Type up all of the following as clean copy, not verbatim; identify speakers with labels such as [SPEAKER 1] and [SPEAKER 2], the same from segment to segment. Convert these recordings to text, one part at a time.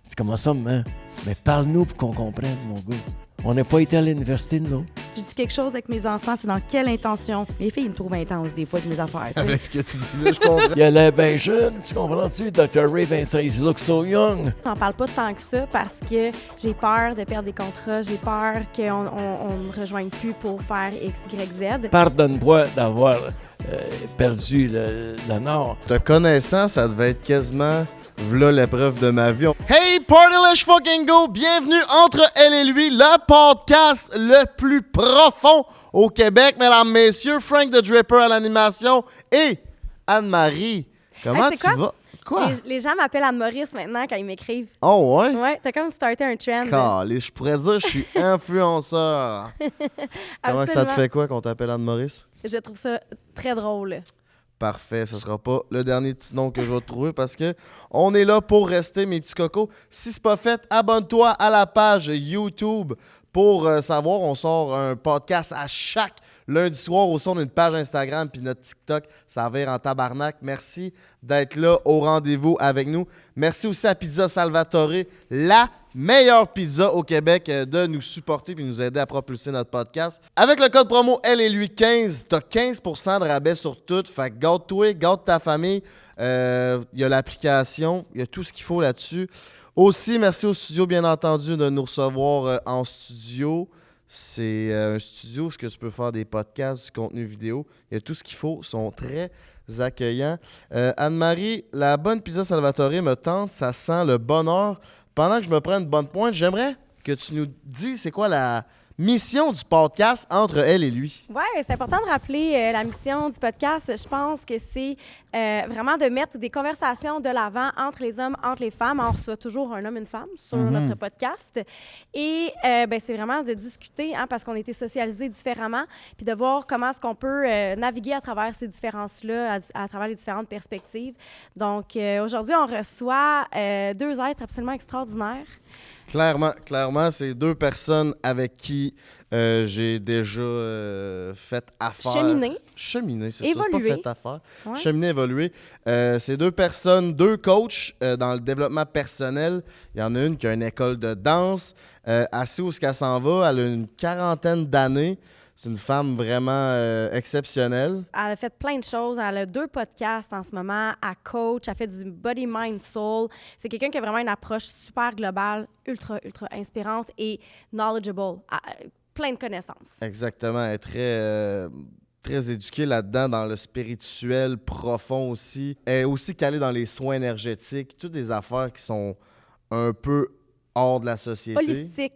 [SPEAKER 1] C'est comment ça, maman? Mais parle-nous pour qu'on comprenne, mon gars. On n'a pas été à l'université, nous autres.
[SPEAKER 2] Je dis quelque chose avec mes enfants, c'est dans quelle intention? Mes filles, ils me trouvent intense des fois de mes affaires. tu sais.
[SPEAKER 3] Avec ce que tu dis là, je comprends.
[SPEAKER 1] Il a l'air bien jeune, tu comprends-tu? Dr. Ray Vincent, he looks so young.
[SPEAKER 2] J'en parle pas tant que ça parce que j'ai peur de perdre des contrats, j'ai peur qu'on me rejoigne plus pour faire X, Y, Z.
[SPEAKER 1] Pardonne-moi d'avoir perdu le Nord.
[SPEAKER 3] Te connaissant, ça devait être quasiment v'là l'épreuve de ma vie. Hey, Party Let's Fucking Go! Bienvenue entre elle et lui, le podcast le plus profond au Québec. Mesdames, messieurs, Frank the Dripper à l'animation et Anne-Marie. Comment
[SPEAKER 2] Hey,
[SPEAKER 3] tu vas? Quoi?
[SPEAKER 2] Les gens m'appellent Anne-Maurice maintenant quand ils m'écrivent.
[SPEAKER 3] Oh ouais?
[SPEAKER 2] Ouais, t'as comme starté un trend.
[SPEAKER 3] Calé, je pourrais dire que je suis influenceur. Comment que ça te
[SPEAKER 2] Absolument.
[SPEAKER 3] fait quoi qu'on t'appelle Anne-Maurice?
[SPEAKER 2] Je trouve ça très drôle.
[SPEAKER 3] Parfait, ce sera pas le dernier petit nom que je vais te trouver parce que on est là pour rester, mes petits cocos. Si c'est pas fait, abonne-toi à la page YouTube pour savoir. On sort un podcast à chaque lundi soir au son d'une page Instagram puis notre TikTok. Ça vire en tabarnak. Merci d'être là au rendez-vous avec nous. Merci aussi à Pizza Salvatore, la meilleure pizza au Québec, de nous supporter puis nous aider à propulser notre podcast. Avec le code promo Elle et lui 15, t'as 15% de rabais sur tout. Fait que gâte-toi, gâte ta famille. Il y a l'application, il y a tout ce qu'il faut là-dessus. Aussi, merci au studio, bien entendu, de nous recevoir en studio. C'est un studio où tu peux faire des podcasts, du contenu vidéo. Il y a tout ce qu'il faut. Ils sont très accueillants. Anne-Marie, la bonne pizza Salvatore me tente. Ça sent le bonheur. Pendant que je me prends une bonne pointe, j'aimerais que tu nous dises c'est quoi la mission du podcast entre elle et lui.
[SPEAKER 2] Oui, c'est important de rappeler la mission du podcast. Je pense que c'est vraiment de mettre des conversations de l'avant entre les hommes, entre les femmes. On reçoit toujours un homme et une femme sur notre podcast. Et c'est vraiment de discuter, hein, parce qu'on a été socialisés différemment, puis de voir comment est-ce qu'on peut naviguer à travers ces différences-là, à travers les différentes perspectives. Donc, aujourd'hui, on reçoit deux êtres absolument extraordinaires.
[SPEAKER 3] Clairement, c'est deux personnes avec qui j'ai déjà fait affaire. Cheminer, c'est ça, c'est pas
[SPEAKER 2] Évoluer.
[SPEAKER 3] fait affaire.
[SPEAKER 2] Ouais.
[SPEAKER 3] Cheminer, évoluer. C'est deux personnes, deux coachs dans le développement personnel. Il y en a une qui a une école de danse. Assez où est-ce qu'elle s'en va? Elle a une quarantaine d'années. C'est une femme vraiment exceptionnelle.
[SPEAKER 2] Elle a fait plein de choses. Elle a 2 podcasts en ce moment. Elle coach. Elle fait du body, mind, soul. C'est quelqu'un qui a vraiment une approche super globale, ultra inspirante et knowledgeable. Plein de connaissances.
[SPEAKER 3] Exactement. Elle est très éduquée là-dedans, dans le spirituel profond aussi. Elle est aussi calée dans les soins énergétiques, toutes des affaires qui sont un peu hors de la société.
[SPEAKER 2] Holistique,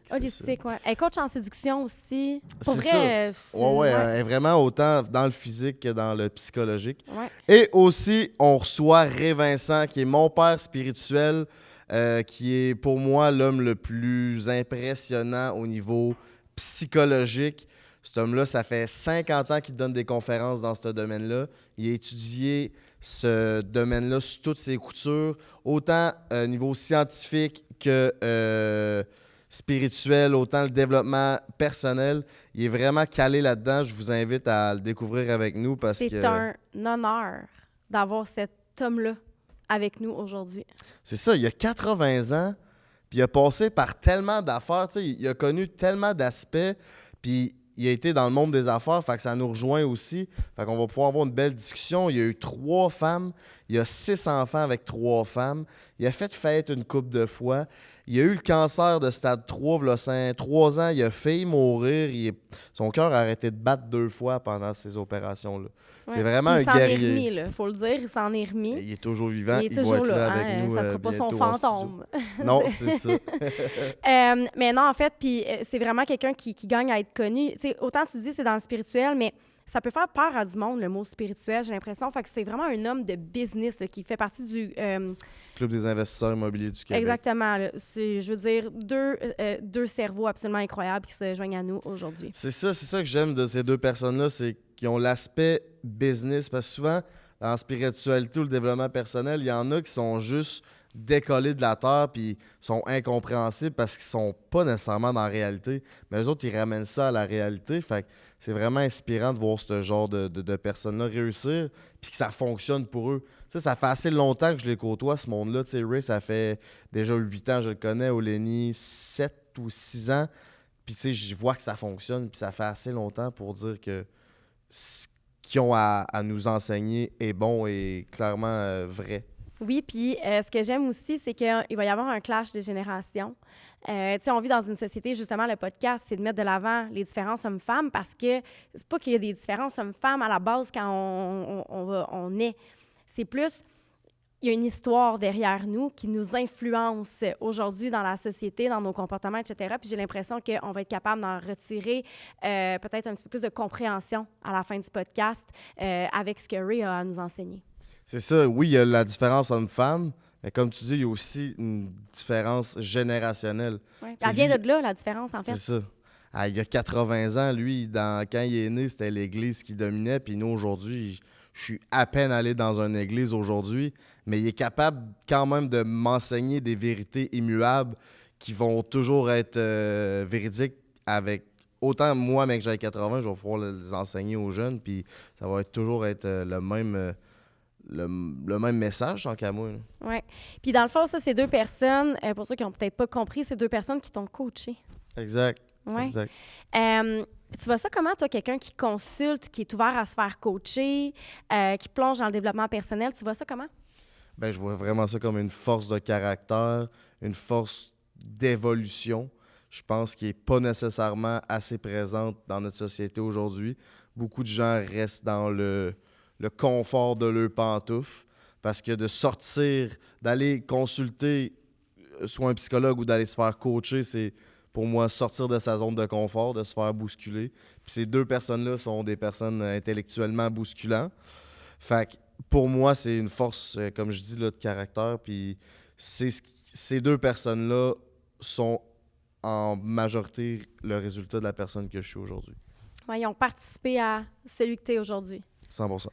[SPEAKER 3] c'est ça.
[SPEAKER 2] ouais. Elle coach en séduction aussi. Pour
[SPEAKER 3] C'est
[SPEAKER 2] vrai,
[SPEAKER 3] ça. Ouais, elle est vraiment autant dans le physique que dans le psychologique.
[SPEAKER 2] Ouais.
[SPEAKER 3] Et aussi, on reçoit Ray Vincent, qui est mon père spirituel, qui est pour moi l'homme le plus impressionnant au niveau psychologique. Cet homme-là, ça fait 50 ans qu'il donne des conférences dans ce domaine-là. Il a étudié ce domaine-là sous toutes ses coutures, autant au niveau scientifique que spirituel, autant le développement personnel. Il est vraiment calé là-dedans. Je vous invite à le découvrir avec nous parce que...
[SPEAKER 2] C'est un honneur d'avoir cet homme-là avec nous aujourd'hui.
[SPEAKER 3] C'est ça, il a 80 ans, puis il a passé par tellement d'affaires, tu sais, il a connu tellement d'aspects, puis il a été dans le monde des affaires, fait que ça nous rejoint aussi. Fait qu'on va pouvoir avoir une belle discussion. Il y a eu 3 femmes, il y a 6 enfants avec 3 femmes. Il a fait fête une couple de fois. Il a eu le cancer de stade 3, il a 3 ans, il a failli mourir. Son cœur a arrêté de battre 2 fois pendant ces opérations-là.
[SPEAKER 2] Ouais.
[SPEAKER 3] C'est vraiment
[SPEAKER 2] Puis
[SPEAKER 3] un guerrier.
[SPEAKER 2] Il s'en est remis, il faut le dire, il s'en est remis.
[SPEAKER 3] Il est toujours vivant,
[SPEAKER 2] Il est
[SPEAKER 3] va
[SPEAKER 2] toujours
[SPEAKER 3] être là
[SPEAKER 2] là,
[SPEAKER 3] avec
[SPEAKER 2] hein,
[SPEAKER 3] nous.
[SPEAKER 2] ça sera pas son
[SPEAKER 3] bientôt en studio.
[SPEAKER 2] fantôme.
[SPEAKER 3] Non, c'est ça.
[SPEAKER 2] Mais non, en fait, puis c'est vraiment quelqu'un qui gagne à être connu. Tu sais, autant tu dis c'est dans le spirituel, mais ça peut faire peur à du monde, le mot spirituel, j'ai l'impression. Fait que c'est vraiment un homme de business là, qui fait partie du...
[SPEAKER 3] Club des investisseurs immobiliers du Québec.
[SPEAKER 2] Exactement. Là. Je veux dire, deux cerveaux absolument incroyables qui se joignent à nous aujourd'hui.
[SPEAKER 3] C'est ça que j'aime de ces deux personnes-là, c'est qu'ils ont l'aspect business. Parce que souvent, dans la spiritualité ou le développement personnel, il y en a qui sont juste décollés de la terre puis sont incompréhensibles parce qu'ils sont pas nécessairement dans la réalité. Mais eux autres, ils ramènent ça à la réalité. Fait que c'est vraiment inspirant de voir ce genre de personnes-là réussir puis que ça fonctionne pour eux. Tu sais, ça fait assez longtemps que je les côtoie, ce monde-là. Tu sais, Ray, ça fait déjà 8 ans, je le connais. Olénie, 7 ou 6 ans. Puis, tu sais, je vois que ça fonctionne. Puis, ça fait assez longtemps pour dire que ce qu'ils ont à nous enseigner est bon et clairement vrai.
[SPEAKER 2] Oui, puis ce que j'aime aussi, c'est qu'il va y avoir un clash des générations. Tu sais, on vit dans une société, justement, le podcast, c'est de mettre de l'avant les différences hommes-femmes parce que c'est pas qu'il y a des différences hommes-femmes à la base quand on est. C'est plus, il y a une histoire derrière nous qui nous influence aujourd'hui dans la société, dans nos comportements, etc. Puis j'ai l'impression qu'on va être capable d'en retirer peut-être un petit peu plus de compréhension à la fin du podcast avec ce que Ray a à nous enseigner.
[SPEAKER 3] C'est ça, oui, il y a la différence homme-femme, mais comme tu dis, il y a aussi une différence générationnelle.
[SPEAKER 2] Ouais. Elle vient de là, la différence, en fait.
[SPEAKER 3] C'est ça. Ah, il y a 80 ans, lui, quand il est né, c'était l'Église qui dominait, puis nous, aujourd'hui, je suis à peine allé dans une église aujourd'hui, mais il est capable quand même de m'enseigner des vérités immuables qui vont toujours être véridiques avec... Autant moi, mec, j'ai 80, je vais pouvoir les enseigner aux jeunes, puis ça va toujours être le même message, tant qu'à moi.
[SPEAKER 2] Oui. Puis dans le fond, ça, c'est deux personnes, pour ceux qui n'ont peut-être pas compris, c'est deux personnes qui t'ont coaché.
[SPEAKER 3] Exact.
[SPEAKER 2] Ouais.
[SPEAKER 3] Exact.
[SPEAKER 2] Tu vois ça comment, toi, quelqu'un qui consulte, qui est ouvert à se faire coacher, qui plonge dans le développement personnel, tu vois ça comment?
[SPEAKER 3] Ben, je vois vraiment ça comme une force de caractère, une force d'évolution. Je pense qu'il n'est pas nécessairement assez présente dans notre société aujourd'hui. Beaucoup de gens restent dans le confort de leur pantoufle parce que de sortir, d'aller consulter soit un psychologue ou d'aller se faire coacher, c'est pour moi sortir de sa zone de confort, de se faire bousculer. Puis ces deux personnes-là sont des personnes intellectuellement bousculantes. Fait que pour moi, c'est une force, comme je dis, là, de caractère. Puis ces deux personnes-là sont en majorité le résultat de la personne que je suis aujourd'hui.
[SPEAKER 2] Oui, ils ont participé à celui que tu es aujourd'hui.
[SPEAKER 3] 100%.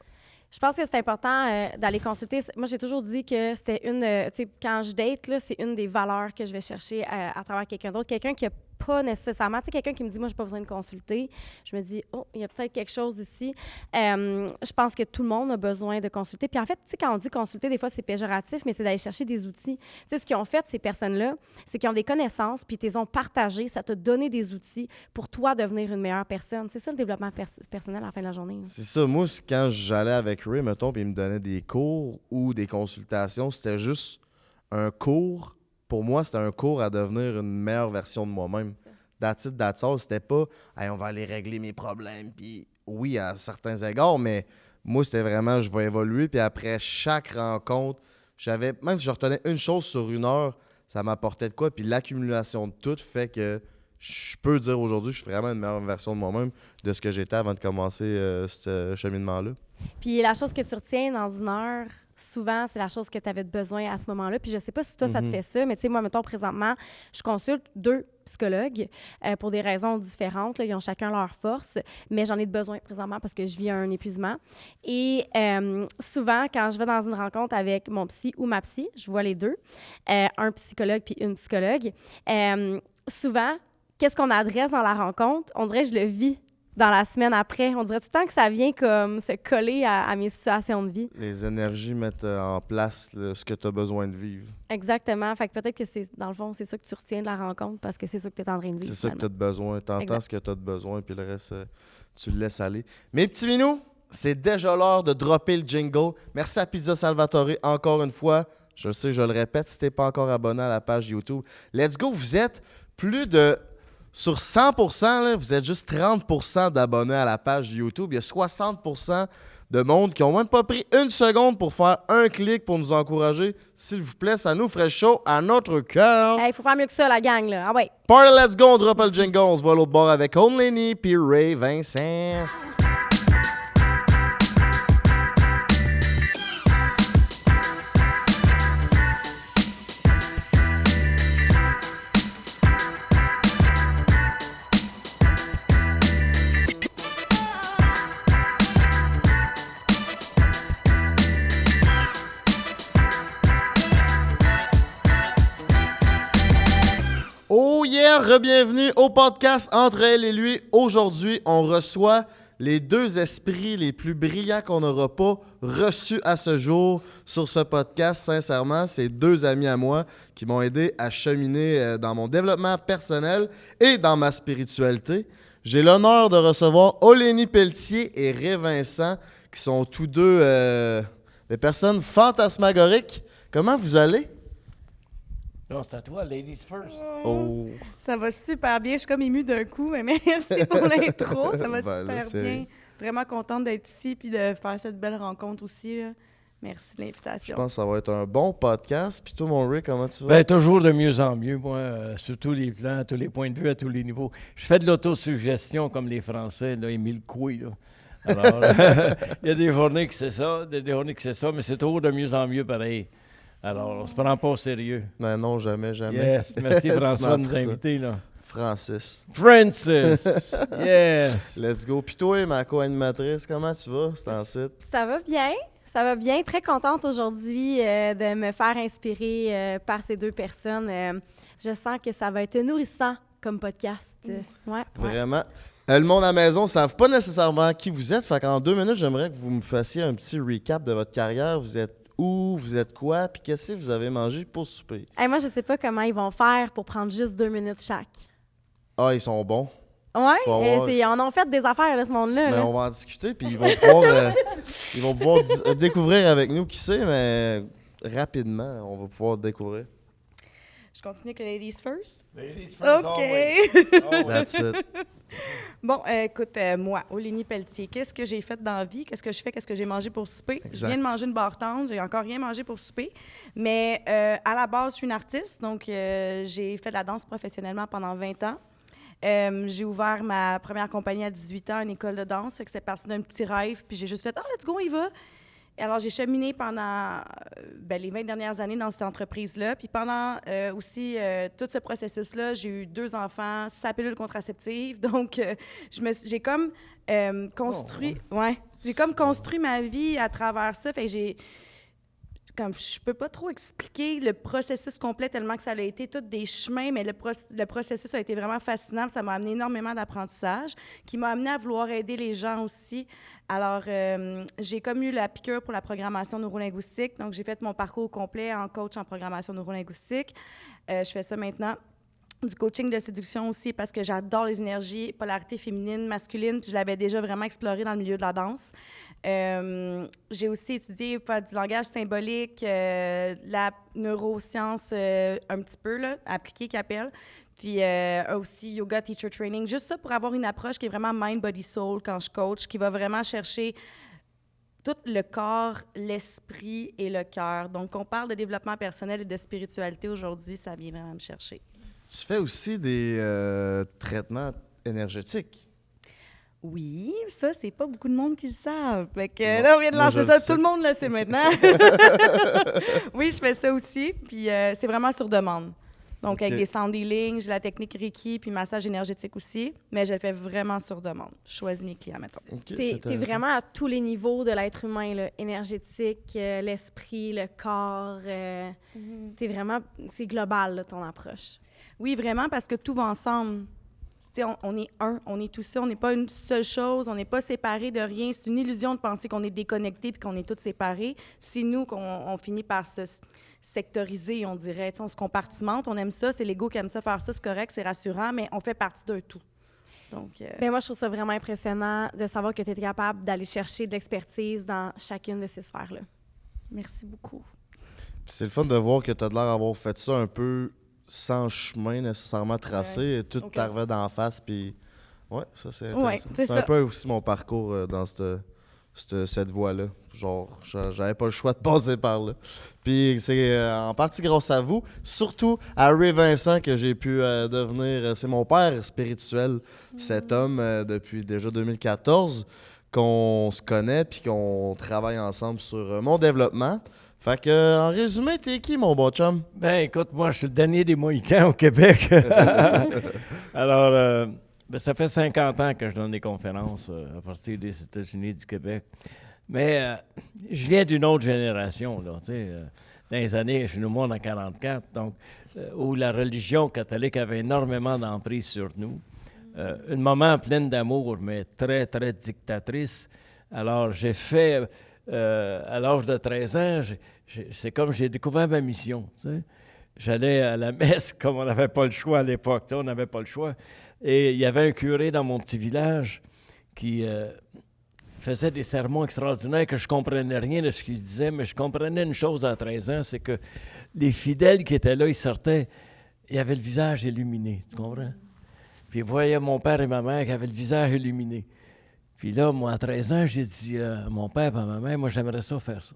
[SPEAKER 2] Je pense que c'est important d'aller consulter. Moi, j'ai toujours dit que c'était tu sais, quand je date, là, c'est une des valeurs que je vais chercher à travers quelqu'un d'autre. Quelqu'un qui n'a pas nécessairement, tu sais, quelqu'un qui me dit, moi, j'ai pas besoin de consulter. Je me dis, oh, il y a peut-être quelque chose ici. Je pense que tout le monde a besoin de consulter. Puis en fait, tu sais, quand on dit consulter, des fois, c'est péjoratif, mais c'est d'aller chercher des outils. Tu sais, ce qu'ils ont fait, ces personnes-là, c'est qu'ils ont des connaissances, puis ils les ont partagées. Ça t'a donné des outils pour toi devenir une meilleure personne. C'est ça, le développement personnel à la fin de la journée.
[SPEAKER 3] C'est ça. Moi, quand j'allais avec Ray, mettons, puis il me donnait des cours ou des consultations, c'était juste un cours. Pour moi, c'était un cours à devenir une meilleure version de moi-même. That's it, that's all. C'était pas hey, on va aller régler mes problèmes. Puis oui, à certains égards, mais moi, c'était vraiment je vais évoluer. Puis après chaque rencontre, même si je retenais une chose sur 1 heure, ça m'apportait de quoi. Puis l'accumulation de tout fait que je peux dire aujourd'hui, je suis vraiment une meilleure version de moi-même de ce que j'étais avant de commencer ce cheminement-là. Puis
[SPEAKER 2] la chose que tu retiens dans 1 heure, souvent, c'est la chose que tu avais besoin à ce moment-là. Puis je sais pas si toi, ça te fait ça, mais tu sais, moi, mettons, présentement, je consulte 2 psychologues pour des raisons différentes. Là, ils ont chacun leur force, mais j'en ai besoin présentement parce que je vis un épuisement. Et souvent, quand je vais dans une rencontre avec mon psy ou ma psy, je vois les 2, un psychologue puis une psychologue, souvent, qu'est-ce qu'on adresse dans la rencontre? On dirait que je le vis dans la semaine après. On dirait tout le temps que ça vient comme se coller à mes situations de vie.
[SPEAKER 3] Les énergies mettent en place ce que tu as besoin de vivre.
[SPEAKER 2] Exactement. Fait que peut-être que c'est, dans le fond, c'est ça que tu retiens de la rencontre parce que c'est ça que tu es en train de vivre.
[SPEAKER 3] C'est ça que tu as besoin. Tu entends ce que tu as besoin, puis le reste, tu le laisses aller. Mes petits minous, c'est déjà l'heure de dropper le jingle. Merci à Pizza Salvatore encore une fois. Je sais, je le répète, si tu n'es pas encore abonné à la page YouTube. Let's go, vous êtes plus de... Sur 100%, là, vous êtes juste 30% d'abonnés à la page YouTube. Il y a 60% de monde qui n'ont même pas pris 1 seconde pour faire un clic pour nous encourager. S'il vous plaît, ça nous ferait chaud à notre cœur.
[SPEAKER 2] Il faut faire mieux que ça, la gang, là. Ah ouais.
[SPEAKER 3] Party, let's go, on drop le jingle. On se voit à l'autre bord avec Only puis Ray Vincent. Re-bienvenue au podcast Entre elle et lui. Aujourd'hui, on reçoit les deux esprits les plus brillants qu'on n'aura pas reçus à ce jour sur ce podcast. Sincèrement, c'est deux amis à moi qui m'ont aidé à cheminer dans mon développement personnel et dans ma spiritualité. J'ai l'honneur de recevoir Olénie Pelletier et Ré Vincent, qui sont tous deux des personnes fantasmagoriques. Comment vous allez?
[SPEAKER 1] Non, c'est à toi, ladies first.
[SPEAKER 3] Oh.
[SPEAKER 4] Ça va super bien. Je suis comme émue d'un coup, mais merci pour l'intro. Ça va
[SPEAKER 3] Ben là,
[SPEAKER 4] super bien. Vraiment contente d'être ici et de faire cette belle rencontre aussi, là. Merci de
[SPEAKER 3] Je
[SPEAKER 4] l'invitation.
[SPEAKER 3] pense que ça va être un bon podcast. Puis toi, mon Rick, comment tu vas?
[SPEAKER 1] Ben, toujours de mieux en mieux, moi, sur tous les plans, à tous les points de vue, à tous les niveaux. Je fais de l'autosuggestion comme les Français, là, Émile Coué, là. Alors, il y a des journées que c'est ça, des journées que c'est ça, mais c'est toujours de mieux en mieux pareil. Alors, on se prend pas au sérieux.
[SPEAKER 3] Ben non, jamais, jamais.
[SPEAKER 1] Yes, merci
[SPEAKER 3] Tu
[SPEAKER 1] François de
[SPEAKER 3] m'as
[SPEAKER 1] nous
[SPEAKER 3] appris ça.
[SPEAKER 1] inviter, là.
[SPEAKER 3] Francis.
[SPEAKER 1] Francis! Yes!
[SPEAKER 3] Let's go. Puis toi, ma co-animatrice, comment tu vas? C'est en site.
[SPEAKER 2] Ça va bien. Ça va bien. Très contente aujourd'hui de me faire inspirer par ces deux personnes. Je sens que ça va être nourrissant comme podcast. Ouais.
[SPEAKER 3] Vraiment. Le monde à la maison ne savent pas nécessairement qui vous êtes. Fait qu'en 2 minutes, j'aimerais que vous me fassiez un petit recap de votre carrière. Vous êtes où? Vous êtes quoi? Puis qu'est-ce que vous avez mangé pour souper?
[SPEAKER 2] Hey, moi, je sais pas comment ils vont faire pour prendre juste 2 minutes chaque.
[SPEAKER 3] Ah, ils sont bons.
[SPEAKER 2] Ouais,
[SPEAKER 3] Tu vas voir.
[SPEAKER 2] on en fait des affaires, là, ce monde-là.
[SPEAKER 3] Mais
[SPEAKER 2] là.
[SPEAKER 3] on va en discuter, puis ils vont pouvoir découvrir avec nous qui c'est, mais rapidement, on va pouvoir découvrir.
[SPEAKER 4] Je continue avec les ladies first.
[SPEAKER 1] Ladies
[SPEAKER 4] OK.
[SPEAKER 3] That's it.
[SPEAKER 4] Bon, écoute, moi, Olénie Pelletier, qu'est-ce que j'ai fait dans la vie? Qu'est-ce que je fais? Qu'est-ce que j'ai mangé pour souper?
[SPEAKER 3] Exact.
[SPEAKER 4] Je viens de manger une barre tendre. J'ai encore rien mangé pour souper. Mais à la base, je suis une artiste. Donc, j'ai fait de la danse professionnellement pendant 20 ans. J'ai ouvert ma première compagnie à 18 ans, une école de danse. Fait que c'est parti d'un petit rêve. Puis j'ai juste fait « Ah, let's go, on y va! » Et alors, j'ai cheminé pendant les 20 dernières années dans cette entreprise-là. Puis pendant aussi tout ce processus-là, j'ai eu 2 enfants, 6 pilules contraceptives. Donc, j'ai comme construit... j'ai comme construit ma vie à travers ça. Fait que je peux pas trop expliquer le processus complet tellement que ça a été tous des chemins, mais le processus a été vraiment fascinant. Ça m'a amené énormément d'apprentissage, qui m'a amené à vouloir aider les gens aussi. Alors, j'ai comme eu la piqûre pour la programmation neurolinguistique. Donc, j'ai fait mon parcours complet en coach en programmation neurolinguistique. Je fais ça maintenant. Du coaching de séduction aussi parce que j'adore les énergies, polarité féminine, masculine, puis je l'avais déjà vraiment exploré dans le milieu de la danse. J'ai aussi étudié du langage symbolique, la neuroscience un petit peu, là, appliquée qu'ils appellent, puis aussi yoga teacher training, juste ça pour avoir une approche qui est vraiment mind, body, soul quand je coach, qui va vraiment chercher tout le corps, l'esprit et le cœur. Donc, on parle de développement personnel et de spiritualité aujourd'hui, ça vient vraiment me chercher.
[SPEAKER 3] Tu fais aussi des traitements énergétiques.
[SPEAKER 4] Oui, ça, c'est pas beaucoup de monde qui le savent. Fait que
[SPEAKER 3] Non,
[SPEAKER 4] là, on vient de
[SPEAKER 3] moi,
[SPEAKER 4] lancer
[SPEAKER 3] je
[SPEAKER 4] ça,
[SPEAKER 3] le sais.
[SPEAKER 4] tout le monde le sait maintenant. Oui, je fais ça aussi, puis c'est vraiment sur demande. Donc,
[SPEAKER 3] OK.
[SPEAKER 4] avec des sound healing, j'ai la technique Reiki, puis massage énergétique aussi, mais je le fais vraiment sur demande. Je choisis mes clients, mettons.
[SPEAKER 3] OK, c'est
[SPEAKER 2] T'es
[SPEAKER 3] intéressant.
[SPEAKER 2] vraiment à tous les niveaux de l'être humain, là, énergétique, l'esprit, le corps. T'es vraiment... C'est global, là, ton approche.
[SPEAKER 4] Oui, vraiment, parce que tout va ensemble. Tu sais, on est un, on est tout ça, on n'est pas une seule chose, on n'est pas séparés de rien. C'est une illusion de penser qu'on est déconnectés puis qu'on est tous séparés. C'est nous qu'on finit par se sectoriser, on dirait. Tu sais, on se compartimente, on aime ça, c'est l'ego qui aime ça faire ça, c'est correct, c'est rassurant, mais on fait partie d'un tout. Donc,
[SPEAKER 2] Ben moi, je trouve ça vraiment impressionnant de savoir que tu es capable d'aller chercher de l'expertise dans chacune de ces sphères-là.
[SPEAKER 4] merci beaucoup.
[SPEAKER 3] Puis c'est le fun de voir que tu as l'air d'avoir fait ça un peu sans chemin nécessairement tracé. Et tout
[SPEAKER 4] OK.
[SPEAKER 3] t'arrivait d'en face. Puis, ouais, ça c'est intéressant.
[SPEAKER 4] Ouais, c'est
[SPEAKER 3] c'est un
[SPEAKER 4] ça.
[SPEAKER 3] peu aussi mon parcours dans cette voie-là. Genre, j'avais pas le choix de passer par là. Puis c'est en partie grâce à vous, surtout à Ré Vincent que j'ai pu devenir. C'est mon père spirituel, cet homme, depuis déjà 2014, qu'on se connaît puis qu'on travaille ensemble sur mon développement. Fait que, en résumé, t'es qui, mon bon chum?
[SPEAKER 1] Ben, écoute, moi, je suis le dernier des Mohicans au Québec. Alors, ça fait 50 ans que je donne des conférences à partir des États-Unis, du Québec. Mais je viens d'une autre génération, là, tu sais. Dans les années, je suis né moi en 44, donc où la religion catholique avait énormément d'emprise sur nous. Une maman pleine d'amour, mais très, très dictatrice. Alors, j'ai fait, à l'âge de 13 ans, c'est comme j'ai découvert ma mission. Tu sais. J'allais à la messe, comme on n'avait pas le choix à l'époque. Tu sais, on n'avait pas le choix. Et il y avait un curé dans mon petit village qui faisait des sermons extraordinaires que je ne comprenais rien de ce qu'il disait, mais je comprenais une chose à 13 ans, c'est que les fidèles qui étaient là, ils sortaient, ils avaient le visage illuminé, tu comprends? Puis ils voyaient mon père et ma mère qui avaient le visage illuminé. Puis là, moi, à 13 ans, j'ai dit à mon père et à ma mère, moi, j'aimerais ça faire ça.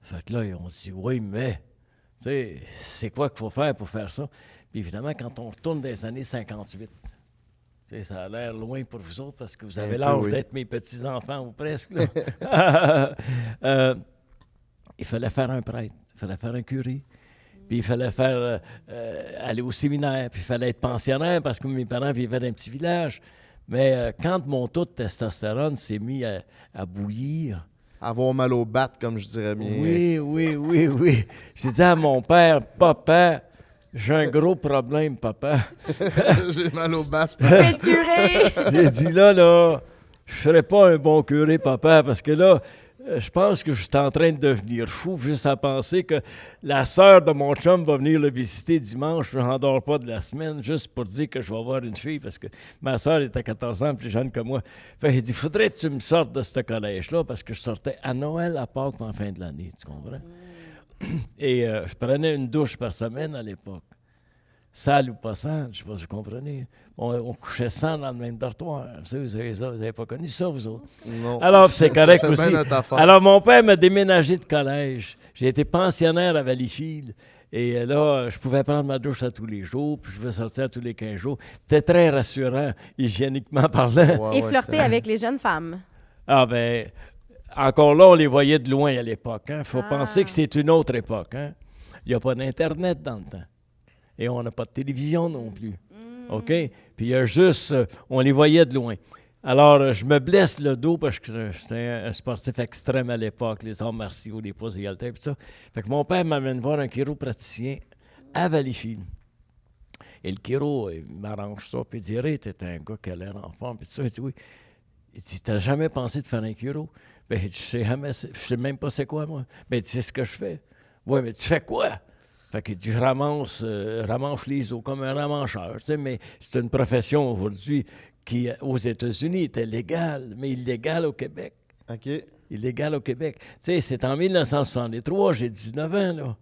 [SPEAKER 1] Fait que là, ils ont dit, oui, mais, tu sais, c'est quoi qu'il faut faire pour faire ça? Puis évidemment, quand on retourne dans les années 58, tu sais, ça a l'air loin pour vous autres parce que vous avez l'âge d'être mes petits-enfants ou presque. Il fallait faire un prêtre, il fallait faire un curé, puis il fallait faire aller au séminaire, puis il fallait être pensionnaire parce que mes parents vivaient dans un petit village. Mais quand mon taux de testostérone s'est mis à bouillir...
[SPEAKER 3] Avoir mal au bat, comme je dirais bien.
[SPEAKER 1] Oui. J'ai dit à mon père, « Papa, j'ai un gros problème, papa. »
[SPEAKER 3] J'ai mal au bat.
[SPEAKER 4] Être curé!
[SPEAKER 1] J'ai dit, là, je ferais pas un bon curé, papa, parce que là, je pense que je suis en train de devenir fou juste à penser que la sœur de mon chum va venir le visiter dimanche, je n'en dors pas de la semaine, juste pour dire que je vais avoir une fille, parce que ma sœur était 14 ans plus jeune que moi. Fait qu'il dit, faudrait que tu me sortes de ce collège-là, parce que je sortais à Noël, à Pâques, en fin de l'année, tu comprends? Et je prenais une douche par semaine à l'époque. Sale ou pas sale, je ne sais pas si vous comprenez. On couchait sans dans le même dortoir. Vous n'avez pas connu ça, vous autres?
[SPEAKER 3] Non.
[SPEAKER 1] Alors, c'est correct
[SPEAKER 3] fait
[SPEAKER 1] aussi.
[SPEAKER 3] bien notre affaire.
[SPEAKER 1] Alors, mon père m'a déménagé de collège. J'ai été pensionnaire à Valleyfield. Et là, je pouvais prendre ma douche à tous les jours, puis je pouvais sortir à tous les 15 jours. C'était très rassurant, hygiéniquement parlant.
[SPEAKER 2] Et flirter avec les jeunes femmes.
[SPEAKER 1] Ah ben, encore là, on les voyait de loin à l'époque. Il faut penser que c'est une autre époque. Hein? Il n'y a pas d'Internet dans le temps. Et on n'a pas de télévision non plus. OK? Puis il y a juste, on les voyait de loin. Alors, je me blesse le dos parce que j'étais un sportif extrême à l'époque, les arts martiaux, les poids égalité, puis ça. Fait que mon père m'amène voir un chiropraticien à Valleyfield. Et le chiro, il m'arrange ça, puis il dit, hey, t'es un gars qui a l'air en forme, puis tout ça. Il dit, oui. Il dit, t'as jamais pensé de faire un chiro? Ben, je sais même pas c'est quoi, moi. Ben, il dit, c'est ce que je fais. Oui, mais tu fais quoi? Fait qu'il dit, je ramasse les os comme un ramancheur, tu sais, mais c'est une profession aujourd'hui qui, aux États-Unis, était légale, mais illégale au Québec.
[SPEAKER 3] OK.
[SPEAKER 1] Illégale au Québec. Tu sais, c'est en 1963, j'ai 19 ans, là.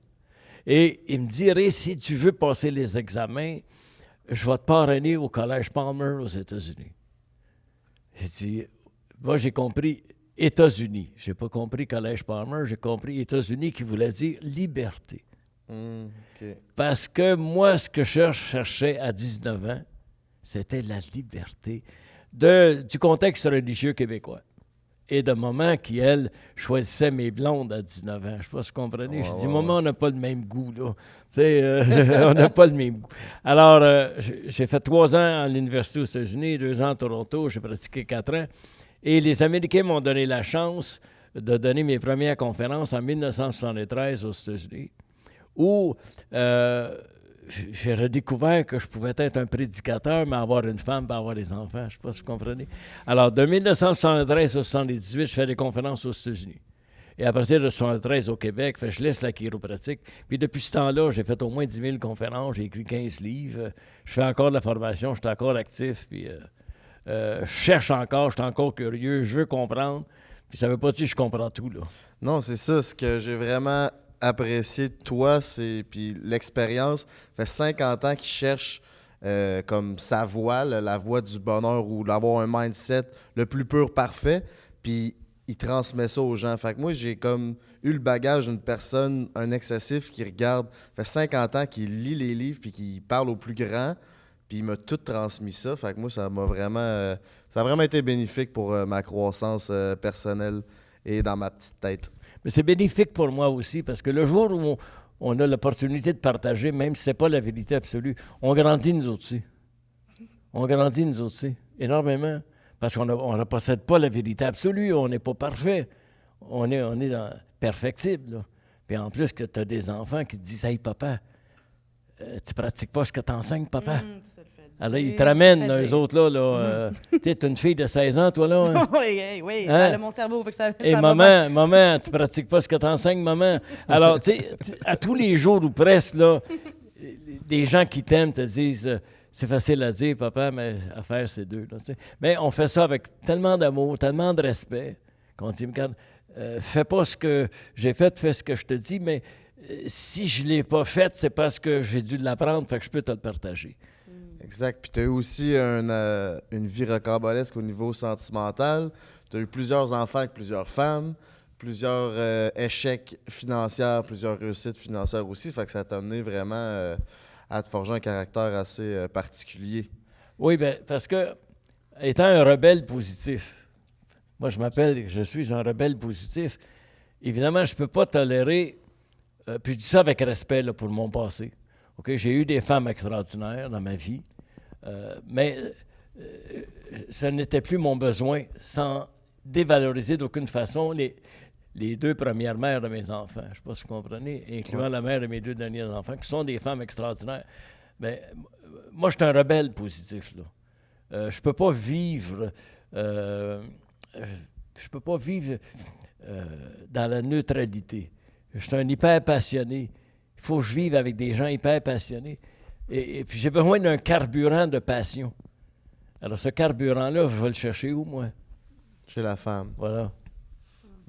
[SPEAKER 1] Et il me dirait, si tu veux passer les examens, je vais te parrainer au Collège Palmer aux États-Unis. J'ai dit, moi, j'ai compris États-Unis. J'ai pas compris Collège Palmer, j'ai compris États-Unis qui voulait dire liberté.
[SPEAKER 3] OK.
[SPEAKER 1] Parce que moi, ce que je cherchais à 19 ans, c'était la liberté du contexte religieux québécois. Et de maman qui, elle, choisissait mes blondes à 19 ans. Je ne sais pas si vous comprenez. Je dis, maman, on n'a pas le même goût, là. Tu sais, on n'a pas le même goût. Alors, j'ai fait 3 ans à l'université aux États-Unis, 2 ans à Toronto, j'ai pratiqué 4 ans. Et les Américains m'ont donné la chance de donner mes premières conférences en 1973 aux États-Unis, où j'ai redécouvert que je pouvais être un prédicateur, mais avoir une femme et avoir des enfants. Je ne sais pas si vous comprenez. Alors, de 1973 à 1978, je fais des conférences aux États-Unis. Et à partir de 1973 au Québec, je laisse la chiropratique. Puis depuis ce temps-là, j'ai fait au moins 10 000 conférences, j'ai écrit 15 livres. Je fais encore de la formation, je suis encore actif, puis je cherche encore, je suis encore curieux, je veux comprendre. Puis ça ne veut pas dire que je comprends tout, là.
[SPEAKER 3] Non, c'est ça. Ce que j'ai vraiment apprécié de toi, c'est puis l'expérience. Ça fait 50 ans qu'il cherche comme sa voie, la voie du bonheur ou d'avoir un mindset le plus pur parfait. Puis il transmet ça aux gens. Fait que moi, j'ai comme eu le bagage d'une personne, un excessif qui regarde, ça fait 50 ans qu'il lit les livres puis qui parle aux plus grands. Puis il m'a tout transmis ça. Fait que moi, ça a vraiment été bénéfique pour ma croissance personnelle et dans ma petite tête.
[SPEAKER 1] Mais c'est bénéfique pour moi aussi, parce que le jour où on a l'opportunité de partager, même si ce n'est pas la vérité absolue, on grandit nous autres aussi. On grandit nous autres aussi, énormément, parce qu'on ne possède pas la vérité absolue, on n'est pas parfait. On est perfectible, là. Puis en plus que tu as des enfants qui te disent « Hey papa, tu pratiques pas ce que tu enseignes, papa?
[SPEAKER 4] Tu te le fais dire,
[SPEAKER 1] Alors, ils te
[SPEAKER 4] tu te
[SPEAKER 1] ramènent,
[SPEAKER 4] le
[SPEAKER 1] là,
[SPEAKER 4] fais
[SPEAKER 1] eux
[SPEAKER 4] dire.
[SPEAKER 1] autres, là. Tu sais, t'es une fille de 16 ans, toi, là. Hein?
[SPEAKER 4] Oui,
[SPEAKER 1] Hein?
[SPEAKER 4] elle a mon cerveau, fait que ça
[SPEAKER 1] Et
[SPEAKER 4] ça va bien.
[SPEAKER 1] maman, tu pratiques pas ce que tu enseignes, maman. Alors, tu sais, à tous les jours ou presque, là, des gens qui t'aiment te disent c'est facile à dire, papa, mais à faire, c'est deux. Là, tu sais. Mais on fait ça avec tellement d'amour, tellement de respect, qu'on dit, regarde, fais pas ce que j'ai fait, fais ce que je te dis, mais si je l'ai pas fait, c'est parce que j'ai dû l'apprendre, fait que je peux te le partager.
[SPEAKER 3] Exact. Puis tu as eu aussi une vie rocambolesque au niveau sentimental. Tu as eu plusieurs enfants avec plusieurs femmes, plusieurs échecs financiers, plusieurs réussites financières aussi. Fait que ça t'a amené vraiment à te forger un caractère assez particulier.
[SPEAKER 1] Oui, bien, parce que, étant un rebelle positif, moi, je suis un rebelle positif, évidemment, je ne peux pas tolérer, puis je dis ça avec respect là, pour mon passé. OK? J'ai eu des femmes extraordinaires dans ma vie, mais ce n'était plus mon besoin, sans dévaloriser d'aucune façon les deux premières mères de mes enfants. Je ne sais pas si vous comprenez, incluant la mère de mes deux derniers enfants, qui sont des femmes extraordinaires. Mais moi, je suis un rebelle positif, là. Je ne peux pas vivre... je peux pas vivre dans la neutralité. Je suis un hyper passionné. Il faut que je vive avec des gens hyper passionnés. Et puis j'ai besoin d'un carburant de passion. Alors ce carburant-là, je vais le chercher où, moi?
[SPEAKER 3] Chez la femme.
[SPEAKER 1] Voilà,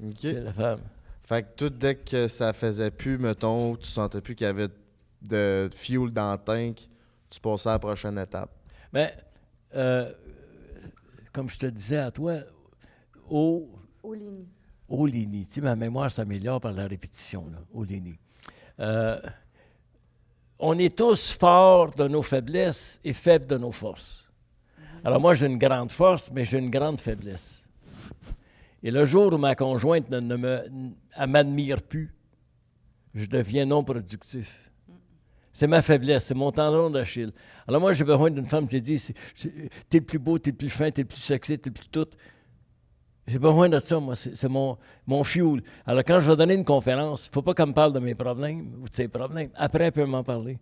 [SPEAKER 3] OK.
[SPEAKER 1] c'est la femme.
[SPEAKER 3] Fait que tout dès que ça faisait plus, mettons, tu sentais plus qu'il y avait de fuel dans le tank, tu passais à la prochaine étape.
[SPEAKER 1] Mais, comme je te disais à toi, au Lini, tu sais, ma mémoire s'améliore par la répétition, là, au Lini. On est tous forts de nos faiblesses et faibles de nos forces. Alors moi, j'ai une grande force, mais j'ai une grande faiblesse. Et le jour où ma conjointe elle m'admire plus, je deviens non productif. C'est ma faiblesse, c'est mon tendon d'Achille. Alors moi, j'ai besoin d'une femme qui dit, t'es le plus beau, t'es le plus fin, t'es le plus sexy, t'es le plus tout. J'ai besoin de ça, moi, c'est mon fuel. Alors quand je vais donner une conférence, il ne faut pas qu'elle me parle de mes problèmes ou de ses problèmes. Après, elle peut m'en parler.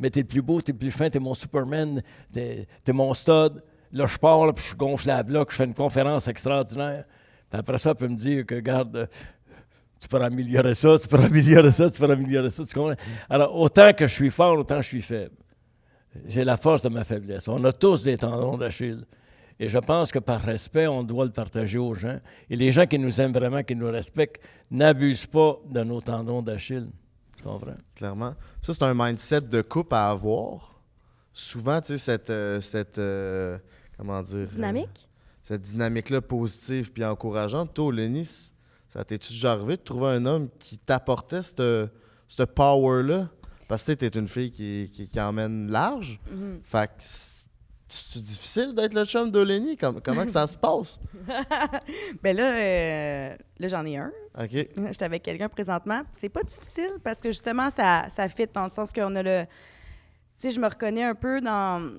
[SPEAKER 1] Mais t'es le plus beau, t'es le plus fin, t'es mon Superman, t'es mon stud. Là, je pars, là, puis je gonfle la bloc, je fais une conférence extraordinaire. Puis après ça, elle peut me dire que, regarde, tu peux améliorer ça, tu peux améliorer ça, tu peux améliorer ça. Tu comprends? Alors, autant que je suis fort, autant je suis faible. J'ai la force de ma faiblesse. On a tous des tendons d'Achille. Et je pense que par respect, on doit le partager aux gens. Et les gens qui nous aiment vraiment, qui nous respectent, n'abusent pas de nos tendons d'Achille. Tu comprends?
[SPEAKER 3] Clairement. Ça, c'est un mindset de couple à avoir. Souvent, tu sais, comment dire?
[SPEAKER 2] Dynamique?
[SPEAKER 3] Cette dynamique-là positive puis encourageante. Toi, Lénis, ça t'es-tu déjà arrivé de trouver un homme qui t'apportait cette power-là? Parce que tu es une fille qui emmène large. Fait que c'est difficile d'être le chum de Lénie? Comment que ça se passe?
[SPEAKER 4] Ben là, j'en ai un.
[SPEAKER 3] OK.
[SPEAKER 4] J'étais avec quelqu'un présentement. C'est pas difficile parce que justement, ça fit dans le sens qu'on a le... Tu sais, je me reconnais un peu dans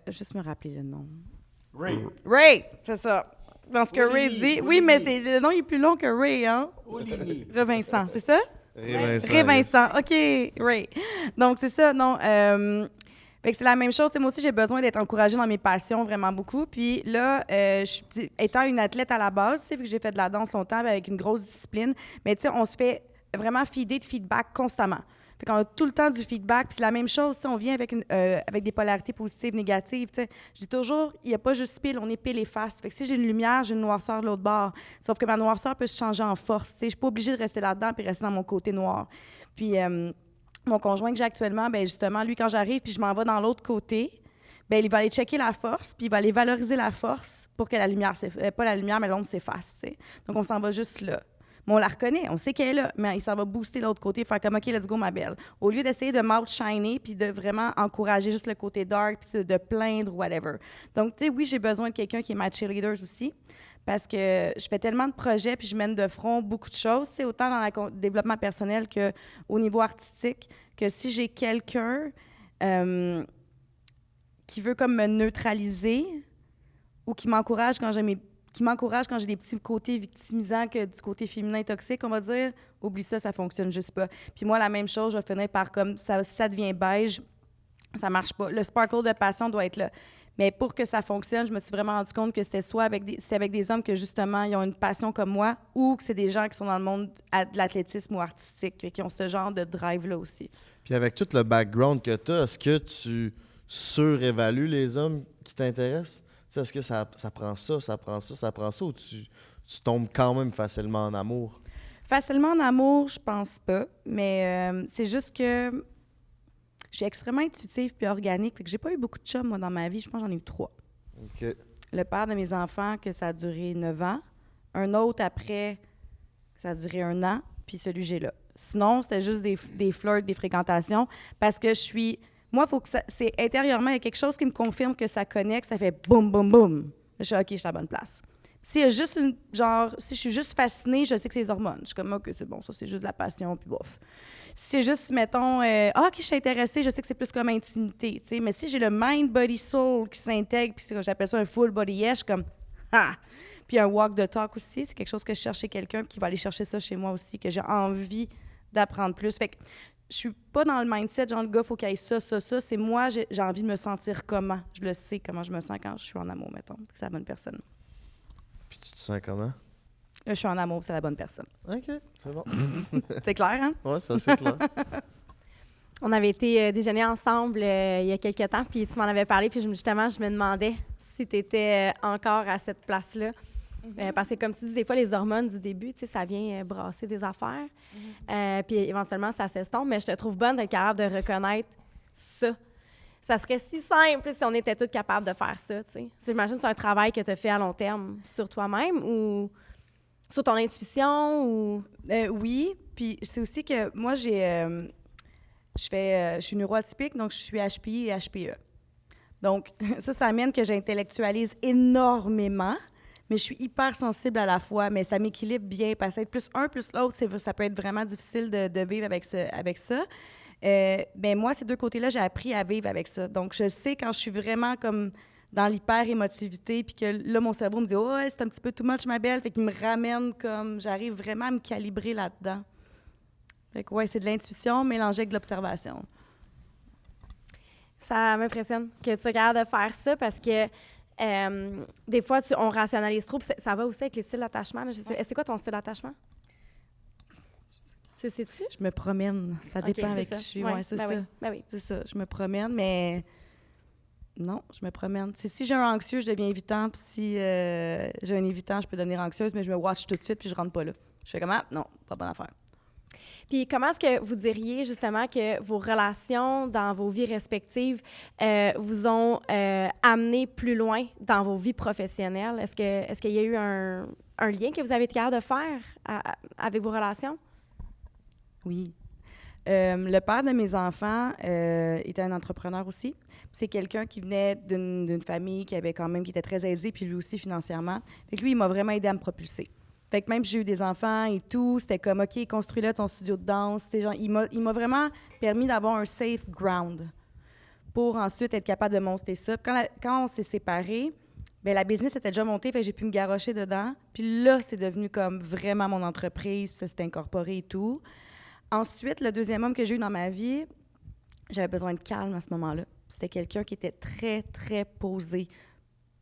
[SPEAKER 4] juste me rappeler le nom. Ray, c'est ça. Dans ce que Ray dit. Oui, mais le nom est plus long que Ray, hein? Revincent, c'est ça? Ray Vincent. OK, Ray. Donc, c'est ça, non. Fait que c'est la même chose. Moi aussi, j'ai besoin d'être encouragée dans mes passions vraiment beaucoup. Puis là, étant une athlète à la base, vu que j'ai fait de la danse longtemps avec une grosse discipline, mais tu sais, on se fait vraiment feeder de feedback constamment. Fait qu'on a tout le temps du feedback. Puis c'est la même chose, on vient avec des polarités positives, négatives. T'sais. Je dis toujours, il n'y a pas juste pile, on est pile et face. Fait que si j'ai une lumière, j'ai une noirceur de l'autre bord. Sauf que ma noirceur peut se changer en force. Je ne suis pas obligée de rester là-dedans et rester dans mon côté noir. Puis mon conjoint que j'ai actuellement, ben justement, lui, quand j'arrive puis je m'en vais dans l'autre côté, ben il va aller checker la force puis il va aller valoriser la force pour que la lumière, pas la lumière, mais l'ombre s'efface. T'sais. Donc on s'en va juste là. Mais on la reconnaît, on sait qu'elle est là, mais il s'en va booster l'autre côté, faire comme « OK, let's go, ma belle ». Au lieu d'essayer de m'outshiner puis de vraiment encourager juste le côté dark puis de plaindre ou whatever. Donc, tu sais, oui, j'ai besoin de quelqu'un qui est ma cheerleader aussi parce que je fais tellement de projets puis je mène de front beaucoup de choses, c'est autant dans le développement personnel qu'au niveau artistique, que si j'ai quelqu'un qui veut comme me neutraliser ou qui m'encourage quand j'ai qui m'encourage quand j'ai des petits côtés victimisants que du côté féminin toxique, on va dire, oublie ça, ça fonctionne juste pas. Puis moi, la même chose, je vais finir par comme ça devient beige, ça marche pas. Le sparkle de passion doit être là. Mais pour que ça fonctionne, je me suis vraiment rendu compte que c'était soit avec des hommes que, justement, ils ont une passion comme moi ou que c'est des gens qui sont dans le monde de l'athlétisme ou artistique, qui ont ce genre de drive-là aussi.
[SPEAKER 3] Puis avec tout le background que tu as, est-ce que tu surévalues les hommes qui t'intéressent? Tu sais, est-ce que ça prend ça, ça prend ça, ça prend ça, ou tu tombes quand même facilement en amour?
[SPEAKER 4] Facilement en amour, je pense pas. Mais c'est juste que je suis extrêmement intuitive puis organique. Fait que j'ai pas eu beaucoup de chums, moi, dans ma vie. Je pense que j'en ai eu 3.
[SPEAKER 3] OK.
[SPEAKER 4] Le père de mes enfants, que ça a duré 9 ans. Un autre après, ça a duré 1 an. Puis celui que j'ai là. Sinon, c'était juste des flirts, des fréquentations. Parce que je suis... Moi, faut que c'est intérieurement, il y a quelque chose qui me confirme que ça connecte, ça fait boum, boum, boum. Je suis OK, je suis à la bonne place. S'il y a juste si je suis juste fascinée, je sais que c'est les hormones. Je suis comme, OK, c'est bon, ça, c'est juste la passion, puis bof. Si c'est juste, mettons, OK, je suis intéressée, je sais que c'est plus comme intimité, tu sais. Mais si j'ai le mind, body, soul qui s'intègre, puis j'appelle ça un full body yes, je suis comme, ah! Puis un walk the talk aussi, c'est quelque chose que je cherche chez quelqu'un, puis qui va aller chercher ça chez moi aussi, que j'ai envie d'apprendre plus. Fait que je suis pas dans le mindset, genre, le gars, faut qu'il ait ça. C'est moi, j'ai envie de me sentir comment. Je le sais, comment je me sens quand je suis en amour, mettons. C'est la bonne personne.
[SPEAKER 3] Puis tu te sens comment?
[SPEAKER 4] Là, je suis en amour, c'est la bonne personne.
[SPEAKER 3] OK, c'est bon.
[SPEAKER 4] C'est clair, hein?
[SPEAKER 3] Oui, ça, c'est clair.
[SPEAKER 2] On avait été déjeuner ensemble il y a quelques temps, puis tu m'en avais parlé, puis justement, je me demandais si tu étais encore à cette place-là. Parce que, comme tu dis, des fois, les hormones du début, tu sais, ça vient brasser des affaires. Puis éventuellement, ça s'estompe, mais je te trouve bonne d'être capable de reconnaître ça. Ça serait si simple si on était toutes capables de faire ça, tu sais. J'imagine que c'est un travail que tu as fait à long terme sur toi-même ou sur ton intuition ou...
[SPEAKER 4] Oui, puis c'est aussi que moi, je suis neuroatypique, donc je suis HPI et HPE. Donc, ça amène que j'intellectualise énormément, mais je suis hyper sensible à la fois, mais ça m'équilibre bien, parce que être plus un plus l'autre, ça peut être vraiment difficile de vivre avec ça. Ben moi, ces deux côtés-là, j'ai appris à vivre avec ça. Donc, je sais quand je suis vraiment comme dans l'hyper-émotivité, puis que là, mon cerveau me dit « Oh, ouais, c'est un petit peu too much, ma belle », fait qu'il me ramène comme... J'arrive vraiment à me calibrer là-dedans. Fait que ouais, c'est de l'intuition mélangée avec de l'observation.
[SPEAKER 2] Ça m'impressionne que tu sois capable de faire ça parce que des fois, on rationalise trop. Ça va aussi avec les styles d'attachement. C'est quoi ton style d'attachement? Tu sais-tu?
[SPEAKER 4] Je me promène. Ça dépend avec qui je suis. Ouais, c'est ça.
[SPEAKER 2] Oui. Ben oui.
[SPEAKER 4] C'est ça. Je me promène, mais non, je me promène. Si j'ai un anxieux, je deviens évitant. Puis si j'ai un évitant, je peux devenir anxieuse, mais je me watch tout de suite puis je rentre pas là. Je fais comme, ah, non, pas bonne affaire.
[SPEAKER 2] Puis comment est-ce que vous diriez justement que vos relations dans vos vies respectives vous ont amené plus loin dans vos vies professionnelles? Est-ce qu'il y a eu un lien que vous avez été capable de faire avec vos relations?
[SPEAKER 4] Oui. Le père de mes enfants était un entrepreneur aussi. C'est quelqu'un qui venait d'une famille qui était très aisée, puis lui aussi financièrement. Fait que lui, il m'a vraiment aidé à me propulser. Fait que même si j'ai eu des enfants et tout, c'était comme, OK, construis là ton studio de danse. Genre, il m'a vraiment permis d'avoir un safe ground pour ensuite être capable de monter ça. Puis quand on s'est séparés, bien, la business était déjà montée, fait que j'ai pu me garrocher dedans. Puis là, c'est devenu comme vraiment mon entreprise, puis ça s'est incorporé et tout. Ensuite, le deuxième homme que j'ai eu dans ma vie, j'avais besoin de calme à ce moment-là. C'était quelqu'un qui était très, très posé.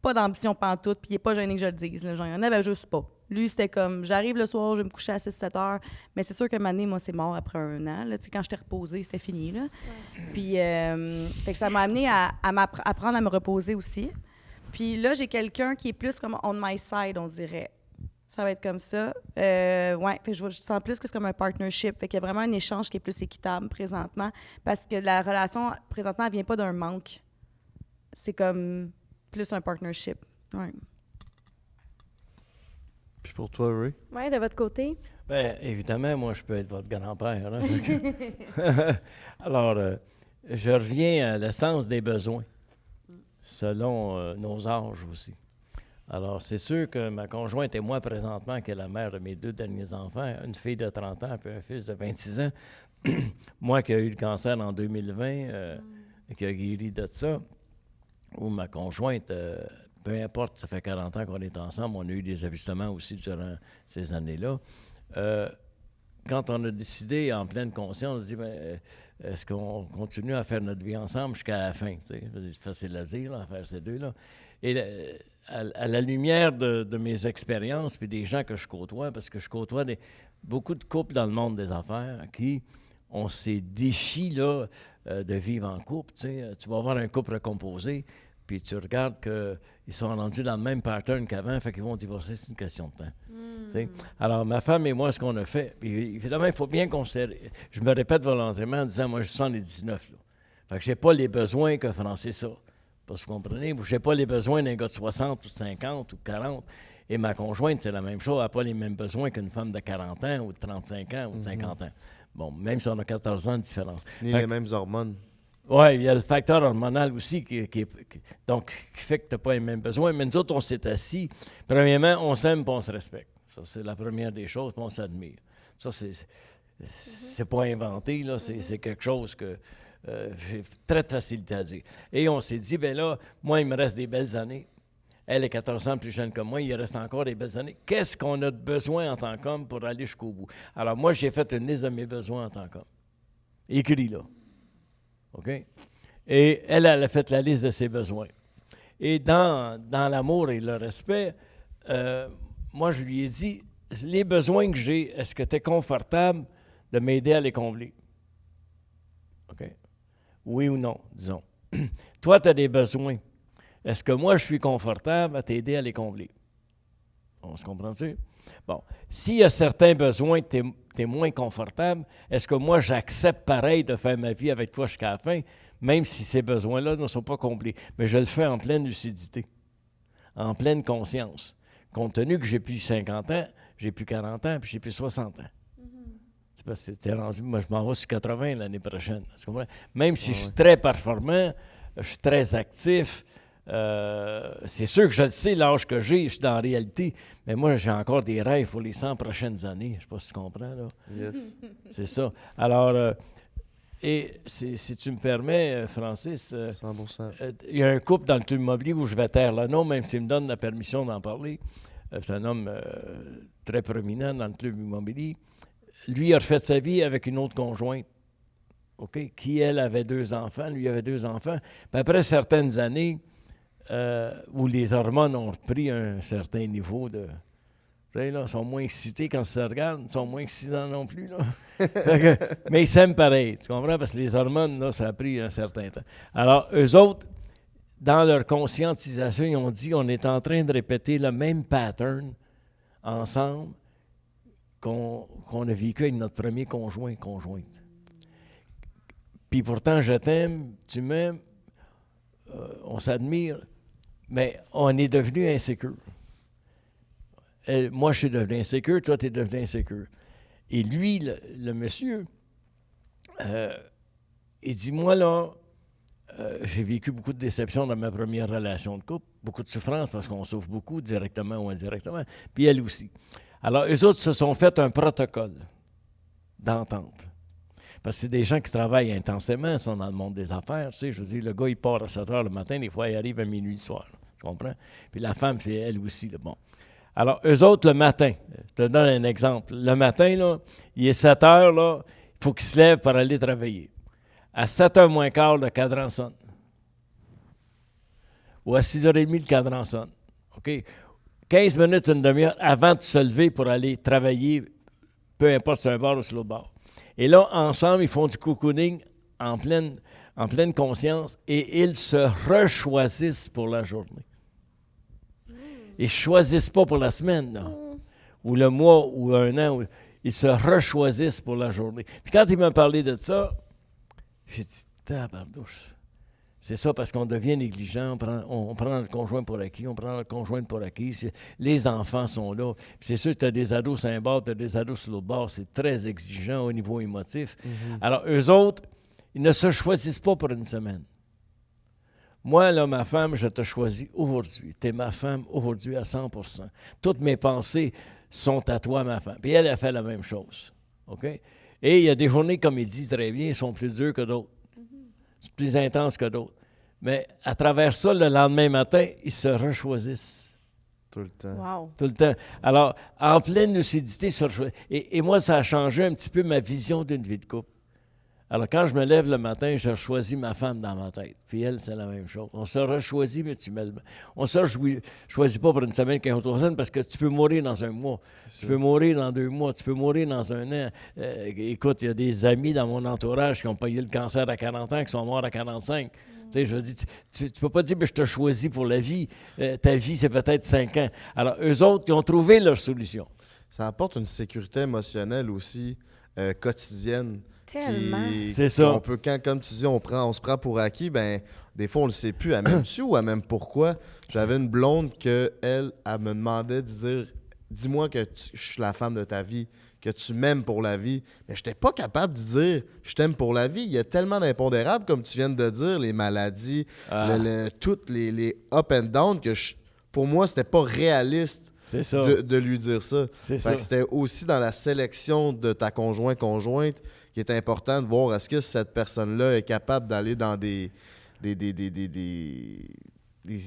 [SPEAKER 4] Pas d'ambition pantoute, puis il n'est pas gêné que je le dise. Là, genre, il n'y en avait juste pas. Lui, c'était comme, j'arrive le soir, je vais me coucher à 6-7 heures. Mais c'est sûr que année, moi, c'est mort après 1 an. Là. Quand j'étais reposée, c'était fini. Là. Ouais. Puis, fait que ça m'a amené à apprendre à me reposer aussi. Puis là, j'ai quelqu'un qui est plus comme on my side, on dirait. Ça va être comme ça. Ouais, fait que je sens plus que c'est comme un partnership. Fait qu'il y a vraiment un échange qui est plus équitable présentement. Parce que la relation, présentement, elle vient pas d'un manque. C'est comme plus un partnership. Ouais.
[SPEAKER 3] Puis pour toi, Ray?
[SPEAKER 2] Oui, de votre côté?
[SPEAKER 1] Bien, évidemment, moi, je peux être votre grand-père. Hein, alors, je reviens à l'essence des besoins, selon nos âges aussi. Alors, c'est sûr que ma conjointe et moi, présentement, qui est la mère de mes 2 derniers enfants, une fille de 30 ans et un fils de 26 ans, moi qui ai eu le cancer en 2020, qui a guéri de ça, ou ma conjointe, peu importe, ça fait 40 ans qu'on est ensemble, on a eu des ajustements aussi durant ces années-là. Quand on a décidé en pleine conscience, on se dit, est-ce qu'on continue à faire notre vie ensemble jusqu'à la fin? C'est facile à dire, à faire ces deux-là. Et à la lumière de mes expériences puis des gens que je côtoie, parce que je côtoie beaucoup de couples dans le monde des affaires qui ont ces défis là, de vivre en couple. Tu vas avoir un couple recomposé, puis tu regardes qu'ils sont rendus dans le même pattern qu'avant, fait qu'ils vont divorcer, c'est une question de temps. Alors, ma femme et moi, ce qu'on a fait, puis évidemment, il faut bien considérer, je me répète volontairement en disant, moi, je suis 79, là. Fait que je n'ai pas les besoins que Francis a. Parce que vous comprenez, je n'ai pas les besoins d'un gars de 60 ou de 50 ou de 40. Et ma conjointe, c'est la même chose, elle n'a pas les mêmes besoins qu'une femme de 40 ans ou de 35 ans ou de 50 ans. Bon, même si on a 14 ans de différence.
[SPEAKER 3] Ni les mêmes hormones.
[SPEAKER 1] Oui, il y a le facteur hormonal aussi qui fait que tu n'as pas les mêmes besoins. Mais nous autres, on s'est assis. Premièrement, on s'aime et on se respecte. Ça, c'est la première des choses, puis on s'admire. Ça, c'est pas inventé, là. C'est quelque chose que j'ai très de facilité à dire. Et on s'est dit, bien là, moi, il me reste des belles années. Elle est 14 ans plus jeune que moi, il reste encore des belles années. Qu'est-ce qu'on a de besoin en tant qu'homme pour aller jusqu'au bout? Alors, moi, j'ai fait une liste de mes besoins en tant qu'homme. Écrit là. OK? Et elle a fait la liste de ses besoins. Et dans l'amour et le respect, moi, je lui ai dit, les besoins que j'ai, est-ce que tu es confortable de m'aider à les combler? OK? Oui ou non, disons. Toi, tu as des besoins. Est-ce que moi, je suis confortable à t'aider à les combler? On se comprend-tu? Bon. S'il y a certains besoins que tu es moins confortable, est-ce que moi, j'accepte pareil de faire ma vie avec toi jusqu'à la fin, même si ces besoins-là ne sont pas comblés? Mais je le fais en pleine lucidité, en pleine conscience. Compte tenu que j'ai plus 50 ans, j'ai plus 40 ans, puis j'ai plus 60 ans. C'est parce que c'est rendu, moi, je m'en vais sur 80 l'année prochaine. Même si je suis très performant, je suis très actif, c'est sûr que je le sais, l'âge que j'ai, je suis dans la réalité, mais moi, j'ai encore des rêves pour les 100 prochaines années. Je ne sais pas si tu comprends, là.
[SPEAKER 3] Yes.
[SPEAKER 1] C'est ça. Alors, et si tu me permets, Francis,
[SPEAKER 3] 100%.
[SPEAKER 1] Il y a un couple dans le club immobilier où je vais taire le nom, même s'il me donne la permission d'en parler. C'est un homme très prominent dans le club immobilier. Lui a refait sa vie avec une autre conjointe, OK, qui, elle, avait 2 enfants. Lui avait 2 enfants. Puis après certaines années où les hormones ont pris un certain niveau de... Tu sais, là, ils sont moins excités quand ils se regardent. Ils sont moins excitants non plus, là. Mais ils s'aiment pareil, tu comprends? Parce que les hormones, là, ça a pris un certain temps. Alors, eux autres, dans leur conscientisation, ils ont dit on est en train de répéter le même pattern ensemble qu'on a vécu avec notre premier conjointe. Puis pourtant, je t'aime, tu m'aimes, on s'admire, mais on est devenu insécure. Moi, je suis devenu insécure, toi, tu es devenu insécure. Et lui, le monsieur, il dit, moi, là, j'ai vécu beaucoup de déceptions dans ma première relation de couple, beaucoup de souffrance parce qu'on souffre beaucoup, directement ou indirectement, puis elle aussi. Alors, eux autres se sont fait un protocole d'entente. Parce que c'est des gens qui travaillent intensément, ils sont dans le monde des affaires. Tu sais, je veux dire, le gars, il part à 7 heures le matin, des fois, il arrive à minuit le soir. Là, tu comprends? Puis la femme, c'est elle aussi. Là, bon. Alors, eux autres, le matin, je te donne un exemple. Le matin, là, il est 7 heures, là, il faut qu'ils se lèvent pour aller travailler. À 7h moins quart, le cadran sonne. Ou à 6h30, le cadran sonne. OK? 15 minutes, une demi-heure avant de se lever pour aller travailler, peu importe si c'est un bar ou sur l'autre bar. Et là, ensemble, ils font du cocooning en pleine conscience et ils se rechoisissent pour la journée. Ils ne choisissent pas pour la semaine, là, ou le mois, ou un an. Ils se rechoisissent pour la journée. Puis quand il m'a parlé de ça, j'ai dit, tabardouche. C'est ça parce qu'on devient négligent, on prend notre conjoint pour acquis, on prend notre conjointe pour acquis. Les enfants sont là. Puis c'est sûr que tu as des ados sur un bord, tu as des ados sur l'autre bord. C'est très exigeant au niveau émotif. Mm-hmm. Alors, eux autres, ils ne se choisissent pas pour une semaine. Moi, là, ma femme, je te choisis aujourd'hui. Tu es ma femme aujourd'hui à 100%. Toutes mes pensées sont à toi, ma femme. Puis elle a fait la même chose. OK? Et il y a des journées, comme il dit très bien, sont plus dures que d'autres. C'est plus intense que d'autres. Mais à travers ça, le lendemain matin, ils se rechoisissent.
[SPEAKER 3] Tout le temps.
[SPEAKER 2] Wow.
[SPEAKER 1] Tout le temps. Alors, en pleine lucidité, et moi, ça a changé un petit peu ma vision d'une vie de couple. Alors, quand je me lève le matin, je choisis ma femme dans ma tête. Puis elle, c'est la même chose. On se rechoisit mutuellement. On ne se choisit pas pour une semaine, 15 autres semaines, parce que tu peux mourir dans un mois. Tu peux mourir dans 2 mois. Tu peux mourir dans un an. Écoute, il y a des amis dans mon entourage qui ont payé le cancer à 40 ans, qui sont morts à 45. Tu sais, je dis, tu ne peux pas dire, mais je te choisis pour la vie. Ta vie, c'est peut-être 5 ans. Alors, eux autres, ils ont trouvé leur solution.
[SPEAKER 3] Ça apporte une sécurité émotionnelle aussi quotidienne.
[SPEAKER 2] Tellement.
[SPEAKER 1] C'est ça.
[SPEAKER 3] On peut, comme tu dis, on se prend pour acquis, ben des fois, on ne le sait plus. Elle m'aime-tu ou elle m'aime pourquoi? J'avais une blonde elle me demandait de dire « Dis-moi que je suis la femme de ta vie, que tu m'aimes pour la vie. » Mais je n'étais pas capable de dire « Je t'aime pour la vie. » Il y a tellement d'impondérables, comme tu viens de dire, les maladies, toutes les up and down, que pour moi, c'était pas réaliste de lui dire ça.
[SPEAKER 1] C'est
[SPEAKER 3] fait
[SPEAKER 1] ça.
[SPEAKER 3] que c'était aussi dans la sélection de ta conjointe qui est important de voir est-ce que cette personne-là est capable d'aller dans des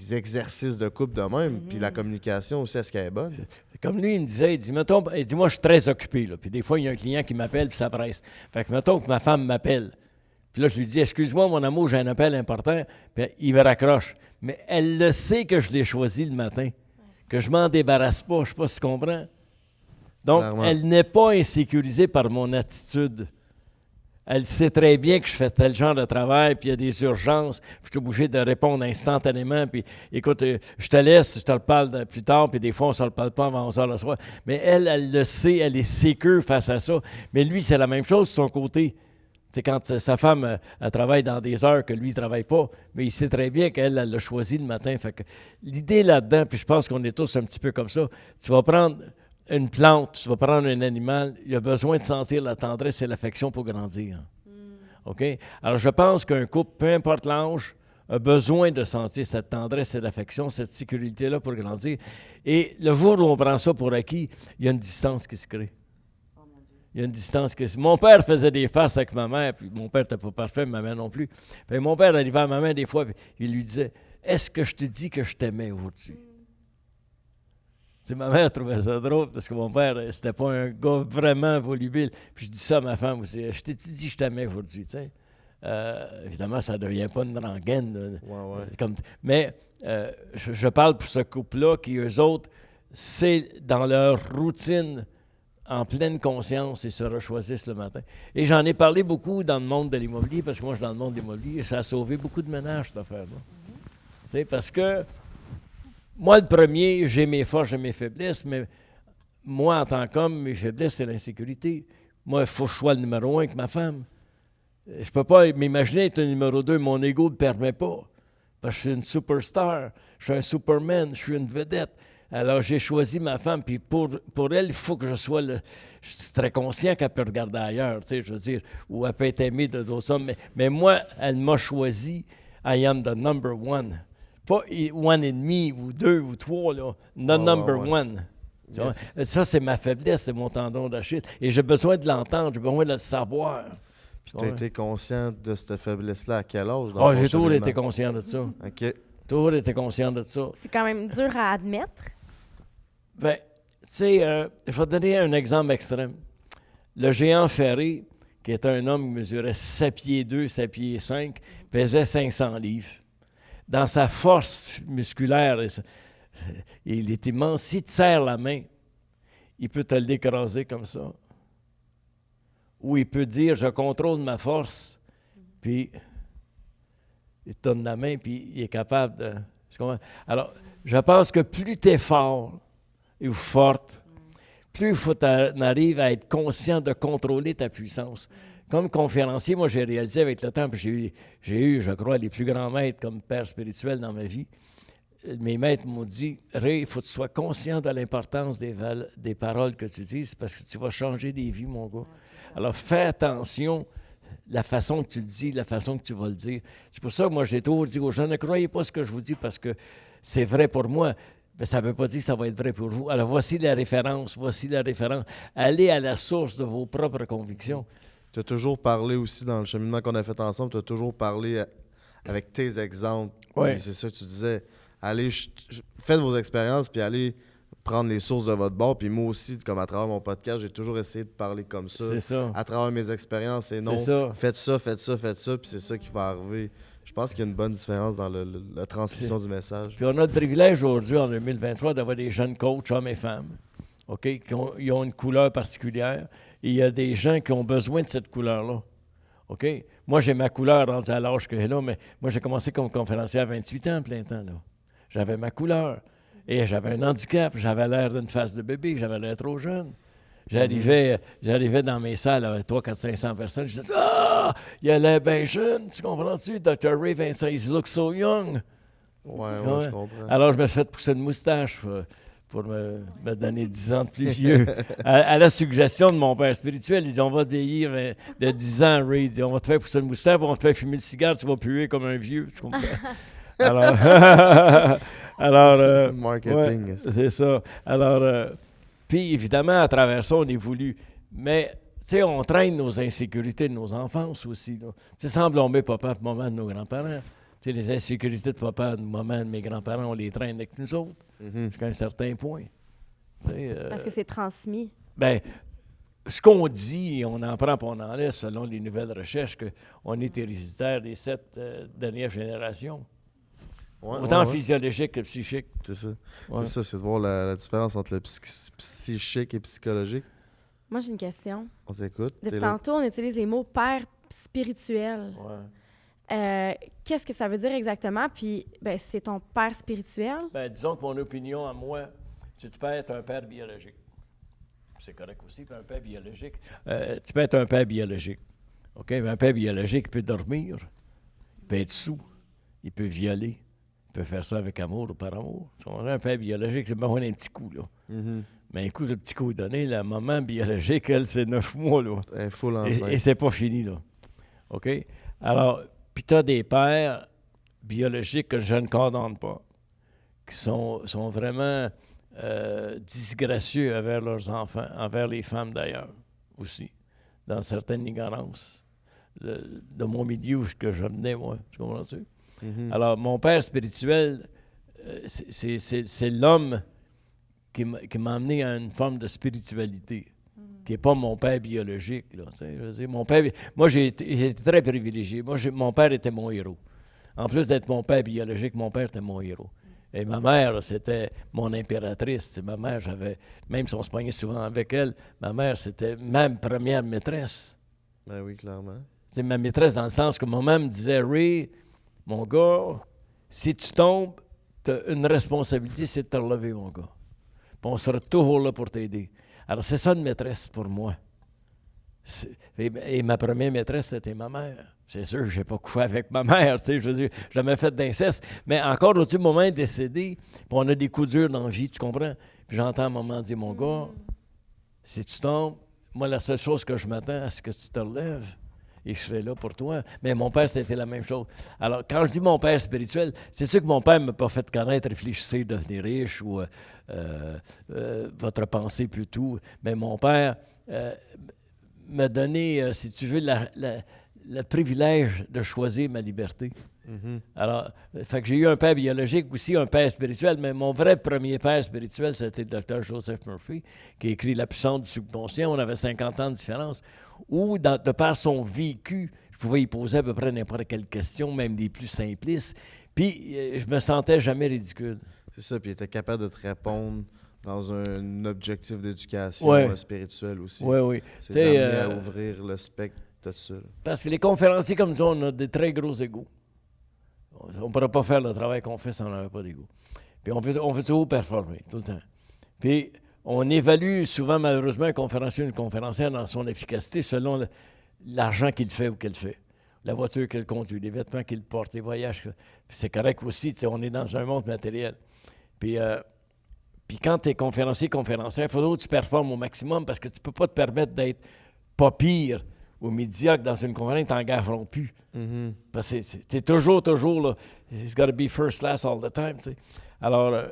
[SPEAKER 3] exercices de couple de même, puis la communication aussi, est-ce qu'elle est bonne?
[SPEAKER 1] Comme lui, il me disait, il dit, moi, je suis très occupé, là. Puis des fois, il y a un client qui m'appelle, puis ça presse. Fait que, mettons que ma femme m'appelle. Puis là, je lui dis, excuse-moi, mon amour, j'ai un appel important. Puis il me raccroche. Mais elle le sait que je l'ai choisi le matin, que je m'en débarrasse pas. Je sais pas si tu comprends. Donc,
[SPEAKER 3] Clairement.
[SPEAKER 1] elle n'est pas insécurisée par mon attitude. Elle sait très bien que je fais tel genre de travail, puis il y a des urgences, puis je suis obligé de répondre instantanément, puis écoute, je te laisse, je te le parle plus tard, puis des fois, on ne se le parle pas avant 11 heures le soir. Mais elle le sait, elle est sécure face à ça. Mais lui, c'est la même chose de son côté. C'est quand sa femme, elle travaille dans des heures que lui, il ne travaille pas, mais il sait très bien qu'elle, elle l'a choisi le matin. Fait que l'idée là-dedans, puis je pense qu'on est tous un petit peu comme ça, tu vas prendre une plante, tu vas prendre un animal, il a besoin de sentir la tendresse et l'affection pour grandir. OK? Alors, je pense qu'un couple, peu importe l'âge, a besoin de sentir cette tendresse et l'affection, cette sécurité-là pour grandir. Et le jour où on prend ça pour acquis, il y a une distance qui se crée. Il y a une distance qui se... Mon père faisait des farces avec ma mère, puis mon père n'était pas parfait, ma mère non plus. Puis mon père arrivait à ma mère des fois, puis il lui disait « Est-ce que je te dis que je t'aimais aujourd'hui? » T'sais, ma mère trouvait ça drôle parce que mon père, c'était pas un gars vraiment volubile. Puis je dis ça à ma femme aussi. Je t'ai dit que je t'aimais aujourd'hui, tu sais. Évidemment, ça ne devient pas une rengaine. Mais je parle pour ce couple-là qui, eux autres, c'est dans leur routine, en pleine conscience, ils se rechoisissent le matin. Et j'en ai parlé beaucoup dans le monde de l'immobilier, parce que moi, je suis dans le monde de l'immobilier, et ça a sauvé beaucoup de ménages, cette affaire-là. Tu sais, parce que moi, le premier, j'ai mes forces, j'ai mes faiblesses, mais moi, en tant qu'homme, mes faiblesses, c'est l'insécurité. Moi, il faut que je sois le numéro 1 avec ma femme. Je ne peux pas m'imaginer être le numéro 2. Mon ego ne le permet pas. Parce que je suis une superstar, je suis un superman, je suis une vedette. Alors, j'ai choisi ma femme, puis pour elle, il faut que je sois le... Je suis très conscient qu'elle peut regarder ailleurs, tu sais, je veux dire, ou elle peut être aimée de d'autres hommes, mais moi, elle m'a choisi. I am the number one. Pas 1,5 ou 2 ou 3, là. The number one. Yes. Ça, c'est ma faiblesse, c'est mon tendon d'Achille. Et j'ai besoin de l'entendre, j'ai besoin de le savoir.
[SPEAKER 3] Puis tu as été conscient de cette faiblesse-là à quel âge?
[SPEAKER 1] J'ai toujours été conscient de ça.
[SPEAKER 3] OK.
[SPEAKER 1] Toujours été conscient de ça.
[SPEAKER 2] C'est quand même dur à admettre.
[SPEAKER 1] Bien, tu sais, je vais te donner un exemple extrême. Le géant Ferré, qui était un homme qui mesurait 7 pieds 2, 7 pieds 5, pesait 500 livres. Dans sa force musculaire, il est immense. Si tu serres la main, il peut te l'écraser comme ça. Ou il peut dire, je contrôle ma force, puis il te donne la main, puis il est capable de... Alors, je pense que plus tu es fort ou forte, plus il faut que tu arrives à être conscient de contrôler ta puissance. Comme conférencier, moi, j'ai réalisé avec le temps, puis j'ai eu, je crois, les plus grands maîtres comme père spirituel dans ma vie. Mes maîtres m'ont dit, Ray, il faut que tu sois conscient de l'importance des paroles que tu dises parce que tu vas changer des vies, mon gars. Alors, fais attention la façon que tu le dis, la façon que tu vas le dire. C'est pour ça que moi, j'ai toujours dit aux gens, ne croyez pas ce que je vous dis parce que c'est vrai pour moi. Mais ça ne veut pas dire que ça va être vrai pour vous. Alors, voici la référence. Allez à la source de vos propres convictions.
[SPEAKER 3] Tu as toujours parlé aussi dans le cheminement qu'on a fait ensemble, tu as toujours parlé avec tes exemples.
[SPEAKER 1] Ouais.
[SPEAKER 3] Puis c'est ça que tu disais. Allez, faites vos expériences, puis allez prendre les sources de votre bord. Puis moi aussi, comme à travers mon podcast, j'ai toujours essayé de parler comme ça.
[SPEAKER 1] C'est ça.
[SPEAKER 3] À travers mes expériences, et non,
[SPEAKER 1] C'est ça.
[SPEAKER 3] faites ça, faites ça, faites ça, puis c'est ça qui va arriver. Je pense qu'il y a une bonne différence dans la transmission du message.
[SPEAKER 1] Puis on a le privilège aujourd'hui, en 2023, d'avoir des jeunes coachs, hommes et femmes, OK, ils ont une couleur particulière. Et il y a des gens qui ont besoin de cette couleur-là. OK? Moi, j'ai ma couleur rendue à l'âge que j'ai là, mais moi, j'ai commencé comme conférencier à 28 ans, plein temps, là. J'avais ma couleur. Et j'avais un handicap. J'avais l'air d'une face de bébé. J'avais l'air trop jeune. J'arrivais dans mes salles avec 300, 400, 500 personnes. Je disais, « Ah! Il a l'air bien jeune. Tu comprends-tu? Dr. Ray Vincent, he looks so young. »
[SPEAKER 3] Ouais, je comprends.
[SPEAKER 1] Alors, je me suis fait pousser une moustache pour me donner 10 ans de plus vieux. à la suggestion de mon père spirituel, il dit, on va vieillir de 10 ans, Ray. Il dit, on va te faire pousser une moustache, on va te faire fumer le cigare, tu vas puer comme un vieux. Tu comprends? Alors
[SPEAKER 3] marketing.
[SPEAKER 1] Ouais, c'est ça. Alors, puis évidemment, à travers ça, on évolue. Mais, tu sais, on traîne nos insécurités de nos enfances aussi. Tu sais, sans blâmer papa et maman de nos grands-parents. Tu sais, les insécurités de papa, de maman, de mes grands-parents, on les traîne avec nous autres. Jusqu'à un certain point.
[SPEAKER 2] Parce que c'est transmis.
[SPEAKER 1] Ben, ce qu'on dit, on en prend et on en laisse selon les nouvelles recherches qu'on est héréditaire des 7 dernières générations.
[SPEAKER 3] Ouais,
[SPEAKER 1] Autant
[SPEAKER 3] ouais.
[SPEAKER 1] physiologique que psychique.
[SPEAKER 3] C'est ça.
[SPEAKER 1] Ouais.
[SPEAKER 3] C'est ça, c'est de voir la différence entre le psychique et psychologique.
[SPEAKER 2] Moi, j'ai une question.
[SPEAKER 3] On t'écoute.
[SPEAKER 2] Depuis tantôt, on utilise les mots père spirituel.
[SPEAKER 1] Ouais.
[SPEAKER 2] Qu'est-ce que ça veut dire exactement? Puis, ben, c'est ton père spirituel?
[SPEAKER 1] Ben, disons que mon opinion à moi, c'est que tu peux être un père biologique. C'est correct aussi, puis un père biologique. Tu peux être un père biologique. OK? Mais un père biologique, il peut dormir, il peut être sous, il peut violer, il peut faire ça avec amour ou par amour. Si on a un père biologique, c'est besoin d'un petit coup, là. Mais un coup, le petit coup donné, la maman biologique, elle, c'est 9 mois, là.
[SPEAKER 3] Elle est full enceinte.
[SPEAKER 1] Et c'est pas fini, là. OK? Alors, puis tu as des pères biologiques que je ne condamne pas, qui sont vraiment disgracieux envers leurs enfants, envers les femmes d'ailleurs, aussi, dans certaines ignorances de mon milieu que je venais, moi. Tu comprends-tu? Alors, mon père spirituel, c'est l'homme qui m'a amené à une forme de spiritualité, qui n'est pas mon père biologique. Là, je veux dire, moi, j'ai été très privilégié. Mon père était mon héros. En plus d'être mon père biologique, mon père était mon héros. Et ma mère, c'était mon impératrice. T'sais, ma mère, même si on se pognait souvent avec elle, ma mère, c'était ma première maîtresse.
[SPEAKER 3] Ben oui, clairement.
[SPEAKER 1] C'est ma maîtresse dans le sens que ma mère me disait, Ray, mon gars, si tu tombes, tu as une responsabilité, c'est de te relever, mon gars. Puis on sera toujours là pour t'aider. Alors, c'est ça une maîtresse pour moi. Et ma première maîtresse, c'était ma mère. C'est sûr, je n'ai pas couché avec ma mère, tu sais, je veux dire, j'ai jamais fait d'inceste. Mais encore au-dessus, moment est décédé, puis on a des coups durs dans la vie, tu comprends? Puis j'entends maman dire, mon gars, si tu tombes, moi, la seule chose que je m'attends, à ce que tu te relèves. Et je serai là pour toi. Mais mon père, c'était la même chose. Alors, quand je dis mon père spirituel, c'est sûr que mon père ne m'a pas fait connaître, réfléchissez, devenir riche ou votre pensée plutôt. Mais mon père m'a donné, si tu veux, le privilège de choisir ma liberté. Alors, fait que j'ai eu un père biologique, aussi un père spirituel, mais mon vrai premier père spirituel, c'était le Dr. Joseph Murphy, qui a écrit La puissance du subconscient. On avait 50 ans de différence. Où, de par son vécu, je pouvais y poser à peu près n'importe quelle question, même les plus simplistes. Puis, je me sentais jamais ridicule.
[SPEAKER 3] C'est ça, puis il était capable de te répondre dans un objectif d'éducation spirituelle aussi.
[SPEAKER 1] Oui.
[SPEAKER 3] C'est d'amener à ouvrir le spectre de ça.
[SPEAKER 1] Parce que les conférenciers comme ça, on a des très gros égos. On ne pourrait pas faire le travail qu'on fait si on n'avait pas d'ego. Puis on veut toujours performer, tout le temps. Puis on évalue souvent, malheureusement, un conférencier ou une conférencière dans son efficacité selon l'argent qu'il fait ou qu'elle fait. La voiture qu'elle conduit, les vêtements qu'il porte, les voyages. Puis c'est correct aussi, on est dans un monde matériel. Puis quand tu es conférencière, il faut que tu performes au maximum parce que tu ne peux pas te permettre d'être pas pire ou médiocre dans une conférence, ils t'en gaveront plus. Parce que c'est toujours, là, it's got to be first class all the time, tu sais. Alors,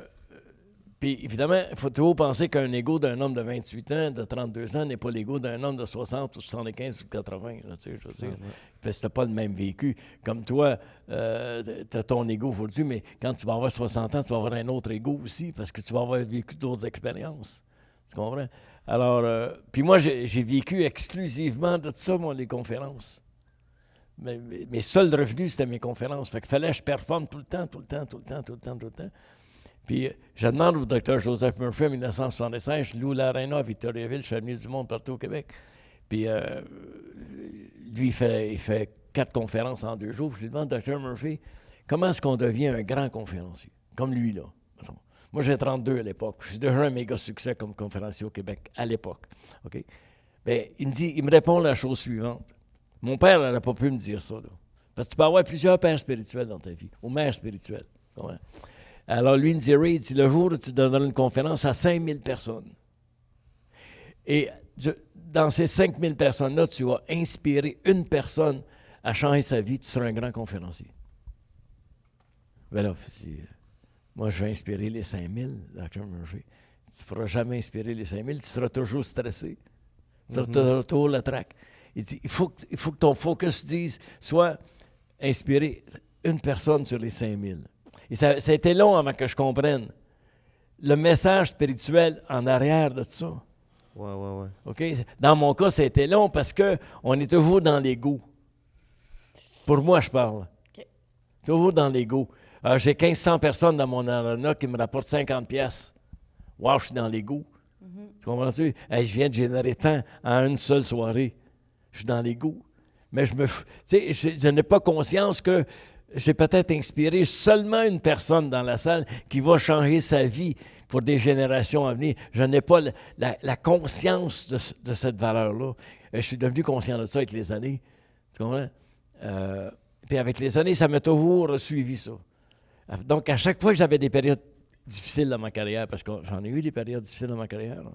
[SPEAKER 1] Puis, évidemment, il faut toujours penser qu'un ego d'un homme de 28 ans, de 32 ans, n'est pas l'ego d'un homme de 60 ou 75 ou 80. Là, tu sais, je veux dire. Parce que tu n'as pas le même vécu. Comme toi, tu as ton ego aujourd'hui, mais quand tu vas avoir 60 ans, tu vas avoir un autre ego aussi, parce que tu vas avoir vécu d'autres expériences. Tu comprends? Alors, puis moi, j'ai vécu exclusivement de ça, moi, les conférences. Mes seuls revenus, c'était mes conférences. Fait qu'il fallait que je performe tout le temps. Puis, je demande au docteur Joseph Murphy en 1976, je loue l'aréna à Victoriaville, je fais venir du monde partout au Québec. Puis, lui, il fait 4 conférences en 2 jours. Je lui demande, docteur Murphy, comment est-ce qu'on devient un grand conférencier? Comme lui, là. Moi, j'ai 32 à l'époque. Je suis déjà un méga succès comme conférencier au Québec à l'époque. OK? Bien, il me répond la chose suivante. Mon père n'aurait pas pu me dire ça, là. Parce que tu peux avoir plusieurs pères spirituels dans ta vie, ou mères spirituelles. Comment? Alors, lui, il me dit, Ray, le jour où tu donneras une conférence à 5000 personnes, et dans ces 5000 personnes-là, tu vas inspirer une personne à changer sa vie, tu seras un grand conférencier. Ben là, moi, je vais inspirer les 5000, Dr. Murphy. Tu ne pourras jamais inspirer les 5000, tu seras toujours stressé. Tu seras toujours la traque. Il dit, il faut que ton focus soit inspirer une personne sur les 5000. Et ça a été long avant que je comprenne le message spirituel en arrière de tout ça.
[SPEAKER 3] Ouais.
[SPEAKER 1] OK? Dans mon cas, ça a été long parce qu'on est toujours dans l'ego. Pour moi, je parle.
[SPEAKER 4] OK.
[SPEAKER 1] Toujours dans l'ego. J'ai 1500 personnes dans mon arena qui me rapportent 50 pièces. Wow, je suis dans l'ego. Tu comprends-tu? Hey, je viens de générer tant en une seule soirée. Je suis dans l'ego. Mais je n'ai pas conscience que j'ai peut-être inspiré seulement une personne dans la salle qui va changer sa vie pour des générations à venir. Je n'ai pas la conscience de cette valeur-là. Je suis devenu conscient de ça avec les années. Tu comprends? Puis avec les années, ça m'a toujours suivi, ça. Donc, à chaque fois que j'avais des périodes difficiles dans ma carrière, parce que j'en ai eu des périodes difficiles dans ma carrière, là,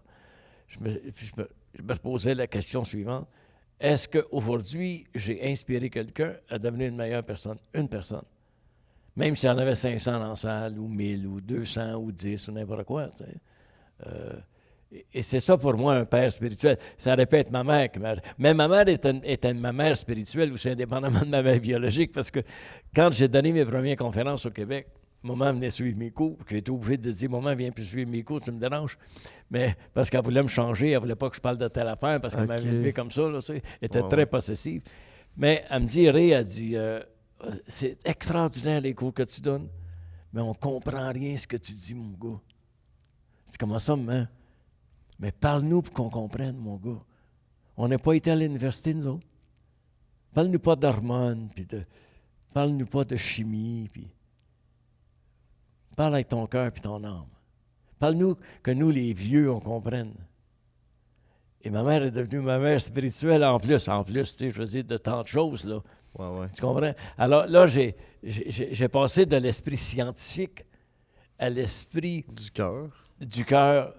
[SPEAKER 1] je me posais la question suivante. Est-ce qu'aujourd'hui, j'ai inspiré quelqu'un à devenir une meilleure personne? Une personne. Même s'il y en avait 500 dans la salle, ou 1000, ou 200, ou 10, ou n'importe quoi. Tu sais. Et c'est ça pour moi, un père spirituel. Ça aurait pu être ma mère. Mais ma mère était ma mère spirituelle, aussi indépendamment de ma mère biologique, parce que quand j'ai donné mes premières conférences au Québec, maman venait suivre mes cours, j'ai été obligé de dire, maman, viens plus suivre mes cours, tu me déranges. Mais parce qu'elle voulait me changer, elle ne voulait pas que je parle de telle affaire, parce qu'elle m'avait élevé comme ça, là, tu sais. Elle était très possessive. Mais elle me dit, Ray, elle dit, c'est extraordinaire les cours que tu donnes, mais on ne comprend rien ce que tu dis, mon gars. C'est comment ça, maman? Mais parle-nous pour qu'on comprenne, mon gars. On n'a pas été à l'université, nous autres. Parle-nous pas d'hormones, puis parle-nous pas de chimie, puis parle avec ton cœur puis ton âme. Parle-nous que nous, les vieux, on comprenne. Et ma mère est devenue ma mère spirituelle en plus, tu sais, je veux dire, de tant de choses, là.
[SPEAKER 3] Ouais.
[SPEAKER 1] Tu comprends? Alors là, j'ai passé de l'esprit scientifique à l'esprit du cœur.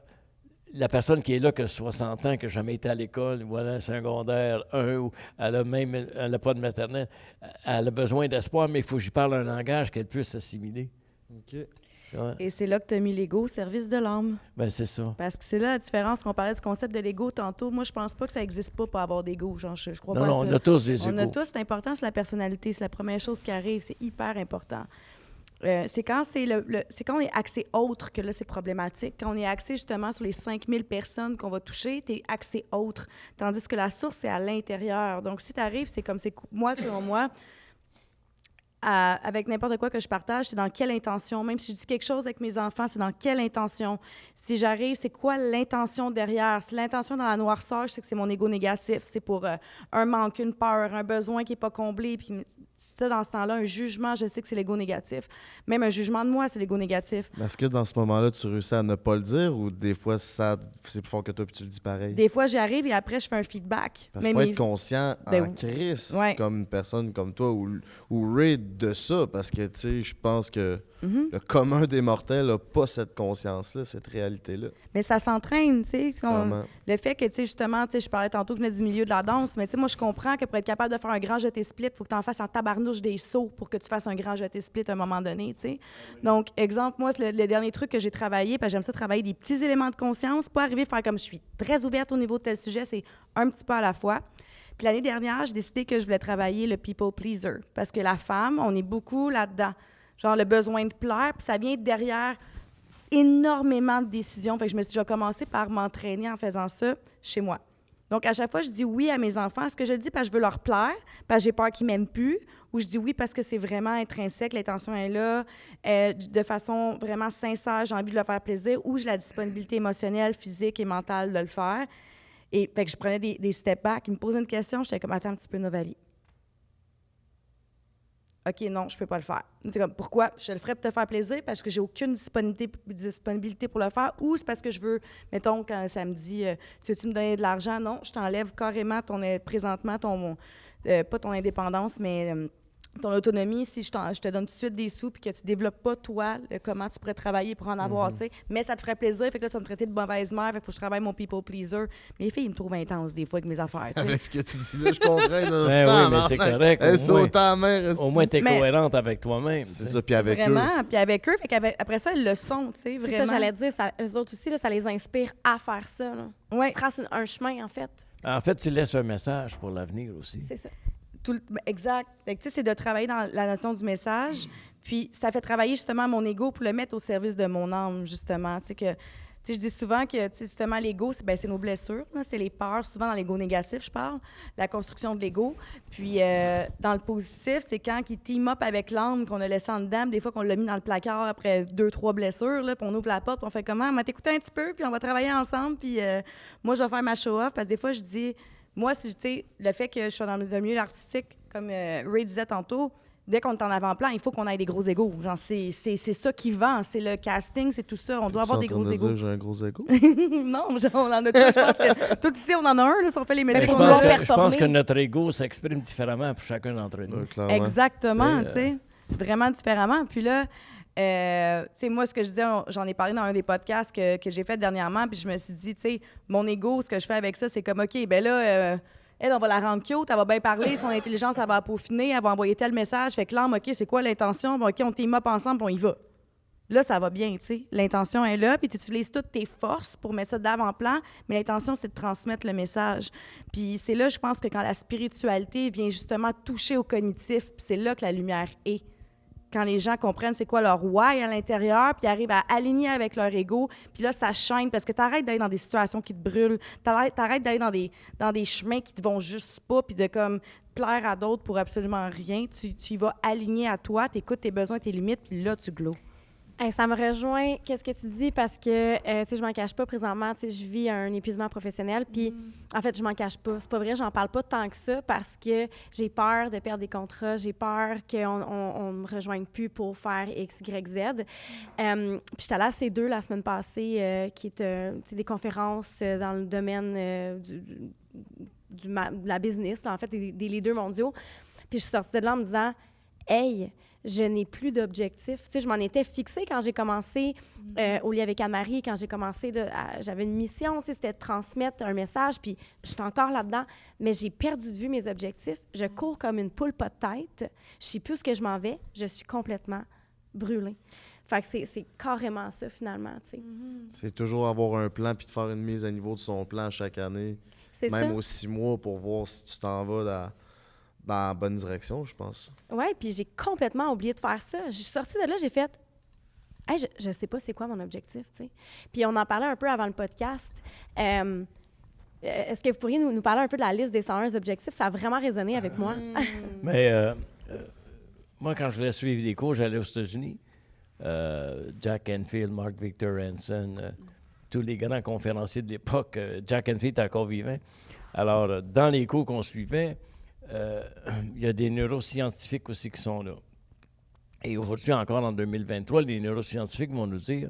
[SPEAKER 1] La personne qui est là, que 60 ans, qui n'a jamais été à l'école, ou à la secondaire 1, ou elle n'a pas de maternelle, elle a besoin d'espoir, mais il faut que j'y parle un langage qu'elle puisse s'assimiler.
[SPEAKER 3] OK.
[SPEAKER 4] Et c'est là que tu as mis l'ego au service de l'âme.
[SPEAKER 1] Bien, c'est ça.
[SPEAKER 4] Parce que c'est là la différence qu'on parlait du concept de l'ego tantôt. Moi, je pense pas que ça n'existe pas pour avoir d'ego. Genre, je crois pas à ça.
[SPEAKER 1] Non, on a tous des égos.
[SPEAKER 4] On a tous, c'est important, c'est la personnalité. C'est la première chose qui arrive. C'est hyper important. C'est quand on est axé autre que là, c'est problématique. Quand on est axé justement sur les 5000 personnes qu'on va toucher, tu es axé autre. Tandis que la source, c'est à l'intérieur. Donc, si tu arrives, c'est comme moi, selon moi, avec n'importe quoi que je partage, c'est dans quelle intention. Même si je dis quelque chose avec mes enfants, c'est dans quelle intention. Si j'arrive, c'est quoi l'intention derrière? Si l'intention dans la noirceur, je sais que c'est mon ego négatif. C'est pour un manque, une peur, un besoin qui n'est pas comblé. Puis ça, dans ce temps-là, un jugement, je sais que c'est l'ego négatif. Même un jugement de moi, c'est l'ego négatif.
[SPEAKER 3] Est-ce que dans ce moment-là, tu réussis à ne pas le dire ou des fois, c'est plus fort que toi puis tu le dis pareil?
[SPEAKER 4] Des fois, j'y arrive et après, je fais un feedback.
[SPEAKER 3] Parce qu'il faut être conscient en crise, comme une personne comme toi ou Ray, de ça. Parce que, tu sais, je pense que le commun des mortels n'a pas cette conscience-là, cette réalité-là.
[SPEAKER 4] Mais ça s'entraîne, tu sais. Le fait que, tu sais, justement, je parlais tantôt que je venais du milieu de la danse, mais tu sais, moi, je comprends que pour être capable de faire un grand jeté split, il faut que tu en fasses en tabarnouche touches des sauts pour que tu fasses un grand jeté split à un moment donné, tu sais. Donc, exemple, moi, le dernier truc que j'ai travaillé, parce que j'aime ça travailler des petits éléments de conscience, pas arriver à faire comme je suis très ouverte au niveau de tel sujet, c'est un petit peu à la fois. Puis l'année dernière, j'ai décidé que je voulais travailler le people pleaser, parce que la femme, on est beaucoup là-dedans. Genre le besoin de plaire, puis ça vient derrière énormément de décisions. Fait que je me suis déjà commencé par m'entraîner en faisant ça chez moi. Donc, à chaque fois, je dis oui à mes enfants. Est-ce que je le dis parce que je veux leur plaire, parce que j'ai peur qu'ils m'aiment plus, ou je dis oui parce que c'est vraiment intrinsèque, l'intention est là, de façon vraiment sincère, j'ai envie de leur faire plaisir, ou j'ai la disponibilité émotionnelle, physique et mentale de le faire. Et fait que je prenais des step back. Ils me posaient une question, j'étais comme, attends un petit peu, Novalie. OK, non, je peux pas le faire. C'est comme, pourquoi? Je le ferais pour te faire plaisir parce que j'ai aucune disponibilité pour le faire, ou c'est parce que je veux, mettons, quand ça me dit, tu veux-tu me donner de l'argent? Non, je t'enlève carrément présentement pas ton indépendance, mais ton autonomie, si je te donne tout de suite des sous puis que tu développes pas, toi, comment tu pourrais travailler pour en avoir, tu sais. Mais ça te ferait plaisir, fait que là, tu vas me traiter de mauvaise mère, fait qu'il faut que je travaille mon people pleaser. Mes filles, ils me trouvent intense des fois avec mes affaires, tu sais.
[SPEAKER 3] Avec ce que tu dis là, je comprends.
[SPEAKER 1] Oui, mais c'est correct. Au moins, tu es cohérente avec toi-même.
[SPEAKER 3] C'est ça, puis avec eux.
[SPEAKER 4] Vraiment, puis avec eux, fait qu'après ça, ils le sont, tu sais, vraiment.
[SPEAKER 2] C'est ça, j'allais dire, eux autres aussi, là, ça les inspire à faire ça, là.
[SPEAKER 4] Ouais.
[SPEAKER 2] Tu traces un chemin, en fait.
[SPEAKER 1] En fait, tu laisses un message pour l'avenir aussi.
[SPEAKER 2] C'est ça.
[SPEAKER 4] Exact. Fait que, tu sais, c'est de travailler dans la notion du message. Puis ça fait travailler justement mon ego pour le mettre au service de mon âme, justement. Tu sais, je dis souvent que, tu sais, justement, l'ego, c'est nos blessures, là, c'est les peurs, souvent dans l'ego négatif, je parle, la construction de l'ego. Puis dans le positif, c'est quand il team up avec l'âme qu'on a laissé en dedans, des fois qu'on l'a mis dans le placard après 2-3 blessures, là, puis on ouvre la porte, puis on fait comment? On va t'écouter un petit peu, puis on va travailler ensemble, puis moi, je vais faire ma show-off, parce que des fois, je dis... Moi, tu sais, le fait que je sois dans le milieu artistique, comme Ray disait tantôt, dès qu'on est en avant-plan, il faut qu'on ait des gros égos. Genre, c'est ça qui vend, c'est le casting, c'est tout ça. On doit avoir des gros égos.
[SPEAKER 3] J'ai un gros égo?
[SPEAKER 4] Non, on en a tous. Je pense que tout ici, on en a un, là, si on fait les métiers
[SPEAKER 1] Je
[SPEAKER 4] qu'on
[SPEAKER 1] pense, je pense que notre ego s'exprime différemment pour chacun d'entre nous.
[SPEAKER 4] Exactement, tu sais. Vraiment différemment. Puis là, tu sais, moi, ce que je disais, j'en ai parlé dans un des podcasts que j'ai fait dernièrement, puis je me suis dit, tu sais, mon ego, ce que je fais avec ça, c'est comme, OK, ben là, elle, on va la rendre cute, elle va bien parler, son intelligence, elle va peaufiner, elle va envoyer tel message, fait que l'âme, OK, c'est quoi l'intention? Bon, OK, on team up ensemble, puis on y va. Là, ça va bien, tu sais. L'intention est là, puis tu utilises toutes tes forces pour mettre ça d'avant-plan, mais l'intention, c'est de transmettre le message. Puis c'est là, je pense que quand la spiritualité vient justement toucher au cognitif, puis c'est là que la lumière est. Quand les gens comprennent c'est quoi leur why à l'intérieur, puis arrivent à aligner avec leur ego, puis là, ça chaîne, parce que t'arrêtes d'aller dans des situations qui te brûlent, t'arrêtes d'aller dans des chemins qui te vont juste pas, puis de comme plaire à d'autres pour absolument rien. Tu y vas aligner à toi, t'écoutes tes besoins, tes limites, puis là, tu glows.
[SPEAKER 2] Hey, ça me rejoint, qu'est-ce que tu dis, parce que, tu sais, je m'en cache pas présentement, tu sais, je vis un épuisement professionnel, puis en fait, je m'en cache pas. C'est pas vrai, j'en parle pas tant que ça parce que j'ai peur de perdre des contrats, j'ai peur qu'on me rejoigne plus pour faire X, Y, Z. Puis j'étais allée à C2 la semaine passée, qui est des conférences dans le domaine de la business, là, en fait, des leaders mondiaux. Puis je suis sortie de là en me disant, hey, je n'ai plus d'objectif. Tu sais, je m'en étais fixée quand j'ai commencé au lit avec Anne-Marie, quand j'ai commencé, j'avais une mission, tu sais, c'était de transmettre un message, puis je suis encore là-dedans, mais j'ai perdu de vue mes objectifs. Je cours comme une poule pas de tête, je sais plus où ce que je m'en vais, je suis complètement brûlée. Fait que c'est carrément ça, finalement, tu sais.
[SPEAKER 3] C'est toujours avoir un plan puis de faire une mise à niveau de son plan chaque année.
[SPEAKER 2] C'est
[SPEAKER 3] même
[SPEAKER 2] ça.
[SPEAKER 3] aux 6 mois pour voir si tu t'en vas dans la bonne direction, je pense.
[SPEAKER 2] Oui, puis j'ai complètement oublié de faire ça. Je suis sortie de là, j'ai fait hey, je sais pas c'est quoi mon objectif, tu sais. Puis on en parlait un peu avant le podcast. Est-ce que vous pourriez nous parler un peu de la liste des 101 objectifs? Ça a vraiment résonné avec moi.
[SPEAKER 1] Mais moi, quand je voulais suivre des cours, j'allais aux États-Unis. Jack Canfield, Mark Victor Hansen, tous les grands conférenciers de l'époque. Jack Canfield est encore vivant. Alors, dans les cours qu'on suivait, il y a des neuroscientifiques aussi qui sont là. Et aujourd'hui, encore en 2023, les neuroscientifiques vont nous dire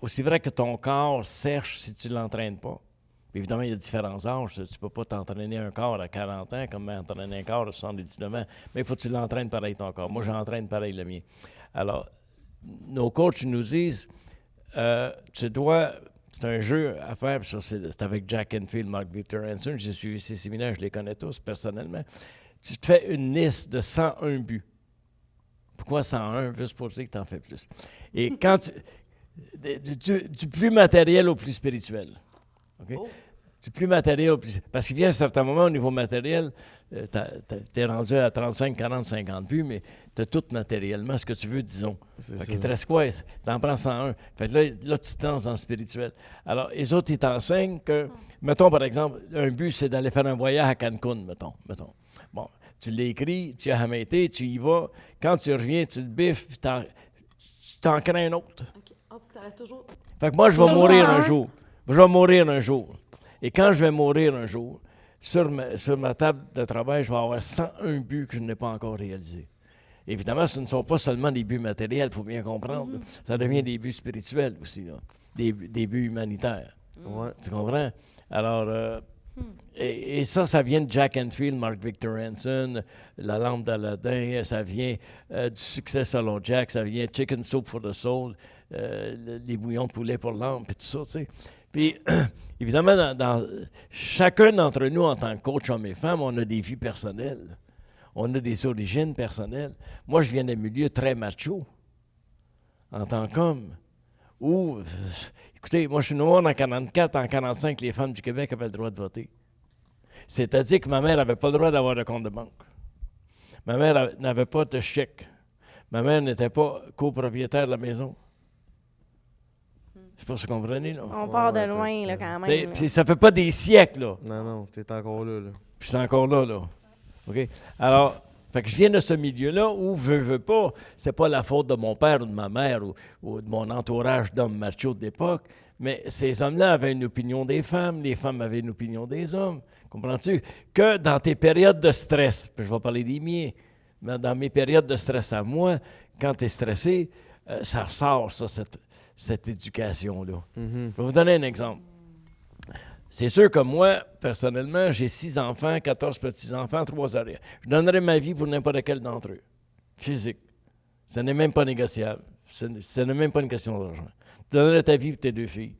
[SPEAKER 1] aussi vrai que ton corps sèche si tu ne l'entraînes pas. Puis évidemment, il y a différents âges. Tu ne peux pas t'entraîner un corps à 40 ans comme entraîner un corps à 79 ans. Mais il faut que tu l'entraînes pareil ton corps. Moi, j'entraîne pareil le mien. Alors, nos coachs nous disent tu dois... C'est un jeu à faire, c'est avec Jack Canfield, Mark Victor Hansen. J'ai suivi ces séminaires, je les connais tous personnellement. tu te fais une liste de 101 buts. Pourquoi 101? Juste pour dire que tu en fais plus. Et quand du plus matériel au plus spirituel. OK?
[SPEAKER 3] Oh.
[SPEAKER 1] Du plus matériel au plus... Parce qu'il vient à un certain moment, au niveau matériel, tu es rendu à 35, 40, 50 buts, mais tu as tout matériellement ce que tu veux, disons. Fait qu'il te reste quoi? Tu en prends 101. Fait que là, tu te lances dans le spirituel. Alors, les autres, ils t'enseignent que, mettons, par exemple, un but, c'est d'aller faire un voyage à Cancun, mettons. Bon, tu l'écris, tu as été, tu y vas. Quand tu reviens, tu le biffes, puis tu t'en crées un autre.
[SPEAKER 4] OK. Oh, ça reste toujours...
[SPEAKER 1] Fait que moi, je vais
[SPEAKER 2] Toujours
[SPEAKER 1] mourir
[SPEAKER 2] 101.
[SPEAKER 1] un jour. Je vais mourir un jour. Et quand je vais mourir un jour, sur ma table de travail, je vais avoir 101 buts que je n'ai pas encore réalisés. Évidemment, ce ne sont pas seulement des buts matériels, il faut bien comprendre. Ça devient des buts spirituels aussi, là. Des buts humanitaires.
[SPEAKER 3] Ouais.
[SPEAKER 1] Tu comprends? Alors, et ça vient de Jack Enfield, Mark Victor Hansen, La lampe d'Aladin, ça vient du succès selon Jack, ça vient Chicken Soup for the Soul, les bouillons de poulet pour l'âme, puis tout ça, tu sais. Puis, évidemment, chacun d'entre nous, en tant que coach hommes et femmes, on a des vies personnelles. On a des origines personnelles. Moi, je viens d'un milieu très macho, en tant qu'homme. Où, écoutez, moi, je suis noir en 44, en 45, les femmes du Québec avaient le droit de voter. C'est-à-dire que ma mère n'avait pas le droit d'avoir de compte de banque. Ma mère n'avait pas de chèque. Ma mère n'était pas copropriétaire de la maison. Je sais pas si vous comprenez, là.
[SPEAKER 2] On part de
[SPEAKER 3] ouais,
[SPEAKER 2] loin, là, quand
[SPEAKER 1] T'sais,
[SPEAKER 2] même. là.
[SPEAKER 1] puis ça fait pas des siècles, là.
[SPEAKER 3] Non, t'es encore là.
[SPEAKER 1] Puis c'est encore là. OK? Alors, fait que je viens de ce milieu-là où, veux pas, c'est pas la faute de mon père ou de ma mère ou de mon entourage d'hommes machos de l'époque, mais ces hommes-là avaient une opinion des femmes, les femmes avaient une opinion des hommes. Comprends-tu? Que dans tes périodes de stress, puis je vais parler des miens, mais dans mes périodes de stress à moi, quand tu es stressé, ça ressort, ça, cette éducation-là. Je vais vous donner un exemple. C'est sûr que moi, personnellement, j'ai 6 enfants, 14 petits-enfants, 3 arrières. Je donnerais ma vie pour n'importe quel d'entre eux. Physique. Ce n'est même pas négociable. Ce n'est même pas une question d'argent. Tu donnerais ta vie pour tes 2 filles.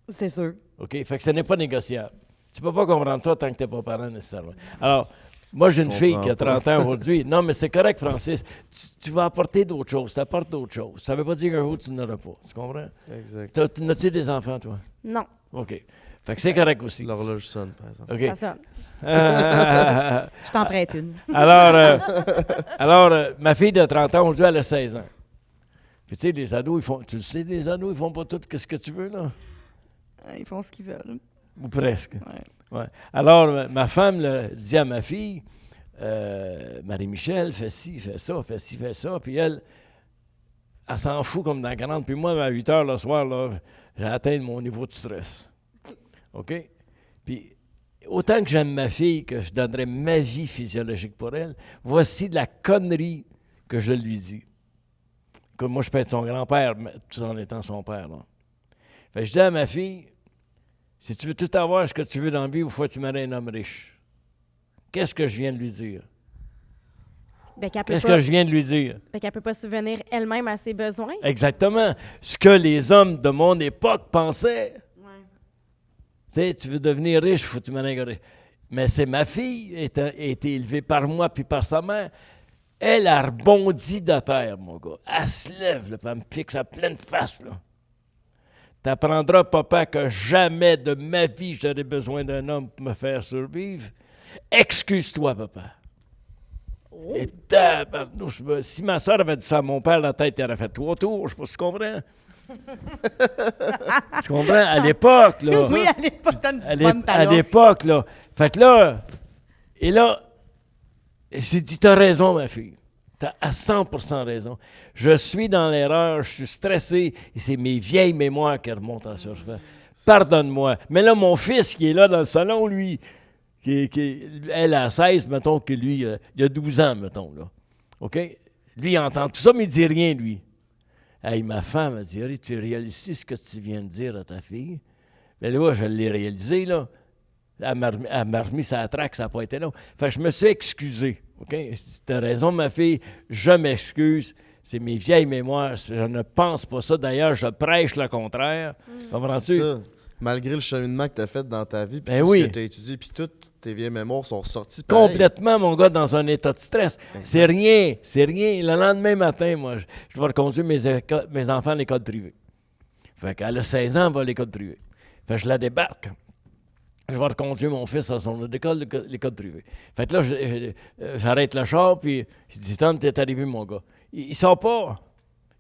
[SPEAKER 4] C'est sûr.
[SPEAKER 1] OK? Fait que ce n'est pas négociable. Tu peux pas comprendre ça tant que tu n'es pas parent nécessairement. Alors, moi, j'ai une fille qui a 30 ans aujourd'hui. Non, mais c'est correct, Francis. Tu vas apporter d'autres choses. Tu apportes d'autres choses. Ça ne veut pas dire qu'un jour, tu n'auras pas. Tu comprends?
[SPEAKER 3] Exact.
[SPEAKER 1] As-tu des enfants, toi?
[SPEAKER 2] Non,
[SPEAKER 1] OK. Fait que c'est correct aussi.
[SPEAKER 3] L'horloge sonne, par exemple.
[SPEAKER 1] OK.
[SPEAKER 2] ça sonne.
[SPEAKER 4] Je t'en prête une.
[SPEAKER 1] Alors, ma fille de 30 ans, aujourd'hui, elle a 16 ans. Puis tu sais, les ados, ils font... Tu le sais, les ados, ils font pas tout ce que tu veux, là?
[SPEAKER 4] Ils font ce qu'ils veulent.
[SPEAKER 1] Ou presque.
[SPEAKER 4] Ouais.
[SPEAKER 1] Ouais. Alors, ma femme là, dit à ma fille, Marie-Michel, fais ci, fais ça, fais ci, fais ça. Puis elle s'en fout comme dans 40. Puis moi, à 8 heures le soir, là, j'ai atteint mon niveau de stress. OK? Puis, autant que j'aime ma fille, que je donnerais ma vie physiologique pour elle, voici de la connerie que je lui dis. Comme moi, je peux être son grand-père, mais tout en étant son père. Là. Fait que je dis à ma fille, si tu veux tout avoir ce que tu veux dans la vie, il faut que tu marries un homme riche. Qu'est-ce que je viens de lui dire?
[SPEAKER 2] Ben, qu'elle peut
[SPEAKER 1] Qu'est-ce
[SPEAKER 2] pas-
[SPEAKER 1] que je viens de lui dire?
[SPEAKER 2] ben, qu'elle peut pas subvenir elle-même à ses besoins.
[SPEAKER 1] Exactement. Ce que les hommes de mon époque pensaient. Tu sais, tu veux devenir riche, il faut que tu maries un gars riche. Mais c'est ma fille, a été élevée par moi puis par sa mère. Elle a rebondi de terre, mon gars. Elle se lève, là, puis elle me fixe à pleine face, là. T'apprendras, papa, que jamais de ma vie j'aurai besoin d'un homme pour me faire survivre. Excuse-toi, papa. Et tabarnouche, si ma soeur avait dit ça à mon père, la tête, elle aurait fait 3 tours. Je sais pas si tu comprends. Tu comprends? À l'époque, là.
[SPEAKER 4] Oui, à l'époque, t'as une bonne
[SPEAKER 1] À
[SPEAKER 4] talon.
[SPEAKER 1] l'époque, là. Fait que là, et là, j'ai dit, t'as raison, ma fille. T'as à 100% raison. Je suis dans l'erreur, je suis stressé, et c'est mes vieilles mémoires qui remontent en surface. Pardonne-moi. Mais là, mon fils qui est là dans le salon, lui, elle a 16, mettons que lui, il a 12 ans, mettons, là. OK? Lui, il entend tout ça, mais il dit rien, lui. Hey, ma femme a dit, tu réalises ce que tu viens de dire à ta fille? Mais là, je l'ai réalisé, là. Elle m'a remis sa traque, ça n'a pas été long. Fait que je me suis excusé. OK? Tu as raison, ma fille, je m'excuse. C'est mes vieilles mémoires. Je ne pense pas ça. D'ailleurs, je prêche le contraire.
[SPEAKER 3] C'est
[SPEAKER 1] Comprends-tu?
[SPEAKER 3] ça. Malgré le cheminement que tu as fait dans ta vie, puis
[SPEAKER 1] Ben
[SPEAKER 3] tout
[SPEAKER 1] oui.
[SPEAKER 3] ce que tu as étudié, puis toutes tes vieilles mémoires sont ressorties pareil.
[SPEAKER 1] Complètement, mon gars, dans un état de stress. C'est rien. Le lendemain matin, moi, je vais reconduire mes enfants à l'école privée. Fait qu'elle a 16 ans, elle va à l'école privée. Fait que je la débarque. Je vais reconduire mon fils à son école, l'école privée. Fait que là, j'arrête le char, puis je dis, Tom, t'es arrivé, mon gars. Il sort pas.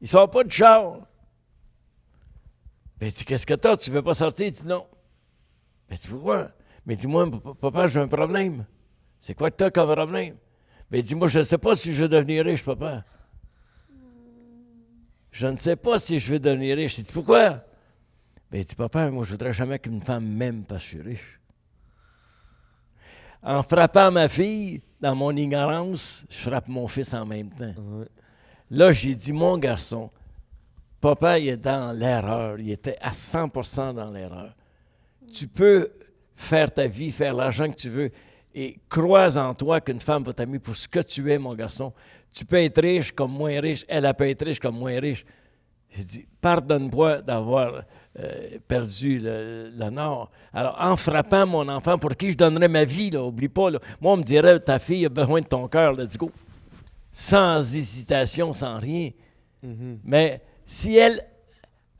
[SPEAKER 1] Il sort pas du char. Ben, il dit, qu'est-ce que t'as? Tu veux pas sortir? Il dit, non. Ben, tu pourquoi? Mais dis-moi, papa, j'ai un problème. C'est quoi que t'as comme problème? Ben, dis-moi, je ne sais pas si je veux devenir riche, papa. Je ne sais pas si je veux devenir riche. Il dit, pourquoi? Ben, il dit, papa, moi, je voudrais jamais qu'une femme m'aime parce que je suis riche. En frappant ma fille, dans mon ignorance, je frappe mon fils en même temps.
[SPEAKER 3] Ouais.
[SPEAKER 1] Là, j'ai dit, mon garçon, papa, il est dans l'erreur. Il était à 100% dans l'erreur. Tu peux faire ta vie, faire l'argent que tu veux, et crois en toi qu'une femme va t'aimer pour ce que tu es, mon garçon. Tu peux être riche comme moins riche. Elle peut être riche comme moins riche. J'ai dit, pardonne-moi d'avoir perdu le Nord. Alors, en frappant mon enfant, pour qui je donnerais ma vie, là, oublie pas, là. Moi, on me dirait, ta fille a besoin de ton cœur, let's go. Sans hésitation, sans rien. Mais si elle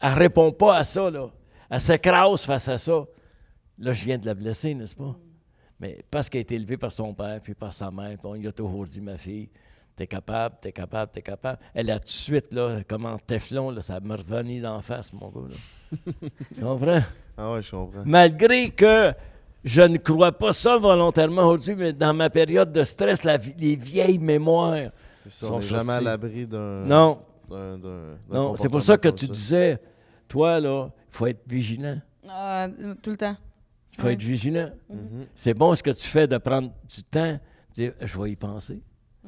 [SPEAKER 1] ne répond pas à ça, là, elle s'écrase face à ça, là, je viens de la blesser, n'est-ce pas? Mais parce qu'elle a été élevée par son père, puis par sa mère, puis on lui a toujours dit, ma fille, t'es capable, t'es capable, t'es capable. Elle a tout de suite, là, comme en téflon, là, ça me revenait d'en face, mon gars. Là. Tu comprends?
[SPEAKER 3] Ah ouais, je comprends.
[SPEAKER 1] Malgré que je ne crois pas ça volontairement aujourd'hui, mais dans ma période de stress, les vieilles mémoires
[SPEAKER 3] C'est ça,
[SPEAKER 1] sont
[SPEAKER 3] on n'est jamais à
[SPEAKER 1] sorties.
[SPEAKER 3] l'abri d'un...
[SPEAKER 1] Non,
[SPEAKER 3] d'un
[SPEAKER 1] non, c'est pour
[SPEAKER 3] comportement
[SPEAKER 1] ça que
[SPEAKER 3] comme
[SPEAKER 1] tu
[SPEAKER 3] ça.
[SPEAKER 1] disais, toi, là, il faut être vigilant.
[SPEAKER 4] Tout le temps.
[SPEAKER 1] Il faut
[SPEAKER 4] Ouais.
[SPEAKER 1] être vigilant.
[SPEAKER 3] Mhm.
[SPEAKER 1] C'est bon ce que tu fais de prendre du temps, de dire, je vais y penser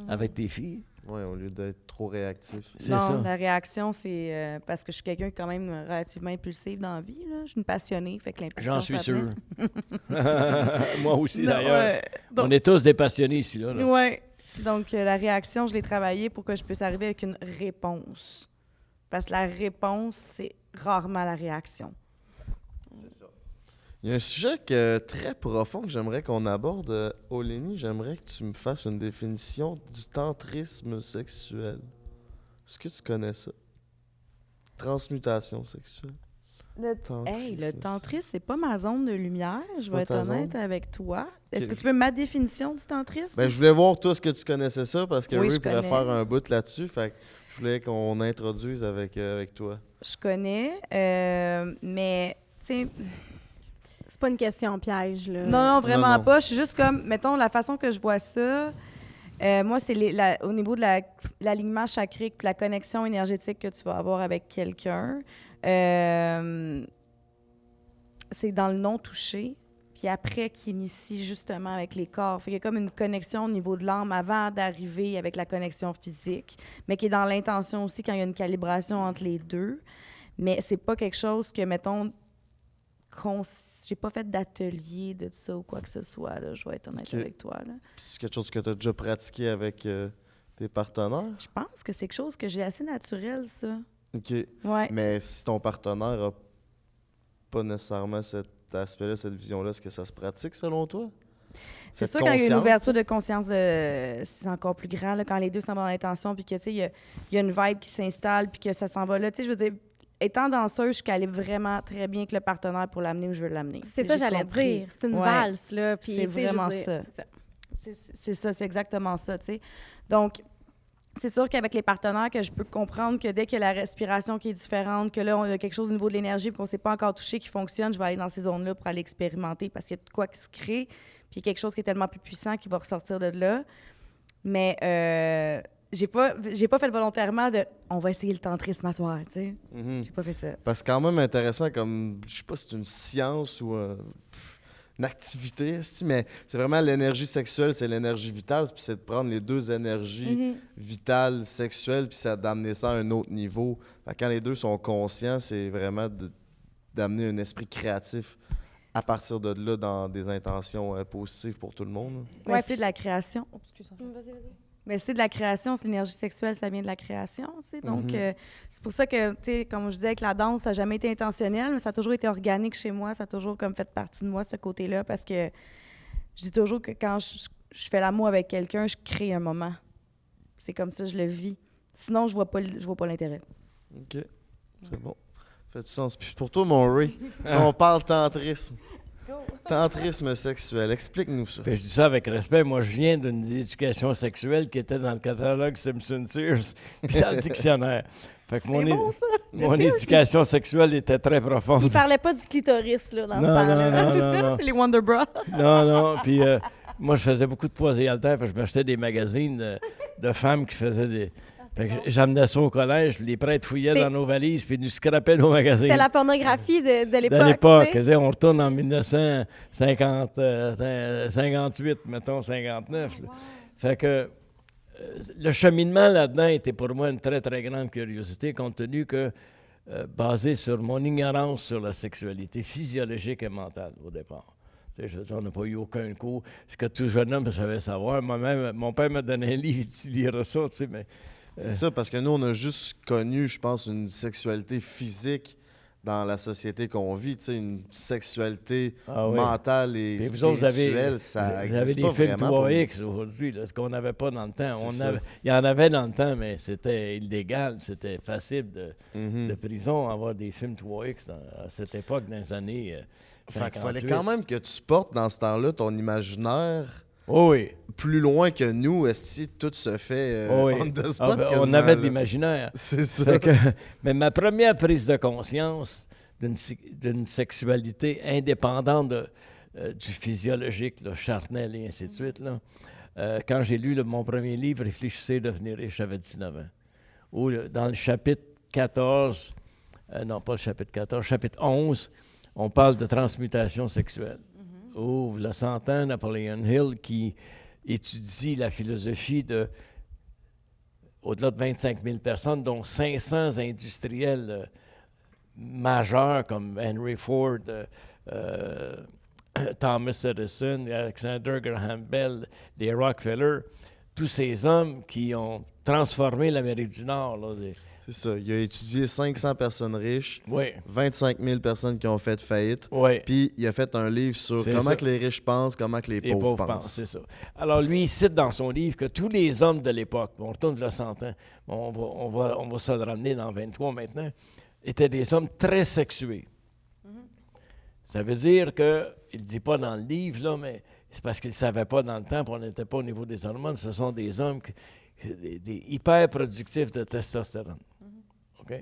[SPEAKER 1] avec tes filles.
[SPEAKER 3] Ouais, au lieu d'être trop réactif.
[SPEAKER 1] C'est
[SPEAKER 4] Non,
[SPEAKER 1] ça.
[SPEAKER 4] la réaction, c'est parce que je suis quelqu'un quand même relativement impulsive dans la vie. Là. Je suis une passionnée, fait que l'impulsion,
[SPEAKER 1] J'en suis
[SPEAKER 4] ça
[SPEAKER 1] sûr.
[SPEAKER 4] venait.
[SPEAKER 1] Moi aussi,
[SPEAKER 4] Non,
[SPEAKER 1] d'ailleurs.
[SPEAKER 4] ouais. Donc-
[SPEAKER 1] On est tous des passionnés ici, là. là.
[SPEAKER 4] Ouais. Donc, la réaction, je l'ai travaillée pour que je puisse arriver avec une réponse. Parce que la réponse, c'est rarement la réaction.
[SPEAKER 3] Il y a un sujet très profond que j'aimerais qu'on aborde. Olénie, j'aimerais que tu me fasses une définition du tantrisme sexuel. Est-ce que tu connais ça? Transmutation sexuelle.
[SPEAKER 4] Le
[SPEAKER 3] Tantrisme.
[SPEAKER 4] tantrisme, c'est pas ma zone de lumière.
[SPEAKER 3] C'est
[SPEAKER 4] Je
[SPEAKER 3] pas
[SPEAKER 4] vais être
[SPEAKER 3] ta
[SPEAKER 4] honnête
[SPEAKER 3] zone?
[SPEAKER 4] avec toi. Est-ce
[SPEAKER 3] Ok.
[SPEAKER 4] que tu veux ma définition du tantrisme?
[SPEAKER 3] Ben, je voulais voir, toi, est-ce que tu connaissais ça? Parce que
[SPEAKER 4] Oui,
[SPEAKER 3] Ray
[SPEAKER 4] je
[SPEAKER 3] pourrait
[SPEAKER 4] connais.
[SPEAKER 3] faire un bout là-dessus. Fait que je voulais qu'on introduise avec toi.
[SPEAKER 4] Je connais, mais, tu sais...
[SPEAKER 2] C'est pas une question piège, là.
[SPEAKER 4] Non, vraiment
[SPEAKER 3] non.
[SPEAKER 4] pas. Je suis juste comme, mettons, la façon que je vois ça, moi, c'est au niveau de l'alignement chakrique puis la connexion énergétique que tu vas avoir avec quelqu'un. C'est dans le non-touché, puis après qui initie justement avec les corps. Fait qu'il y a comme une connexion au niveau de l'âme avant d'arriver avec la connexion physique, mais qui est dans l'intention aussi quand il y a une calibration entre les deux. Mais c'est pas quelque chose que, mettons, j'ai pas fait d'atelier de ça ou quoi que ce soit, là, je vais être honnête
[SPEAKER 3] Ok.
[SPEAKER 4] avec toi. Là.
[SPEAKER 3] Puis c'est quelque chose que tu as déjà pratiqué avec tes partenaires?
[SPEAKER 4] Je pense que c'est quelque chose que j'ai assez naturel, ça.
[SPEAKER 3] OK.
[SPEAKER 4] Ouais.
[SPEAKER 3] Mais si ton partenaire n'a pas nécessairement cet aspect-là, cette vision-là, est-ce que ça se pratique selon toi?
[SPEAKER 4] C'est
[SPEAKER 3] Cette
[SPEAKER 4] sûr, quand il y a une
[SPEAKER 3] conscience?
[SPEAKER 4] ouverture de conscience, c'est encore plus grand, là, quand les deux s'en vont dans l'intention, puis que, tu sais, il y a une vibe qui s'installe, puis que ça s'en va là. Tu sais, je veux dire, étant danseuse, je calibre vraiment très bien avec le partenaire pour l'amener où je veux l'amener.
[SPEAKER 2] C'est ça,
[SPEAKER 4] J'ai
[SPEAKER 2] j'allais
[SPEAKER 4] compris.
[SPEAKER 2] dire. C'est une
[SPEAKER 4] Ouais.
[SPEAKER 2] valse, là. Puis,
[SPEAKER 4] C'est
[SPEAKER 2] tu sais, je veux
[SPEAKER 4] vraiment
[SPEAKER 2] dire,
[SPEAKER 4] ça.
[SPEAKER 2] c'est ça.
[SPEAKER 4] C'est ça, c'est exactement ça, tu sais. Donc, c'est sûr qu'avec les partenaires, que je peux comprendre que dès qu'il y a la respiration qui est différente, que là, on a quelque chose au niveau de l'énergie qu'on ne s'est pas encore touché qui fonctionne, je vais aller dans ces zones-là pour aller expérimenter parce qu'il y a de quoi qui se crée, puis quelque chose qui est tellement plus puissant qui va ressortir de là. Mais j'ai pas fait volontairement de « on va essayer le tantrisme à soir », tu sais.
[SPEAKER 3] Mhm.
[SPEAKER 4] J'ai pas fait ça.
[SPEAKER 3] Parce que c'est quand même intéressant comme, je sais pas si c'est une science ou une activité, esti, mais c'est vraiment l'énergie sexuelle, c'est l'énergie vitale, puis c'est de prendre les deux énergies vitales, sexuelles, puis c'est d'amener ça à un autre niveau. Fait que quand les deux sont conscients, c'est vraiment d'amener un esprit créatif à partir de là dans des intentions positives pour tout le monde.
[SPEAKER 4] Ouais,
[SPEAKER 2] Ouais,
[SPEAKER 4] c'est
[SPEAKER 2] puis-
[SPEAKER 4] de la création. Oh, excuse-moi.
[SPEAKER 2] Vas-y, vas-y.
[SPEAKER 4] Mais c'est de la création, c'est l'énergie sexuelle, ça vient de la création, tu sais. Donc, c'est pour ça que, tu sais, comme je disais, avec la danse, ça n'a jamais été intentionnel, mais ça a toujours été organique chez moi, ça a toujours comme fait partie de moi, ce côté-là, parce que je dis toujours que quand je fais l'amour avec quelqu'un, je crée un moment. C'est comme ça, je le vis. Sinon, je vois pas l'intérêt.
[SPEAKER 3] OK. C'est bon. Fait du sens. Puis pour toi, mon Ray, si on parle tantrisme. Tantrisme sexuel, explique-nous ça.
[SPEAKER 1] Puis je dis ça avec respect. Moi, je viens d'une éducation sexuelle qui était dans le catalogue Simpson Sears, puis dans le dictionnaire. Fait que mon éducation sexuelle était très profonde.
[SPEAKER 2] Il parlait pas du clitoris, là, dans ce temps-là.
[SPEAKER 1] Non.
[SPEAKER 4] C'est les Wonder Bra.
[SPEAKER 1] Non. Puis moi, je faisais beaucoup de poids et haltères. Fait que je m'achetais des magazines de femmes qui faisaient des... Fait que j'amenais ça au collège, puis les prêtres fouillaient dans nos valises, puis ils nous scrapaient nos magazines.
[SPEAKER 2] C'est la pornographie de l'époque.
[SPEAKER 1] De l'époque. On retourne en 1958, mettons, 59. Là. Fait que le cheminement là-dedans était pour moi une très, très grande curiosité, compte tenu que, basé sur mon ignorance sur la sexualité physiologique et mentale au départ. Je veux dire, on n'a pas eu aucun cours. Ce que tout jeune homme savait savoir. Moi-même, mon père m'a donné un livre, il dit, lire ça, tu sais, mais...
[SPEAKER 3] C'est ça, parce que nous, on a juste connu, je pense, une sexualité physique dans la société qu'on vit, tu sais, une sexualité mentale et spirituelle, ça
[SPEAKER 1] vous avez
[SPEAKER 3] existe
[SPEAKER 1] des
[SPEAKER 3] pas
[SPEAKER 1] films
[SPEAKER 3] vraiment.
[SPEAKER 1] 3X aujourd'hui, là, ce qu'on n'avait pas dans le temps. Il y en avait dans le temps, mais c'était illégal, c'était facile de prison avoir des films 3X à cette époque, dans les années 58.
[SPEAKER 3] Il fallait quand même que tu portes dans ce temps-là ton imaginaire plus loin que nous, si tout se fait on the spot.
[SPEAKER 1] On avait de l'imaginaire.
[SPEAKER 3] C'est ça.
[SPEAKER 1] Mais ma première prise de conscience d'une sexualité indépendante du physiologique, là, charnel et ainsi de suite, là, quand j'ai lu mon premier livre, Réfléchissez et devenir riche, j'avais 19 ans. Où, dans le chapitre 14, non pas le chapitre 14, chapitre 11, on parle de transmutation sexuelle. Où, le 100 ans, Napoleon Hill qui étudie la philosophie de au-delà de 25 000 personnes, dont 500 industriels majeurs comme Henry Ford, Thomas Edison, Alexander Graham Bell, les Rockefeller, tous ces hommes qui ont transformé l'Amérique du Nord. Là,
[SPEAKER 3] c'est ça. Il a étudié 500 personnes riches, 25 000 personnes qui ont fait faillite. Puis il a fait un livre sur comment que les riches pensent, comment que les pauvres pensent.
[SPEAKER 1] C'est ça. Alors lui, il cite dans son livre que tous les hommes de l'époque, on retourne de 100 ans, on va se le ramener dans 23 maintenant, étaient des hommes très sexués. Ça veut dire que, il ne dit pas dans le livre, là, mais c'est parce qu'il ne savait pas dans le temps, puis on n'était pas au niveau des hormones, ce sont des hommes des hyper productifs de testostérone. OK?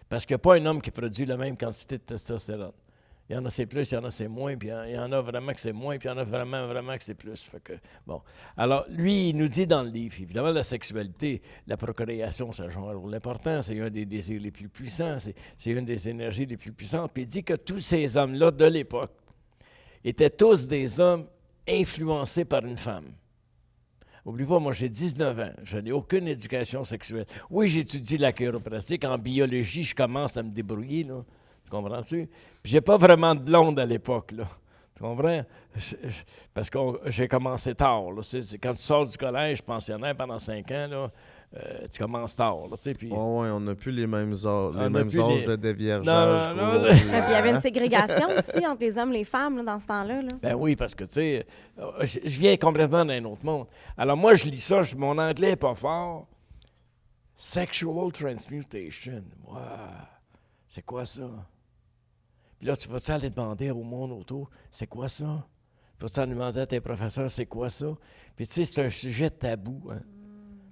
[SPEAKER 1] Parce qu'il n'y a pas un homme qui produit la même quantité de testostérone. Il y en a c'est plus, il y en a c'est moins, puis il y en a vraiment que c'est moins, puis il y en a vraiment que c'est plus. Fait que, bon. Alors, lui, il nous dit dans le livre, évidemment, la sexualité, la procréation, ça joue un rôle important, c'est un des désirs les plus puissants, c'est une des énergies les plus puissantes. Puis il dit que tous ces hommes-là de l'époque étaient tous des hommes influencés par une femme. Oublie pas, moi, j'ai 19 ans. Je n'ai aucune éducation sexuelle. Oui, j'étudie la chiropratique. En biologie, je commence à me débrouiller, là. Tu comprends-tu? Puis j'ai pas vraiment de blonde à l'époque, là. Tu comprends? Parce que j'ai commencé tard, là. Quand tu sors du collège pensionnaire pendant 5 ans, là, tu commences tard, là, tu sais, puis...
[SPEAKER 3] on n'a plus les mêmes âges, de déviergeage.
[SPEAKER 1] Non.
[SPEAKER 2] Puis il y avait une ségrégation aussi entre les hommes et les femmes, là, dans ce temps-là. Là.
[SPEAKER 1] Ben oui, parce que, tu sais, je viens complètement d'un autre monde. Alors moi, je lis ça, mon anglais n'est pas fort. Sexual transmutation. Wow! C'est quoi ça? Puis là, tu vas-tu aller demander au monde autour, c'est quoi ça? Tu vas-tu aller demander à tes professeurs, c'est quoi ça? Puis tu sais, c'est un sujet tabou, hein?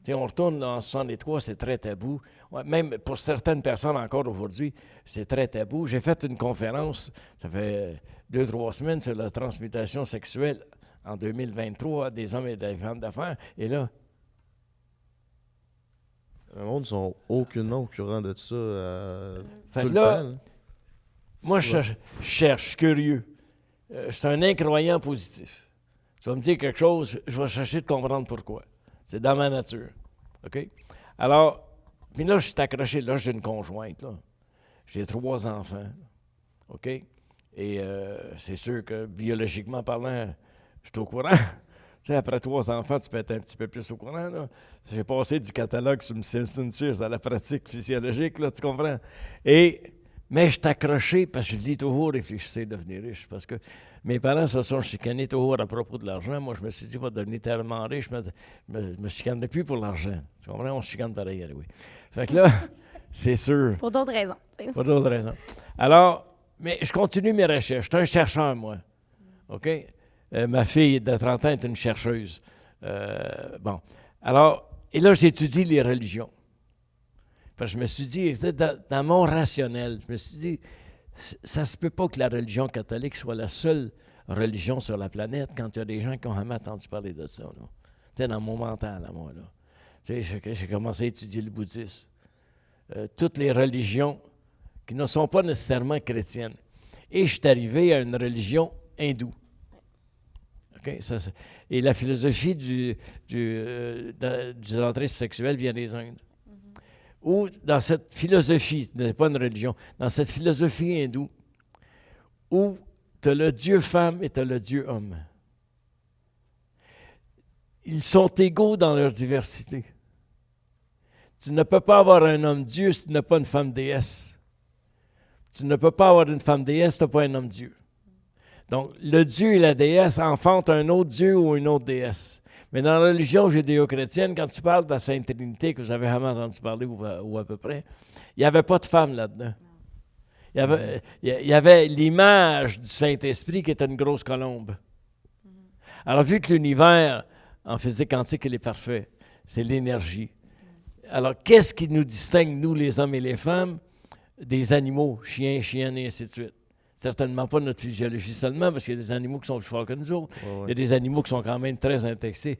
[SPEAKER 1] Tu sais, on retourne en 63, c'est très tabou. Ouais, même pour certaines personnes encore aujourd'hui, c'est très tabou. J'ai fait une conférence, ça fait 2-3 semaines, sur la transmutation sexuelle en 2023 des hommes et des femmes d'affaires. Et là...
[SPEAKER 3] Le monde ne sont aucunement au courant de ça
[SPEAKER 1] fait
[SPEAKER 3] tout le
[SPEAKER 1] là,
[SPEAKER 3] temps. Là.
[SPEAKER 1] Moi, je cherche, je suis curieux. Je suis un incroyant positif. Tu vas me dire quelque chose, je vais chercher de comprendre pourquoi. C'est dans ma nature. OK? Alors, puis là, je suis accroché. Là, j'ai une conjointe. Là. J'ai 3 enfants. OK? Et c'est sûr que, biologiquement parlant, je suis au courant. Tu sais, après 3 enfants, tu peux être un petit peu plus au courant, là. J'ai passé du catalogue sur Simpson Sears à la pratique physiologique, là, tu comprends? Mais je suis accroché parce que je dis toujours réfléchissez à devenir riche. Parce que mes parents se sont chicanés toujours à propos de l'argent. Moi, je me suis dit, pas devenir tellement riche, je me chicanerai plus pour l'argent. Tu comprends? On se chicane pareil, oui. Fait que là, c'est sûr.
[SPEAKER 2] Pour d'autres raisons. T'sais.
[SPEAKER 1] Pour d'autres raisons. Alors, mais je continue mes recherches. Je suis un chercheur, moi. OK? Ma fille de 30 ans est une chercheuse. Bon. Alors, et là, j'étudie les religions. Parce que je me suis dit, dans mon rationnel, je me suis dit, ça ne se peut pas que la religion catholique soit la seule religion sur la planète quand il y a des gens qui ont jamais entendu parler de ça. Tu sais, dans mon mental, à moi. Là. Tu sais, j'ai commencé à étudier le bouddhisme. Toutes les religions qui ne sont pas nécessairement chrétiennes. Et je suis arrivé à une religion hindoue. Okay? Et la philosophie du entrisme sexuel vient des Indes. Ou dans cette philosophie, ce n'est pas une religion, dans cette philosophie hindoue, où tu as le Dieu femme et tu as le Dieu homme. Ils sont égaux dans leur diversité. Tu ne peux pas avoir un homme Dieu si tu n'as pas une femme déesse. Tu ne peux pas avoir une femme déesse si tu n'as pas un homme Dieu. Donc, le Dieu et la déesse enfantent un autre Dieu ou une autre déesse. Mais dans la religion judéo-chrétienne, quand tu parles de la Sainte Trinité, que vous avez jamais entendu parler ou à peu près, il n'y avait pas de femme là-dedans. Il y avait l'image du Saint-Esprit qui était une grosse colombe. Alors, vu que l'univers, en physique quantique, il est parfait, c'est l'énergie. Alors, qu'est-ce qui nous distingue, nous, les hommes et les femmes, des animaux, chiens, chiennes et ainsi de suite? Certainement pas notre physiologie seulement, parce qu'il y a des animaux qui sont plus forts que nous autres. Ouais. Il y a des animaux qui sont quand même très instinctifs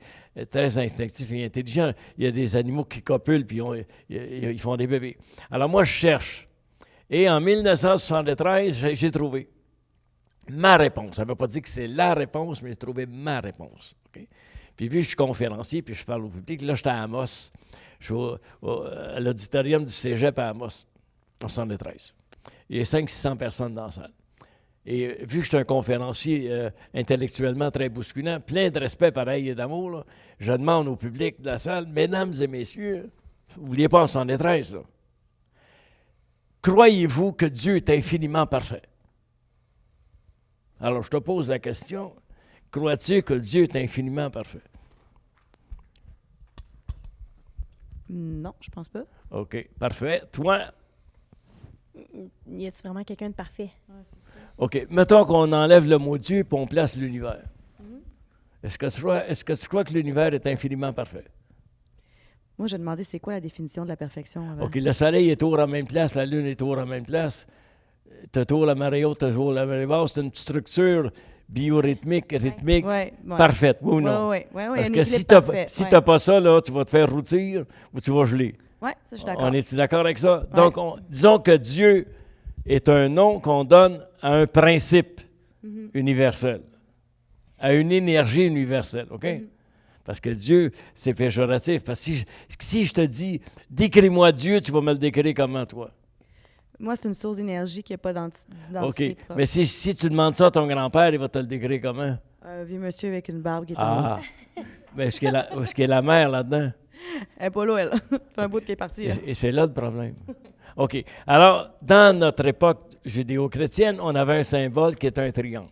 [SPEAKER 1] et intelligents. Il y a des animaux qui copulent puis ils font des bébés. Alors moi, je cherche. Et en 1973, j'ai trouvé ma réponse. Ça ne veut pas dire que c'est la réponse, mais j'ai trouvé ma réponse. Okay? Puis vu que je suis conférencier puis je parle au public, là, j'étais à Amos. Je suis à l'auditorium du Cégep à Amos, en 1973. Il y a 500-600 personnes dans la salle. Et vu que je suis un conférencier intellectuellement très bousculant, plein de respect pareil et d'amour, là, je demande au public de la salle, mesdames et messieurs, n'oubliez pas en 113, là, croyez-vous que Dieu est infiniment parfait? Alors je te pose la question, crois-tu que Dieu est infiniment parfait?
[SPEAKER 4] Non, je pense pas.
[SPEAKER 1] OK, parfait. Toi?
[SPEAKER 2] Y a-t-il vraiment quelqu'un de parfait?
[SPEAKER 1] OK. Mettons qu'on enlève le mot Dieu et on place l'univers. Est-ce que tu crois que l'univers est infiniment parfait?
[SPEAKER 4] Moi, je demandais c'est quoi la définition de la perfection avant.
[SPEAKER 1] OK. Le soleil est toujours à la même place, la lune est toujours à la même place. Tu as toujours la marée haute, tu as toujours la marée basse. C'est une structure biorythmique, rythmique, parfaite. Oui ou non?
[SPEAKER 4] Oui.
[SPEAKER 1] Parce que si tu n'as pas ça, là, tu vas te faire rôtir ou tu vas geler.
[SPEAKER 4] Oui, ça, je suis d'accord.
[SPEAKER 1] On est-tu d'accord avec ça? Ouais. Donc, disons que Dieu est un nom qu'on donne à un principe universel, à une énergie universelle, OK? Parce que Dieu, c'est péjoratif. Parce que si je te dis, décris-moi Dieu, tu vas me le décrire comment, toi?
[SPEAKER 4] Moi, c'est une source d'énergie qui n'a pas d'identité
[SPEAKER 1] OK.
[SPEAKER 4] propre.
[SPEAKER 1] Mais si tu demandes ça à ton grand-père, il va te le décrire comment?
[SPEAKER 4] Un vieux monsieur avec une barbe qui est
[SPEAKER 1] Mais est-ce qu'il y a la mère là-dedans?
[SPEAKER 4] Elle n'est pas là, elle. C'est un bout qui est parti.
[SPEAKER 1] Et c'est là le problème. OK. Alors, dans notre époque judéo-chrétienne, on avait un symbole qui est un triangle.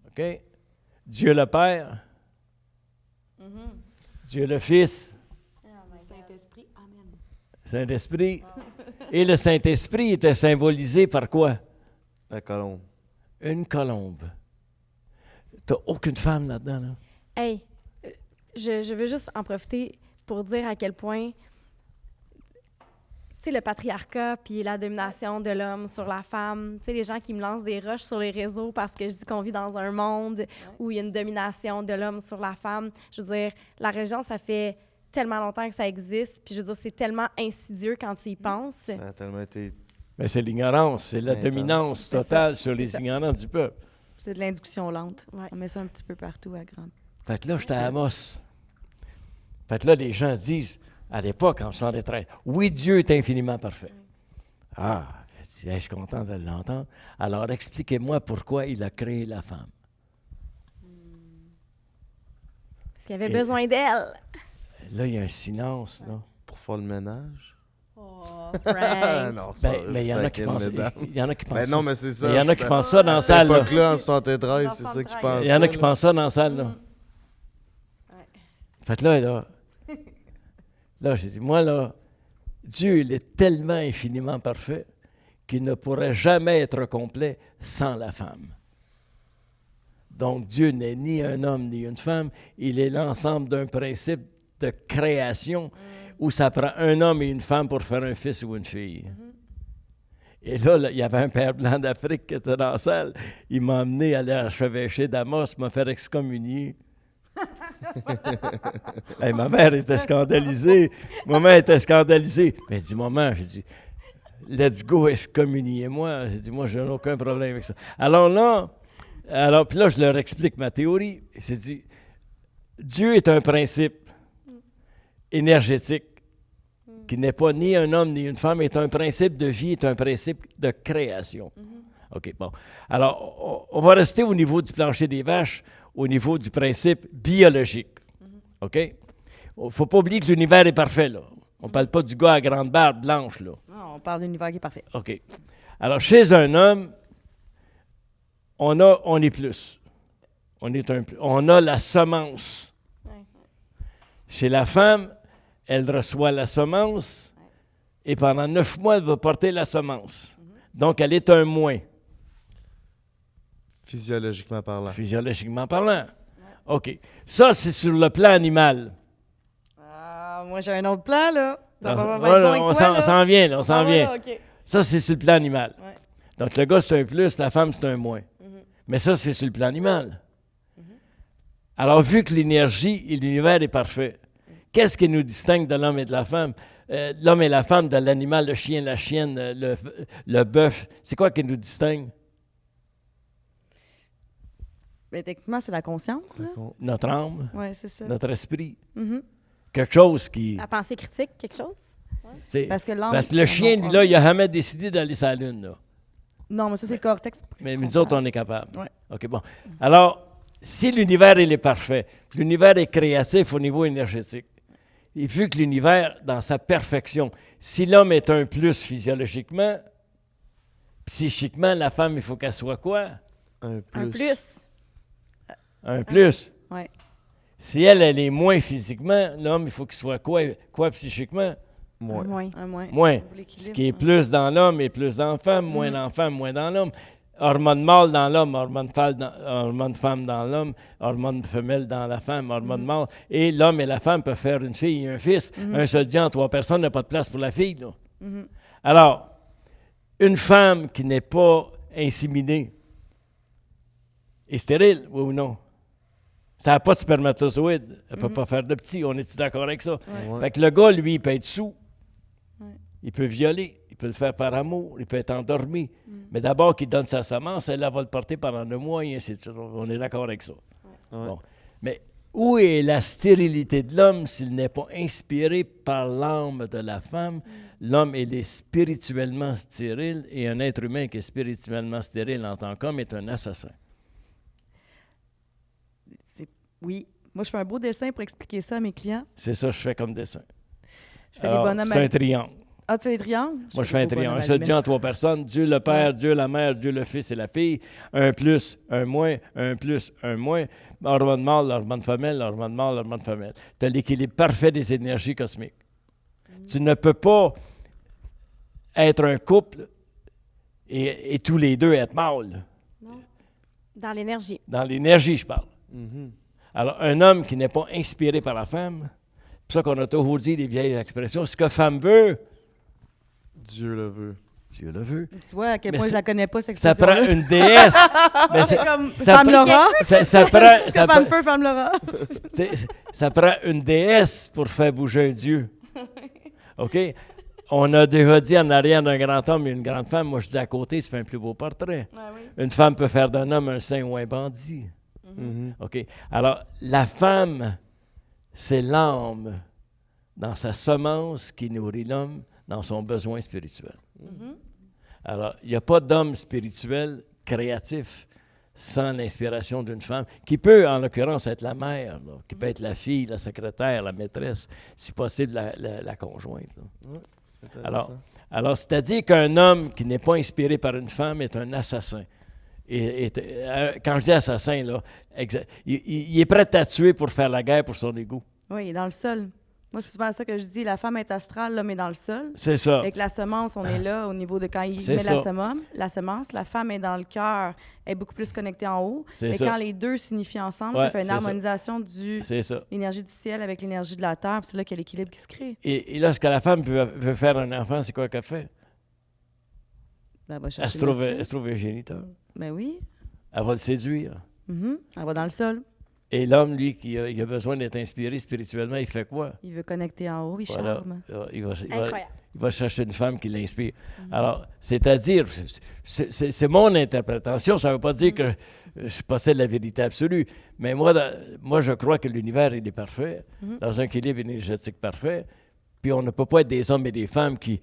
[SPEAKER 1] OK? Dieu le Père, Dieu le Fils,
[SPEAKER 4] Saint-Esprit, Amen.
[SPEAKER 1] Saint-Esprit. Et le Saint-Esprit était symbolisé par quoi?
[SPEAKER 3] La colombe.
[SPEAKER 1] Une colombe. T'as aucune femme là-dedans, là?
[SPEAKER 2] Hey, je veux juste en profiter pour dire à quel point, tu sais, le patriarcat puis la domination de l'homme sur la femme, tu sais, les gens qui me lancent des roches sur les réseaux parce que je dis qu'on vit dans un monde où il y a une domination de l'homme sur la femme. Je veux dire, la religion, ça fait tellement longtemps que ça existe, puis je veux dire, c'est tellement insidieux quand tu y penses.
[SPEAKER 3] Ça a tellement été...
[SPEAKER 1] Mais c'est l'ignorance, c'est la dominance totale sur les ignorants du peuple.
[SPEAKER 4] C'est de l'induction lente. Ouais. On met ça un petit peu partout à grande.
[SPEAKER 1] Fait que là, j'étais à Amos. Fait que là, les gens disent, à l'époque, en 113, oui, Dieu est infiniment parfait. Ah, je suis content de l'entendre. Alors, expliquez-moi pourquoi il a créé la femme.
[SPEAKER 2] qu'il avait besoin d'elle.
[SPEAKER 1] Là, il y a un silence, là.
[SPEAKER 3] Pour faire le ménage?
[SPEAKER 2] Oh,
[SPEAKER 3] Ah
[SPEAKER 2] Frank.
[SPEAKER 3] non, c'est pas vrai,
[SPEAKER 1] Mais il y
[SPEAKER 3] je
[SPEAKER 1] en a qui
[SPEAKER 3] taquine,
[SPEAKER 1] pensent.
[SPEAKER 3] mesdames.
[SPEAKER 1] Il y en a qui pensent.
[SPEAKER 3] Ben non, mais c'est ça.
[SPEAKER 1] Il y en a qui
[SPEAKER 3] c'était-
[SPEAKER 1] pensent ça dans la
[SPEAKER 3] À cette
[SPEAKER 1] salle, là.
[SPEAKER 3] époque-là, en 73, c'est ça qu'ils
[SPEAKER 4] 73.
[SPEAKER 3] pensaient.
[SPEAKER 1] Il y en a qui
[SPEAKER 3] là.
[SPEAKER 1] pensent ça dans la salle, là. Fait que là, j'ai dit, moi, là, Dieu, il est tellement infiniment parfait qu'il ne pourrait jamais être complet sans la femme. Donc, Dieu n'est ni un homme ni une femme, il est l'ensemble d'un principe de création où ça prend un homme et une femme pour faire un fils ou une fille. Et là, il y avait un père blanc d'Afrique qui était dans la salle. Il m'a emmené à l'archevêché d'Amos, m'a fait excommunier. Hey, ma mère était scandalisée. Maman était scandalisée. Mais elle dit, maman, j'ai dit, let's go, excommuniez-moi. J'ai dit, moi, je n'ai aucun problème avec ça. Puis là, je leur explique ma théorie. J'ai dit, Dieu est un principe énergétique qui n'est pas ni un homme ni une femme, est un principe de vie, est un principe de création. OK, bon. Alors, on va rester au niveau du plancher des vaches, au niveau du principe biologique. OK? Il ne faut pas oublier que l'univers est parfait, là. On ne parle pas du gars à grande barbe blanche, là.
[SPEAKER 4] Non, on parle d'univers qui est parfait.
[SPEAKER 1] OK. Alors, chez un homme, on est plus. On a la semence.
[SPEAKER 2] Ouais.
[SPEAKER 1] Chez la femme, elle reçoit la semence et pendant 9 mois, elle va porter la semence. Donc, elle est un moins,
[SPEAKER 3] Physiologiquement parlant.
[SPEAKER 1] physiologiquement parlant. OK. Ça, c'est sur le plan animal.
[SPEAKER 4] Ah, moi, j'ai un autre plan, là. Ça va
[SPEAKER 1] On
[SPEAKER 4] être bon avec toi, là.
[SPEAKER 1] s'en vient, là, on s'en
[SPEAKER 4] Ah, ouais,
[SPEAKER 1] vient.
[SPEAKER 4] là, OK.
[SPEAKER 1] Ça, c'est sur le plan animal.
[SPEAKER 4] Ouais.
[SPEAKER 1] Donc, le gars, c'est un plus, la femme, c'est un moins. Mais ça, c'est sur le plan animal. Alors, vu que l'énergie et l'univers est parfait, qu'est-ce qui nous distingue de l'homme et de la femme? L'homme et la femme, de l'animal, le chien, la chienne, le bœuf, c'est quoi qui nous distingue?
[SPEAKER 4] Mais techniquement, c'est la conscience, là.
[SPEAKER 1] Notre âme,
[SPEAKER 4] Oui, c'est ça.
[SPEAKER 1] notre esprit.
[SPEAKER 4] Mhm.
[SPEAKER 1] Quelque chose qui...
[SPEAKER 2] La pensée critique, quelque chose?
[SPEAKER 1] c'est-
[SPEAKER 4] Parce que l'âme...
[SPEAKER 1] Parce que le chien, lui, là, il n'a jamais décidé d'aller sur la Lune, là.
[SPEAKER 4] Non, mais ça, c'est le cortex.
[SPEAKER 1] Mais nous autres, on est capable.
[SPEAKER 4] Ouais.
[SPEAKER 1] OK, bon. Alors, si l'univers, il est parfait, puis l'univers est créatif au niveau énergétique, et vu que l'univers, dans sa perfection, si l'homme est un plus physiologiquement, psychiquement, la femme, il faut qu'elle soit quoi?
[SPEAKER 3] Un plus.
[SPEAKER 2] Un plus.
[SPEAKER 1] Un plus.
[SPEAKER 4] Oui.
[SPEAKER 1] Si elle est moins physiquement, l'homme, il faut qu'il soit quoi psychiquement?
[SPEAKER 3] Moins.
[SPEAKER 2] Moins.
[SPEAKER 4] Un moins.
[SPEAKER 1] Moins.
[SPEAKER 4] Pour l'équilibre.
[SPEAKER 1] Ce qui est plus dans l'homme est plus dans la femme, moins dans la femme, moins dans l'homme. Hormone mâle dans l'homme, hormone femme dans l'homme, hormone femelle dans la femme, hormone mâle. Et l'homme et la femme peuvent faire une fille et un fils. Un seul Dieu en 3 personnes n'a pas de place pour la fille, là. Alors, une femme qui n'est pas inséminée est stérile, oui ou non? Ça n'a pas de spermatozoïde. Elle ne peut pas faire de petits. On est-tu d'accord avec ça?
[SPEAKER 3] Ouais.
[SPEAKER 1] Fait que le gars, lui, il peut être sous.
[SPEAKER 4] Ouais.
[SPEAKER 1] Il peut violer. Il peut le faire par amour. Il peut être endormi. Mais d'abord qu'il donne sa semence, elle va le porter pendant 2 mois et ainsi de suite. On est d'accord avec ça.
[SPEAKER 3] Ouais.
[SPEAKER 1] Bon. Mais où est la stérilité de l'homme s'il n'est pas inspiré par l'âme de la femme? L'homme, il est spirituellement stérile et un être humain qui est spirituellement stérile en tant qu'homme est un assassin.
[SPEAKER 4] Oui. Moi, je fais un beau dessin pour expliquer ça à mes clients.
[SPEAKER 1] C'est ça que je fais comme dessin.
[SPEAKER 4] Je fais
[SPEAKER 1] Alors,
[SPEAKER 4] des bonhommes
[SPEAKER 1] c'est un triangle.
[SPEAKER 4] Ah, tu fais des triangles?
[SPEAKER 1] Moi, je fais un
[SPEAKER 4] des beaux
[SPEAKER 1] triangle.
[SPEAKER 4] bonhommes
[SPEAKER 1] Un seul
[SPEAKER 4] allumés.
[SPEAKER 1] Dieu en 3 personnes. Dieu le Père, Dieu la Mère, Dieu le Fils et la Fille. Un plus, un moins, un plus, un moins. Hormone mâle, hormone femelle, hormone mâle, hormone femelle. Tu as l'équilibre parfait des énergies cosmiques. Tu ne peux pas être un couple et tous les deux être mâles.
[SPEAKER 2] Dans l'énergie.
[SPEAKER 1] Dans l'énergie, je parle.
[SPEAKER 3] Mhm.
[SPEAKER 1] Alors, un homme qui n'est pas inspiré par la femme, c'est pour ça qu'on a toujours dit les vieilles expressions, ce que femme veut,
[SPEAKER 3] Dieu le veut.
[SPEAKER 1] Dieu le veut.
[SPEAKER 4] Tu vois à quel
[SPEAKER 1] Mais
[SPEAKER 4] point je
[SPEAKER 1] c'est-
[SPEAKER 4] la connais pas, cette
[SPEAKER 1] Ça prend
[SPEAKER 4] expression-là.
[SPEAKER 1] une déesse. Mais
[SPEAKER 4] C'est
[SPEAKER 1] c'est-
[SPEAKER 4] comme
[SPEAKER 1] ça
[SPEAKER 4] femme
[SPEAKER 1] prend-
[SPEAKER 4] Laura.
[SPEAKER 1] ça prend,
[SPEAKER 4] Parce
[SPEAKER 1] ça
[SPEAKER 4] que femme
[SPEAKER 1] prend-
[SPEAKER 4] feu, femme Laura.
[SPEAKER 1] ça prend une déesse pour faire bouger un Dieu. OK? On a déjà dit en arrière d'un grand homme et une grande femme. Moi, je dis à côté, ça fait un plus beau portrait. Une femme peut faire d'un homme un saint ou un bandit.
[SPEAKER 3] Mhm.
[SPEAKER 1] OK? Alors, la femme, c'est l'âme dans sa semence qui nourrit l'homme dans son besoin spirituel. Alors, il n'y a pas d'homme spirituel créatif sans l'inspiration d'une femme, qui peut, en l'occurrence, être la mère, là, qui peut être la fille, la secrétaire, la maîtresse, si possible, la conjointe. Là.
[SPEAKER 3] Ouais, c'est intéressant.
[SPEAKER 1] Alors, c'est-à-dire qu'un homme qui n'est pas inspiré par une femme est un assassin. Quand je dis assassin, là, il est prêt à tuer pour faire la guerre pour son ego.
[SPEAKER 4] Oui, il est dans le sol. Moi, c'est souvent ça que je dis. La femme est astrale, l'homme est dans le sol.
[SPEAKER 1] C'est ça.
[SPEAKER 4] Avec la semence, on est là au niveau de quand il
[SPEAKER 1] C'est
[SPEAKER 4] met
[SPEAKER 1] ça.
[SPEAKER 4] la semence. La femme est dans le cœur, elle est beaucoup plus connectée en haut.
[SPEAKER 1] C'est
[SPEAKER 4] Mais
[SPEAKER 1] ça.
[SPEAKER 4] quand les deux s'unifient ensemble,
[SPEAKER 1] Ouais,
[SPEAKER 4] ça fait une
[SPEAKER 1] c'est ça.
[SPEAKER 4] harmonisation de
[SPEAKER 1] C'est ça.
[SPEAKER 4] l'énergie du ciel avec l'énergie de la terre. Puis c'est là qu'il y a l'équilibre qui se crée.
[SPEAKER 1] Et lorsque la femme veut faire un enfant, c'est quoi qu'elle fait?
[SPEAKER 4] Ben, elle va
[SPEAKER 1] Elle
[SPEAKER 4] chercher
[SPEAKER 1] se trouve,
[SPEAKER 4] le
[SPEAKER 1] elle se trouve un géniteur.
[SPEAKER 4] Ben oui.
[SPEAKER 1] Elle va le séduire.
[SPEAKER 4] Elle va dans le sol.
[SPEAKER 1] Et l'homme, lui, qui a besoin d'être inspiré spirituellement, il fait quoi?
[SPEAKER 4] Il veut connecter en haut, il charme.
[SPEAKER 1] Il va
[SPEAKER 2] Incroyable.
[SPEAKER 1] il va chercher une femme qui l'inspire. Alors, c'est-à-dire, c'est mon interprétation, ça ne veut pas dire que je possède la vérité absolue, mais moi je crois que l'univers, il est parfait, dans un équilibre énergétique parfait, puis on ne peut pas être des hommes et des femmes qui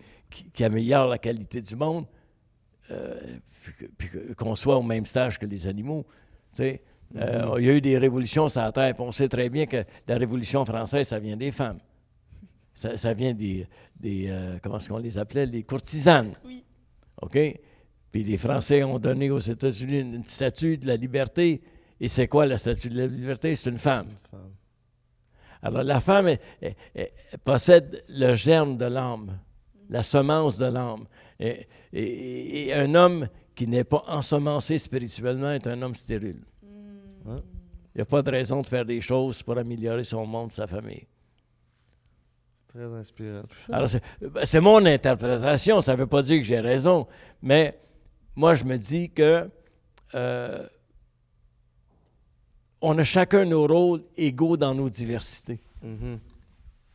[SPEAKER 1] améliorent la qualité du monde, puis qu'on soit au même stage que les animaux, tu sais. Il y a eu des révolutions sur la Terre, puis on sait très bien que la Révolution française, ça vient des femmes. Ça vient des comment est-ce qu'on les appelait? Les courtisanes.
[SPEAKER 4] Oui.
[SPEAKER 1] OK? Puis les Français ont donné aux États-Unis une statue de la liberté. Et c'est quoi la statue de la liberté? C'est une femme. Alors la femme elle possède le germe de l'âme, la semence de l'âme. Et un homme qui n'est pas ensemencé spirituellement est un homme stérile. Il n'y a pas de raison de faire des choses pour améliorer son monde, sa famille.
[SPEAKER 3] Très inspirant.
[SPEAKER 1] Alors, c'est mon interprétation, ça ne veut pas dire que j'ai raison, mais moi, je me dis que on a chacun nos rôles égaux dans nos diversités.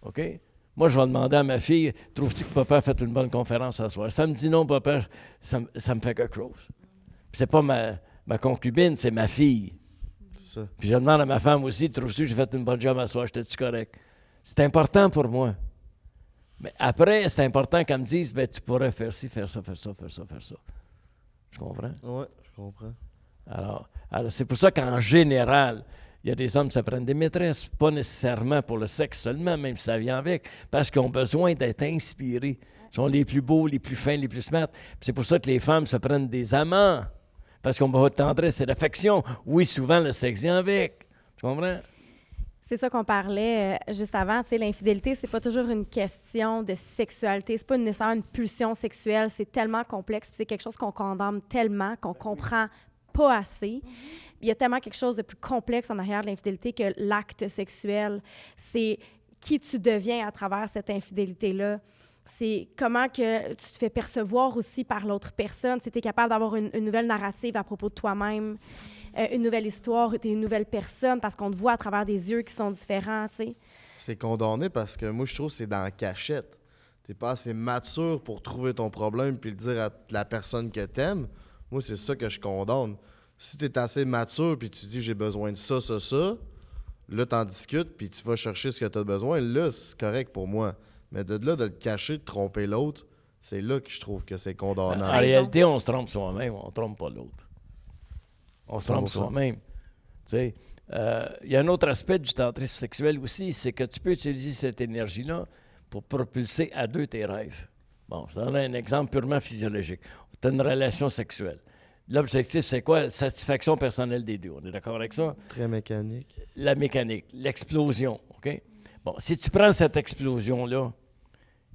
[SPEAKER 1] OK? Moi, je vais demander à ma fille, trouves-tu que papa a fait une bonne conférence ce soir? Ça me dit non, papa, ça me fait quelque chose. Puis c'est pas ma concubine, c'est ma fille.
[SPEAKER 3] Ça.
[SPEAKER 1] Puis je demande à ma femme aussi, trouves-tu que j'ai fait une bonne job ce soir? J'étais-tu correct? C'est important pour moi. Mais après, c'est important qu'elle me dise, ben, tu pourrais faire ci, faire ça, faire ça, faire ça, faire ça. Tu comprends?
[SPEAKER 3] Oui, je comprends.
[SPEAKER 1] Alors c'est pour ça qu'en général, il y a des hommes qui se prennent des maîtresses, pas nécessairement pour le sexe seulement, même si ça vient avec, parce qu'ils ont besoin d'être inspirés. Ils sont les plus beaux, les plus fins, les plus smart. Puis c'est pour ça que les femmes se prennent des amants, parce qu'on va de tendresse et d'affection. Oui, souvent, le sexe vient avec. Tu comprends?
[SPEAKER 2] C'est ça qu'on parlait juste avant. Tu sais, l'infidélité, c'est pas toujours une question de sexualité. C'est pas nécessairement une pulsion sexuelle. C'est tellement complexe. Puis c'est quelque chose qu'on condamne tellement, qu'on comprend pas assez. Il y a tellement quelque chose de plus complexe en arrière de l'infidélité que l'acte sexuel. C'est qui tu deviens à travers cette infidélité-là. C'est comment que tu te fais percevoir aussi par l'autre personne. Si tu es capable d'avoir une nouvelle narrative à propos de toi-même, une nouvelle histoire, tu es une nouvelle personne parce qu'on te voit à travers des yeux qui sont différents, tu sais.
[SPEAKER 3] C'est condamné parce que moi, je trouve que c'est dans la cachette. T'es pas assez mature pour trouver ton problème puis le dire à la personne que t'aimes. Moi, c'est ça que je condamne. Si t'es assez mature puis tu dis « j'ai besoin de ça, là, t'en discutes puis tu vas chercher ce que t'as besoin. Là, c'est correct pour moi. Mais de là, de le cacher, de tromper l'autre, c'est là que je trouve que c'est condamnable.
[SPEAKER 1] En réalité, on se trompe soi-même, on ne trompe pas l'autre. On se trompe
[SPEAKER 3] 100%.
[SPEAKER 1] soi-même. Tu sais, il y a un autre aspect du tantrisme sexuel aussi, c'est que tu peux utiliser cette énergie-là pour propulser à deux tes rêves. Bon, je donne un exemple purement physiologique. Tu as une relation sexuelle. L'objectif, c'est quoi? Satisfaction personnelle des deux. On est d'accord avec ça?
[SPEAKER 3] Très mécanique.
[SPEAKER 1] La mécanique, l'explosion, OK? Bon, si tu prends cette explosion-là,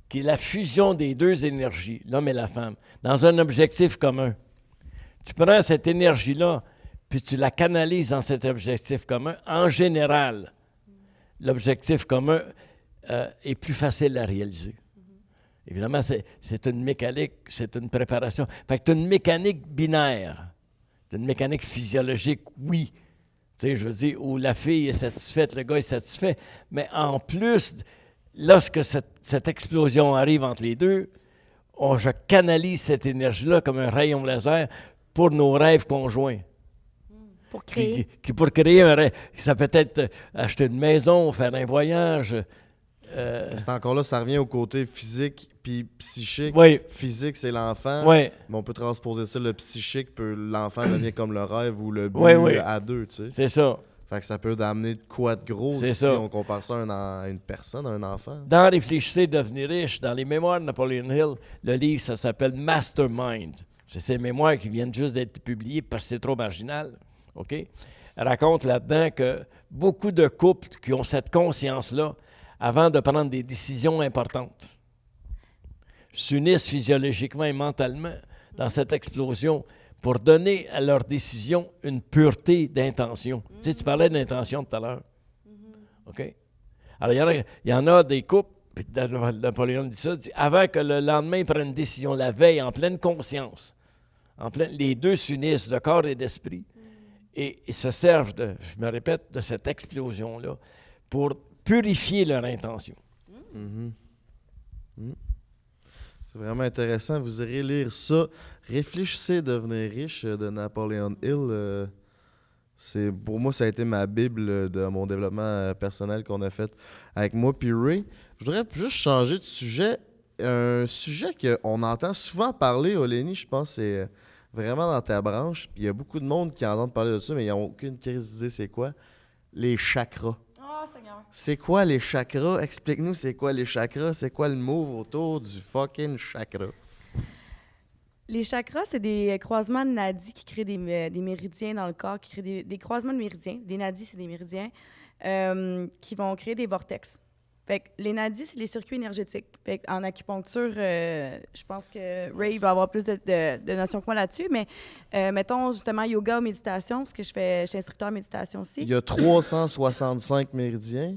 [SPEAKER 1] qui est la fusion des deux énergies, l'homme et la femme, dans un objectif commun, tu prends cette énergie-là, puis tu la canalises dans cet objectif commun. En général, l'objectif commun est plus facile à réaliser. Évidemment, c'est une mécanique, c'est une préparation. Fait que tu as une mécanique binaire, tu as une mécanique physiologique, oui. Tu sais, je veux dire, où la fille est satisfaite, le gars est satisfait. Mais en plus, lorsque cette explosion arrive entre les deux, je canalise cette énergie-là comme un rayon laser pour nos rêves conjoints.
[SPEAKER 2] Pour créer.
[SPEAKER 1] Pour créer un rêve. Ça peut être acheter une maison, faire un voyage,
[SPEAKER 3] C'est encore là, ça revient au côté physique puis psychique.
[SPEAKER 1] Oui,
[SPEAKER 3] Physique, c'est l'enfant.
[SPEAKER 1] oui,
[SPEAKER 3] Mais on peut transposer ça, le psychique, l'enfant devient comme le rêve ou le but
[SPEAKER 1] Oui.
[SPEAKER 3] à deux, tu sais.
[SPEAKER 1] c'est ça.
[SPEAKER 3] Fait que ça peut amener de quoi de gros
[SPEAKER 1] C'est
[SPEAKER 3] si
[SPEAKER 1] ça.
[SPEAKER 3] on compare ça à une personne, à un enfant.
[SPEAKER 1] Dans Réfléchissez, devenir riche, dans les mémoires de Napoleon Hill, le livre, ça s'appelle Mastermind. C'est ces mémoires qui viennent juste d'être publiées parce que c'est trop marginal. OK? Elle raconte là-dedans que beaucoup de couples qui ont cette conscience-là, avant de prendre des décisions importantes, s'unissent physiologiquement et mentalement dans cette explosion pour donner à leur décision une pureté d'intention. Tu sais, tu parlais d'intention tout à l'heure. OK? Alors, il y en a des couples, puis Napoléon dit ça, dit, avant que le lendemain, ils prennent une décision, la veille, en pleine conscience, les deux s'unissent de corps et d'esprit et se servent, je me répète, de cette explosion-là pour purifier leur intention.
[SPEAKER 3] C'est vraiment intéressant. Vous irez lire ça. Réfléchissez, devenir riche de Napoleon Hill. Pour moi, ça a été ma bible de mon développement personnel qu'on a fait avec moi puis Ray. Je voudrais juste changer de sujet. Un sujet qu'on entend souvent parler, Olénie, je pense, c'est vraiment dans ta branche. Puis il y a beaucoup de monde qui entend parler de ça, mais ils n'ont aucune crise d'idée c'est quoi. Les chakras.
[SPEAKER 4] Oh, Seigneur.
[SPEAKER 3] C'est quoi les chakras? Explique-nous c'est quoi les chakras. C'est quoi le move autour du fucking chakra?
[SPEAKER 4] Les chakras, c'est des croisements de nadis qui créent des méridiens dans le corps, qui créent des croisements de méridiens. Des nadis, c'est des méridiens qui vont créer des vortex. Fait que les nadis, c'est les circuits énergétiques. Fait en acupuncture, je pense que Ray va avoir plus de notions que moi là-dessus, mais mettons justement yoga ou méditation, parce que je suis instructeur en méditation aussi.
[SPEAKER 3] Il y a 365 méridiens.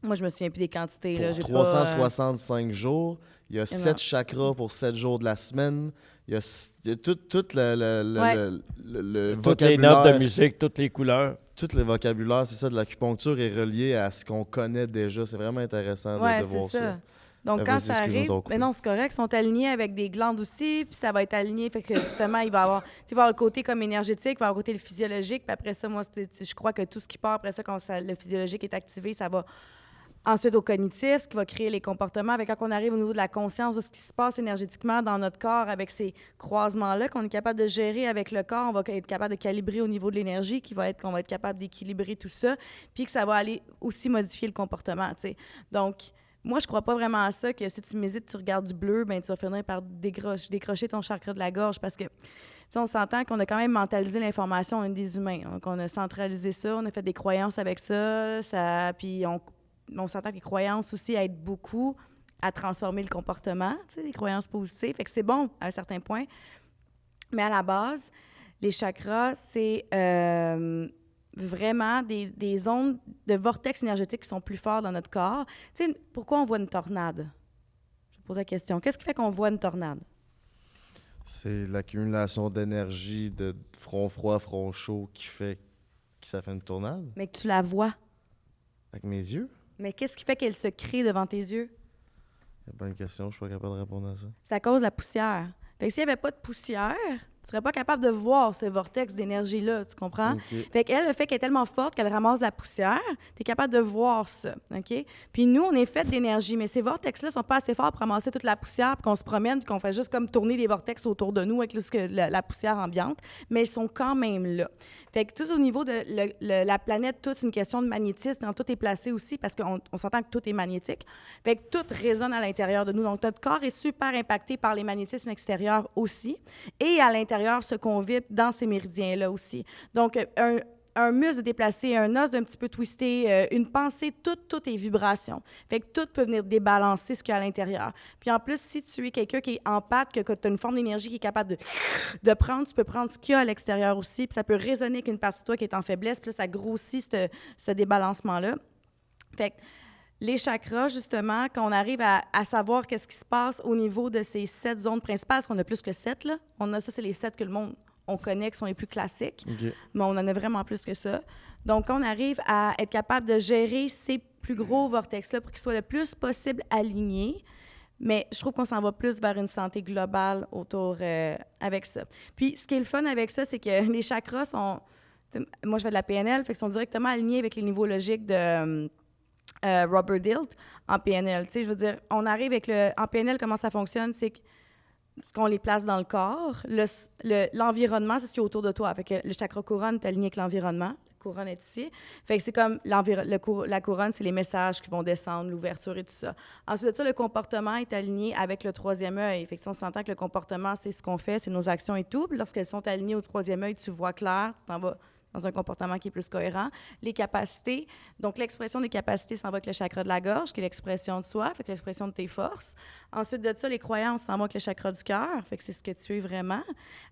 [SPEAKER 4] Moi, je me souviens plus des quantités.
[SPEAKER 3] Pour
[SPEAKER 4] Là, j'ai
[SPEAKER 3] 365 jours. Il y a 7 chakras pour 7 jours de la semaine. Il y a tout le
[SPEAKER 1] Toutes les
[SPEAKER 3] vocabulaire.
[SPEAKER 1] notes de musique, toutes les couleurs.
[SPEAKER 3] Tout le vocabulaire, c'est ça, de l'acupuncture est relié à ce qu'on connaît déjà. C'est vraiment intéressant de voir ça.
[SPEAKER 4] Donc, quand
[SPEAKER 3] vas-y,
[SPEAKER 4] ça
[SPEAKER 3] excuse-moi,
[SPEAKER 4] arrive,
[SPEAKER 3] ton coup.
[SPEAKER 4] mais non, c'est correct, ils sont alignés avec des glandes aussi, puis ça va être aligné. Fait que justement, il va avoir le côté comme énergétique, il va avoir le côté physiologique, puis après ça, moi, je crois que tout ce qui part après ça, quand le physiologique est activé, ça va ensuite au cognitif, ce qui va créer les comportements. Avec quand on arrive au niveau de la conscience de ce qui se passe énergétiquement dans notre corps avec ces croisements-là, qu'on est capable de gérer avec le corps, on va être capable de calibrer au niveau de l'énergie, qu'on va être capable d'équilibrer tout ça, puis que ça va aller aussi modifier le comportement, tu sais. Donc, moi, je crois pas vraiment à ça, que si tu médites, tu regardes du bleu, ben tu vas finir par décrocher ton chakra de la gorge, parce que on s'entend qu'on a quand même mentalisé l'information, on est des humains, hein, qu'on a centralisé ça, on a fait des croyances avec ça puis on s'entend que les croyances aussi aident beaucoup à transformer le comportement, les croyances positives. Fait que c'est bon à un certain point. Mais à la base, les chakras, c'est vraiment des ondes de vortex énergétiques qui sont plus forts dans notre corps. Tu sais, pourquoi on voit une tornade? Je pose la question. Qu'est-ce qui fait qu'on voit une tornade?
[SPEAKER 3] C'est l'accumulation d'énergie de front froid, front chaud qui fait que ça fait une tornade.
[SPEAKER 4] Mais que tu la vois.
[SPEAKER 3] Avec mes yeux?
[SPEAKER 4] Mais qu'est-ce qui fait qu'elle se crée devant tes yeux?
[SPEAKER 3] C'est pas une question, je suis pas capable de répondre à ça.
[SPEAKER 4] C'est à cause de la poussière. Fait que s'il n'y avait pas de poussière, tu serais pas capable de voir ce vortex d'énergie-là, tu comprends?
[SPEAKER 3] Okay.
[SPEAKER 4] Fait qu'elle, le fait qu'elle est tellement forte qu'elle ramasse de la poussière, tu es capable de voir ça, OK? Puis nous, on est fait d'énergie, mais ces vortex-là sont pas assez forts pour ramasser toute la poussière, puis qu'on se promène, puis qu'on fait juste comme tourner des vortex autour de nous avec la poussière ambiante, mais ils sont quand même là. Fait que tout au niveau de la planète, tout, c'est une question de magnétisme, dans tout est placé aussi, parce qu'on s'entend que tout est magnétique. Fait que tout résonne à l'intérieur de nous. Donc, notre corps est super impacté par les magnétismes extérieurs aussi, et à l'intérieur, ce qu'on vibre dans ces méridiens-là aussi. Donc, un muscle déplacé, un os d'un petit peu twisté, une pensée, tout est vibration. Fait que tout peut venir débalancer ce qu'il y a à l'intérieur. Puis en plus, si tu es quelqu'un qui est empathe, que tu as une forme d'énergie qui est capable de prendre, tu peux prendre ce qu'il y a à l'extérieur aussi, puis ça peut résonner avec une partie de toi qui est en faiblesse, puis là, ça grossit ce débalancement-là. Fait que les chakras, justement, quand on arrive à savoir qu'est-ce qui se passe au niveau de ces 7 zones principales, parce qu'on a plus que 7, là. Ça, c'est les 7 que le monde on connaît, qui sont les plus classiques,
[SPEAKER 3] Okay.
[SPEAKER 4] mais on en a vraiment plus que ça. Donc, on arrive à être capable de gérer ces plus gros vortex-là pour qu'ils soient le plus possible alignés, mais je trouve qu'on s'en va plus vers une santé globale autour avec ça. Puis, ce qui est le fun avec ça, c'est que les chakras sont... Moi, je fais de la PNL, fait qu'ils sont directement alignés avec les niveaux logiques de Robert Dilt en PNL. Tu sais, je veux dire, on arrive avec en PNL, comment ça fonctionne, c'est qu'on les place dans le corps. L'environnement, c'est ce qui est autour de toi. Fait que le chakra couronne est aligné avec l'environnement. La couronne est ici. Fait que c'est comme la couronne, c'est les messages qui vont descendre, l'ouverture et tout ça. Ensuite de ça, le comportement est aligné avec le troisième œil. Fait que si on s'entend que le comportement, c'est ce qu'on fait, c'est nos actions et tout. Puis lorsqu'elles sont alignées au troisième œil, tu vois clair, tu t'en vas dans un comportement qui est plus cohérent. Les capacités, donc l'expression des capacités s'en va avec le chakra de la gorge, qui est l'expression de soi, fait que l'expression de tes forces. Ensuite de ça, les croyances s'en vont avec le chakra du cœur, fait que c'est ce que tu es vraiment.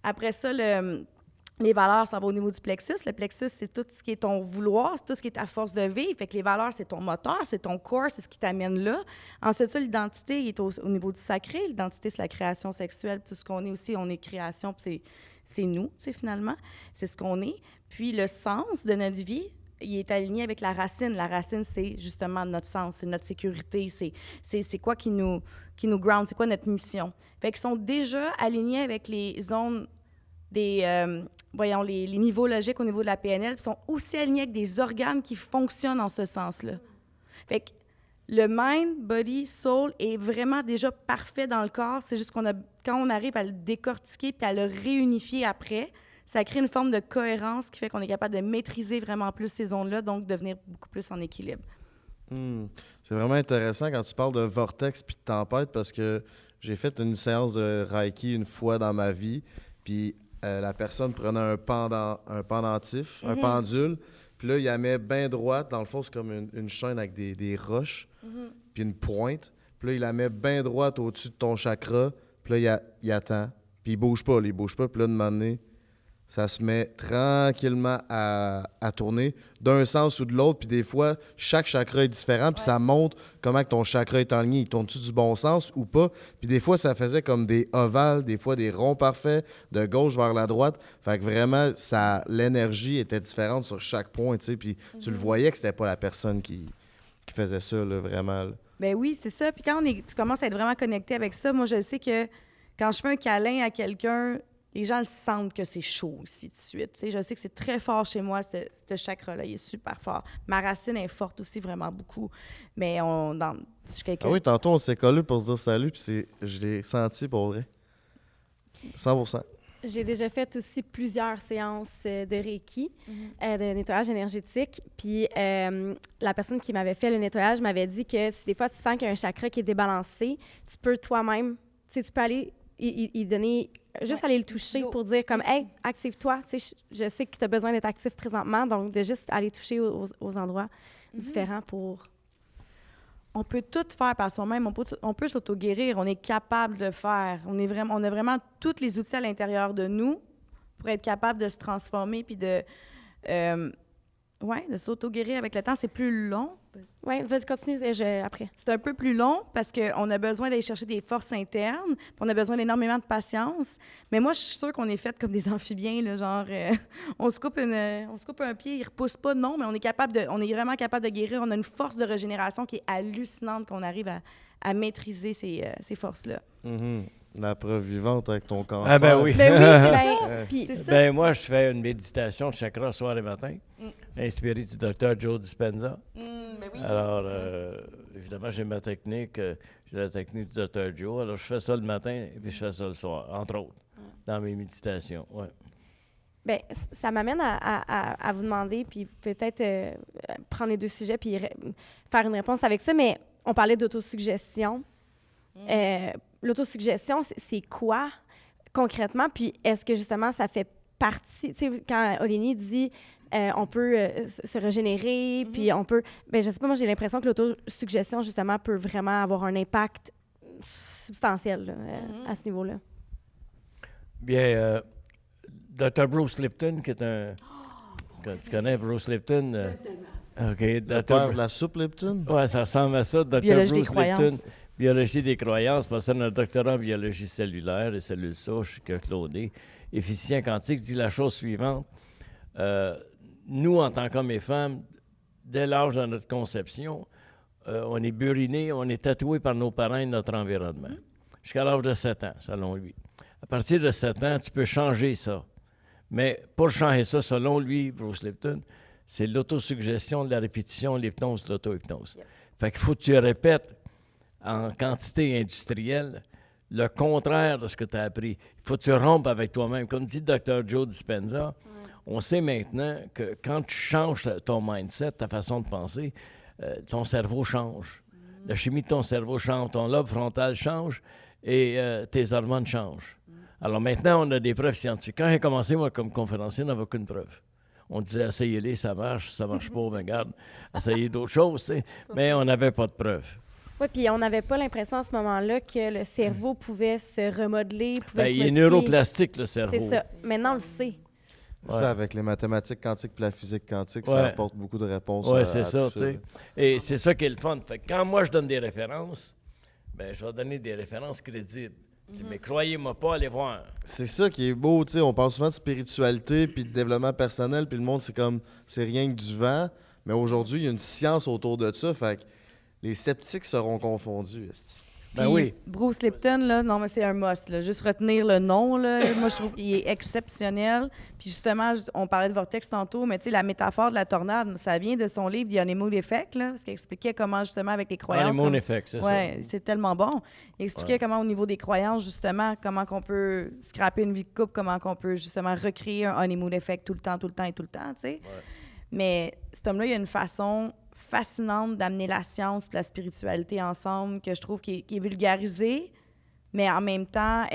[SPEAKER 4] Après ça, les valeurs, ça va au niveau du plexus. Le plexus, c'est tout ce qui est ton vouloir, c'est tout ce qui est ta force de vivre. Fait que les valeurs, c'est ton moteur, c'est ton corps, c'est ce qui t'amène là. Ensuite, ça, l'identité il est au niveau du sacré. L'identité, c'est la création sexuelle. Tout ce qu'on est aussi, on est création, puis c'est nous, tu sais, finalement. C'est ce qu'on est. Puis le sens de notre vie, il est aligné avec la racine. La racine, c'est justement notre sens, c'est notre sécurité, c'est quoi qui nous ground, c'est quoi notre mission. Fait qu'ils sont déjà alignés avec les zones les niveaux logiques au niveau de la PNL, puis sont aussi alignés avec des organes qui fonctionnent en ce sens-là. Fait que le mind, body, soul est vraiment déjà parfait dans le corps. C'est juste quand on arrive à le décortiquer puis à le réunifier après, ça crée une forme de cohérence qui fait qu'on est capable de maîtriser vraiment plus ces zones-là, donc devenir beaucoup plus en équilibre.
[SPEAKER 3] C'est vraiment intéressant quand tu parles de vortex puis de tempête parce que j'ai fait une séance de Reiki une fois dans ma vie, puis la personne prenait un pendentif, un pendule, puis là, il la met bien droite. Dans le fond, c'est comme une chaîne avec des roches, puis une pointe. Puis là, il la met bien droite au-dessus de ton chakra, puis là, il attend. Puis il bouge pas, Puis là, de moment donné, ça se met tranquillement à tourner d'un sens ou de l'autre. Puis des fois, chaque chakra est différent. Puis ça montre comment que ton chakra est aligné. Il tourne-tu du bon sens ou pas? Puis des fois, ça faisait comme des ovales, des fois des ronds parfaits, de gauche vers la droite. Fait que vraiment, l'énergie était différente sur chaque point. Puis tu le voyais que c'était pas la personne qui faisait ça, là, vraiment. Là.
[SPEAKER 4] Ben oui, c'est ça. Puis quand tu commences à être vraiment connecté avec ça, moi, je sais que quand je fais un câlin à quelqu'un, les gens le sentent que c'est chaud aussi tout de suite. T'sais, je sais que c'est très fort chez moi, ce chakra-là, il est super fort. Ma racine est forte aussi, vraiment beaucoup. Mais je suis quelqu'un...
[SPEAKER 3] Ah oui, tantôt, on s'est collé pour se dire salut, puis je l'ai senti pour vrai. 100%.
[SPEAKER 2] J'ai déjà fait aussi plusieurs séances de Reiki, de nettoyage énergétique. Puis la personne qui m'avait fait le nettoyage m'avait dit que si des fois tu sens qu'il y a un chakra qui est débalancé, tu peux toi-même, tu peux aller y donner, juste aller le toucher pour dire comme « Hey, active-toi, je sais que tu as besoin d'être actif présentement », donc de juste aller toucher aux endroits différents pour...
[SPEAKER 4] On peut tout faire par soi-même, on peut s'auto-guérir, on est capable de le faire. On a vraiment tous les outils à l'intérieur de nous pour être capable de se transformer puis de s'auto-guérir avec le temps. C'est plus long.
[SPEAKER 2] Oui, vas-y, continue après.
[SPEAKER 4] C'est un peu plus long parce qu'on a besoin d'aller chercher des forces internes, puis on a besoin d'énormément de patience. Mais moi, je suis sûre qu'on est fait comme des amphibiens, là, genre, on se coupe un pied, il repousse pas, non, mais on est vraiment capable de guérir. On a une force de régénération qui est hallucinante qu'on arrive à maîtriser ces forces-là.
[SPEAKER 3] La preuve vivante avec ton cancer.
[SPEAKER 1] Ah ben oui.
[SPEAKER 2] Puis,
[SPEAKER 1] moi, je fais une méditation de chakra soir et matin, inspiré du Dr. Joe Dispenza.
[SPEAKER 4] Ben oui.
[SPEAKER 1] Alors, évidemment, j'ai ma technique, j'ai la technique du Dr. Joe. Alors, je fais ça le matin et puis je fais ça le soir, entre autres, dans mes méditations. Ouais.
[SPEAKER 2] Bien, ça m'amène à vous demander, puis peut-être prendre les deux sujets puis faire une réponse avec ça, mais on parlait d'autosuggestion. L'autosuggestion, c'est quoi concrètement? Puis est-ce que justement ça fait partie, tu sais, quand Olénie dit on peut se régénérer, puis on peut, ben je sais pas, moi j'ai l'impression que l'autosuggestion justement peut vraiment avoir un impact substantiel là, à ce niveau-là.
[SPEAKER 1] Bien, Dr. Bruce Lipton, qui est tu connais Bruce Lipton? OK.
[SPEAKER 3] Le père de la soupe Lipton?
[SPEAKER 1] Oui, ça ressemble à ça. Dr.
[SPEAKER 4] Biologie
[SPEAKER 1] Bruce
[SPEAKER 4] des croyances.
[SPEAKER 1] Lipton. Biologie des croyances, possède un doctorat en biologie cellulaire et cellules souches que Claudie, et physicien quantique, dit la chose suivante. Nous, en tant qu'hommes et femmes, dès l'âge de notre conception, on est burinés, on est tatoués par nos parents et notre environnement. Jusqu'à l'âge de 7 ans, selon lui. À partir de 7 ans, tu peux changer ça. Mais pour changer ça, selon lui, Bruce Lipton, c'est l'autosuggestion, la répétition, l'hypnose, l'auto-hypnose.
[SPEAKER 2] Yep.
[SPEAKER 1] Fait qu'il faut que tu répètes en quantité industrielle le contraire de ce que tu as appris. Il faut que tu rompes avec toi-même. Comme dit le Dr. Joe Dispenza, on sait maintenant que quand tu changes ton mindset, ta façon de penser, ton cerveau change. La chimie de ton cerveau change, ton lobe frontal change et tes hormones changent. Alors maintenant, on a des preuves scientifiques. Quand j'ai commencé, moi, comme conférencier, on n'avait aucune preuve. On disait, essayez-les, ça marche pas, ben garde, essayez d'autres choses, tu sais. Mais on n'avait pas de preuves.
[SPEAKER 2] Oui, puis on n'avait pas l'impression à ce moment-là que le cerveau pouvait se remodeler, pouvait
[SPEAKER 1] Ben,
[SPEAKER 2] se
[SPEAKER 1] il est
[SPEAKER 2] modifier.
[SPEAKER 1] neuroplastique, le cerveau.
[SPEAKER 2] C'est ça. Maintenant, on le sait.
[SPEAKER 3] Ça, avec les mathématiques quantiques et la physique quantique, ça
[SPEAKER 1] Ouais.
[SPEAKER 3] apporte beaucoup de réponses
[SPEAKER 1] Oui,
[SPEAKER 3] à
[SPEAKER 1] c'est ça,
[SPEAKER 3] tout
[SPEAKER 1] tu sais. Et c'est ça qui est le fun. Fait que quand moi, je donne des références, ben, je vais donner des références crédibles. Je dis, mais croyez-moi pas, allez voir.
[SPEAKER 3] C'est ça qui est beau, tu sais. On parle souvent de spiritualité puis de développement personnel, puis le monde, c'est rien que du vent. Mais aujourd'hui, il y a une science autour de ça, fait que les sceptiques seront confondus. esti.
[SPEAKER 1] Ben
[SPEAKER 4] Puis
[SPEAKER 1] oui.
[SPEAKER 4] Bruce Lipton, là, non, mais c'est un must. Là. Juste retenir le nom, là, moi, je trouve qu'il est exceptionnel. Puis justement, on parlait de vortex tantôt, mais tu sais, la métaphore de la tornade, ça vient de son livre The Honeymoon Effect, là, ce qui expliquait comment, justement, avec les croyances...
[SPEAKER 1] Honeymoon Effect, c'est
[SPEAKER 4] Ouais, c'est tellement bon. Il expliquait comment, au niveau des croyances, justement, comment qu'on peut scraper une vie de couple, comment qu'on peut, justement, recréer un honeymoon effect tout le temps, tu sais. Mais cet homme-là, il a une façon fascinante d'amener la science et la spiritualité ensemble, que je trouve qui est vulgarisée, mais en même temps,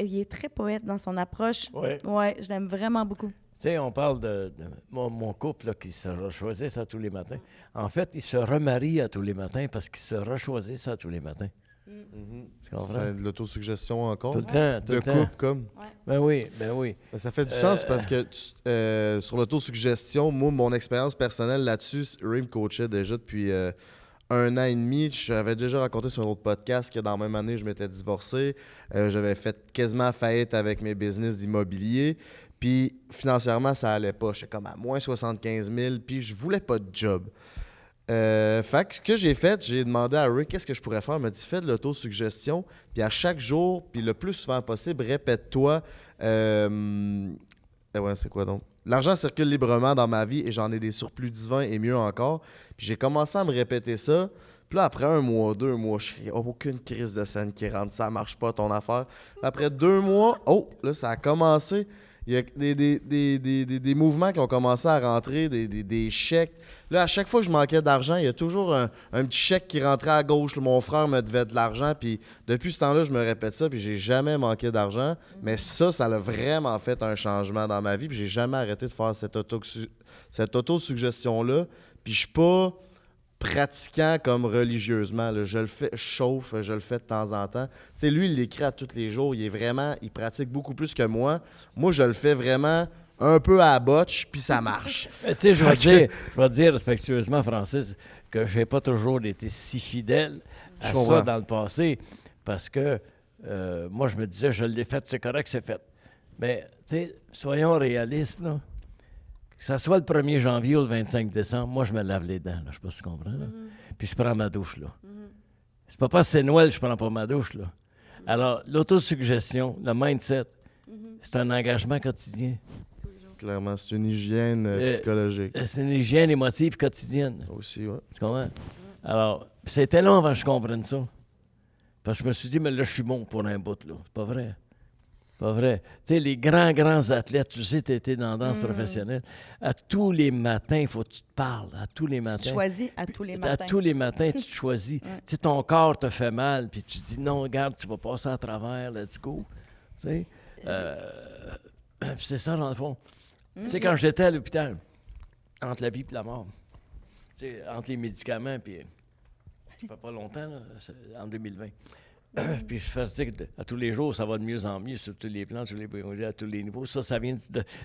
[SPEAKER 4] il est très poète dans son approche.
[SPEAKER 1] Oui.
[SPEAKER 4] Ouais, je l'aime vraiment beaucoup.
[SPEAKER 1] Tu sais, on parle de mon couple là, qui se rechoisissent à tous les matins. En fait, ils se remarient à tous les matins parce qu'ils se rechoisissent à tous les matins. Tu comprends?
[SPEAKER 3] C'est de l'autosuggestion encore.
[SPEAKER 1] Tout le temps, tout
[SPEAKER 3] De
[SPEAKER 1] le temps.
[SPEAKER 3] couple, comme.
[SPEAKER 1] Ben oui, ben oui.
[SPEAKER 3] Ben, ça fait du sens parce que sur l'autosuggestion, moi, mon expérience personnelle là-dessus, Ray me coachait déjà depuis 1 an et demi. J'avais déjà raconté sur un autre podcast que dans la même année, je m'étais divorcé. J'avais fait quasiment faillite avec mes business d'immobilier. Puis financièrement, ça allait pas. J'étais comme à moins 75 000, puis je voulais pas de job. Fait que ce que j'ai fait, j'ai demandé à Ray qu'est-ce que je pourrais faire. Il m'a dit fais de l'autosuggestion, puis à chaque jour, puis le plus souvent possible, répète-toi. Ouais, c'est quoi donc? L'argent circule librement dans ma vie et j'en ai des surplus divins et mieux encore. Puis j'ai commencé à me répéter ça. Puis là, après 1 mois, 2 mois, je criais aucune crise de scène qui rentre, ça marche pas ton affaire. Puis après 2 mois, là, ça a commencé. Il y a des mouvements qui ont commencé à rentrer, des chèques. Là, à chaque fois que je manquais d'argent, il y a toujours un petit chèque qui rentrait à gauche. Mon frère me devait de l'argent. Puis depuis ce temps-là, je me répète ça. Puis j'ai jamais manqué d'argent. Mais ça a vraiment fait un changement dans ma vie. Puis j'ai jamais arrêté de faire cette autosuggestion-là. Puis je suis pas pratiquant comme religieusement. Là. Je le fais, je chauffe, je le fais de temps en temps. Tu sais, lui, il l'écrit à tous les jours. Il pratique beaucoup plus que moi. Moi, je le fais vraiment un peu à la botche, puis ça marche.
[SPEAKER 1] Tu sais, je vais te dire respectueusement, Francis, que je n'ai pas toujours été si fidèle à ça dans le passé, parce que moi, je me disais, je l'ai fait, c'est correct, c'est fait. Mais, tu sais, soyons réalistes, là. Que ça soit le 1er janvier ou le 25 décembre, moi, je me lave les dents, là, je ne sais pas si tu comprends, là. Puis je prends ma douche, là. C'est pas parce que c'est Noël que je prends pas ma douche, là. Alors, l'autosuggestion, le mindset, c'est un engagement quotidien.
[SPEAKER 3] Clairement, c'est une hygiène psychologique.
[SPEAKER 1] C'est une hygiène émotive quotidienne.
[SPEAKER 3] Aussi, ouais.
[SPEAKER 1] Tu comprends? Alors, c'était long avant que je comprenne ça. Parce que je me suis dit, mais là, je suis bon pour un bout, là. C'est pas vrai. Pas vrai. Tu sais, les grands athlètes, tu sais, tu étais dans la danse professionnelle. À tous les matins, il faut que tu te parles. À tous les matins.
[SPEAKER 4] Tu choisis à tous les matins.
[SPEAKER 1] À tous les matins, tu te choisis. Tu sais, ton corps te fait mal, puis tu dis, non, regarde, tu vas passer à travers, let's go. Tu sais? C'est ça, dans le fond. Tu sais, quand j'étais à l'hôpital, entre la vie et la mort, tu sais, entre les médicaments, puis ça fait pas longtemps, là, en 2020. Puis je fais à tous les jours, ça va de mieux en mieux sur tous les plans, à tous les niveaux. Ça vient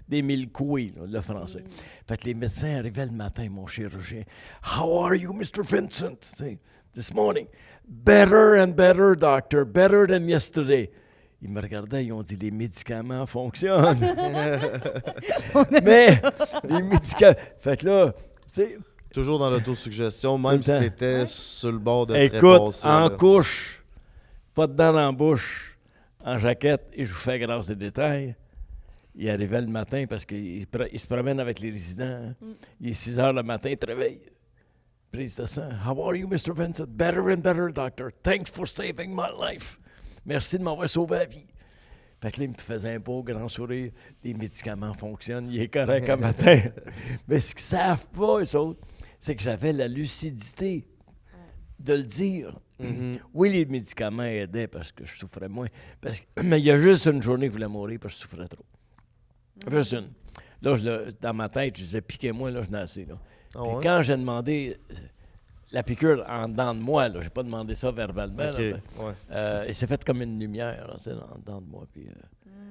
[SPEAKER 1] des mille couilles, le français. Fait que les médecins arrivaient le matin, mon chirurgien. « How are you, Mr. Vincent? » This morning. « Better and better, doctor. Better than yesterday. » Ils me regardaient, ils ont dit « Les médicaments fonctionnent. » Mais les médicaments... Fait que là, tu sais...
[SPEAKER 3] Toujours dans l'autosuggestion, même si tu étais sur le bord de
[SPEAKER 1] écoute, en couche... Pas de dents dans la bouche, en jaquette, et je vous fais grâce des détails. il arrivait le matin parce qu'il se promène avec les résidents. Hein. Il est 6 heures le matin, il te réveille. Prise de sang. How are you, Mr. Vincent? Better and better, doctor. Thanks for saving my life. Merci de m'avoir sauvé la vie. Fait que là, il me faisait un beau grand sourire. Les médicaments fonctionnent, il est correct un matin. Mais ce qu'ils ne savent pas, eux autres, c'est que j'avais la lucidité de le dire. Oui, les médicaments aidaient parce que je souffrais moins. Mais il y a juste une journée que je voulais mourir parce que je souffrais trop. Juste une. Là, dans ma tête, je disais, piquez-moi, là, je n'ai assez. Là. Puis quand j'ai demandé la piqûre en dedans de moi, je n'ai pas demandé ça verbalement, il s'est fait comme une lumière là, en dedans de moi. Puis,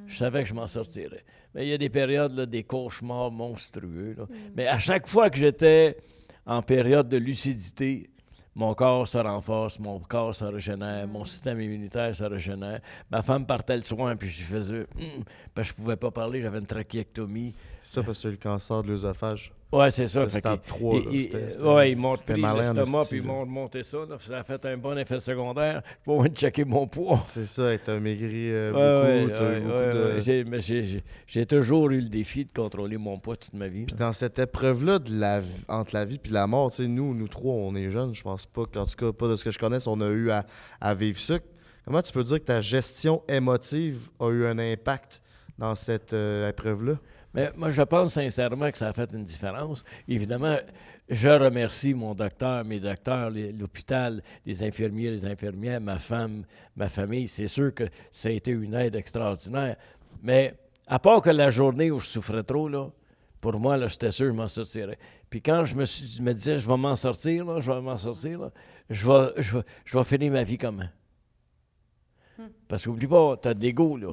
[SPEAKER 1] je savais que je m'en sortirais. Mais il y a des périodes, là, des cauchemars monstrueux. Là. Mais à chaque fois que j'étais en période de lucidité, mon corps se renforce, mon corps se régénère, mon système immunitaire se régénère. Ma femme partait le soin, puis je faisais... parce que je pouvais pas parler, j'avais une trachéectomie.
[SPEAKER 3] C'est ça, parce que c'est le cancer de l'œsophage.
[SPEAKER 1] Oui, c'est ça.
[SPEAKER 3] Le stade 3,
[SPEAKER 1] ils m'ont pris l'estomac, puis ils m'ont remonté ça. Là. Ça a fait un bon effet secondaire pour checker mon poids.
[SPEAKER 3] C'est ça, tu as maigri beaucoup.
[SPEAKER 1] J'ai toujours eu le défi de contrôler mon poids toute ma vie.
[SPEAKER 3] Puis dans cette épreuve-là entre la vie et la mort, nous trois, on est jeunes, je pense pas qu'en tout cas, pas de ce que je connaisse, on a eu à vivre ça. Comment tu peux dire que ta gestion émotive a eu un impact dans cette épreuve-là?
[SPEAKER 1] Mais moi, je pense sincèrement que ça a fait une différence. Évidemment, je remercie mon docteur, mes docteurs, l'hôpital, les infirmiers, les infirmières, ma femme, ma famille. C'est sûr que ça a été une aide extraordinaire. Mais à part que la journée où je souffrais trop, là, pour moi, là, j'étais sûr que je m'en sortirais. Puis quand je me disais, je vais m'en sortir, là, je vais finir ma vie comment? Parce qu'oublie pas, tu as de l'ego, là.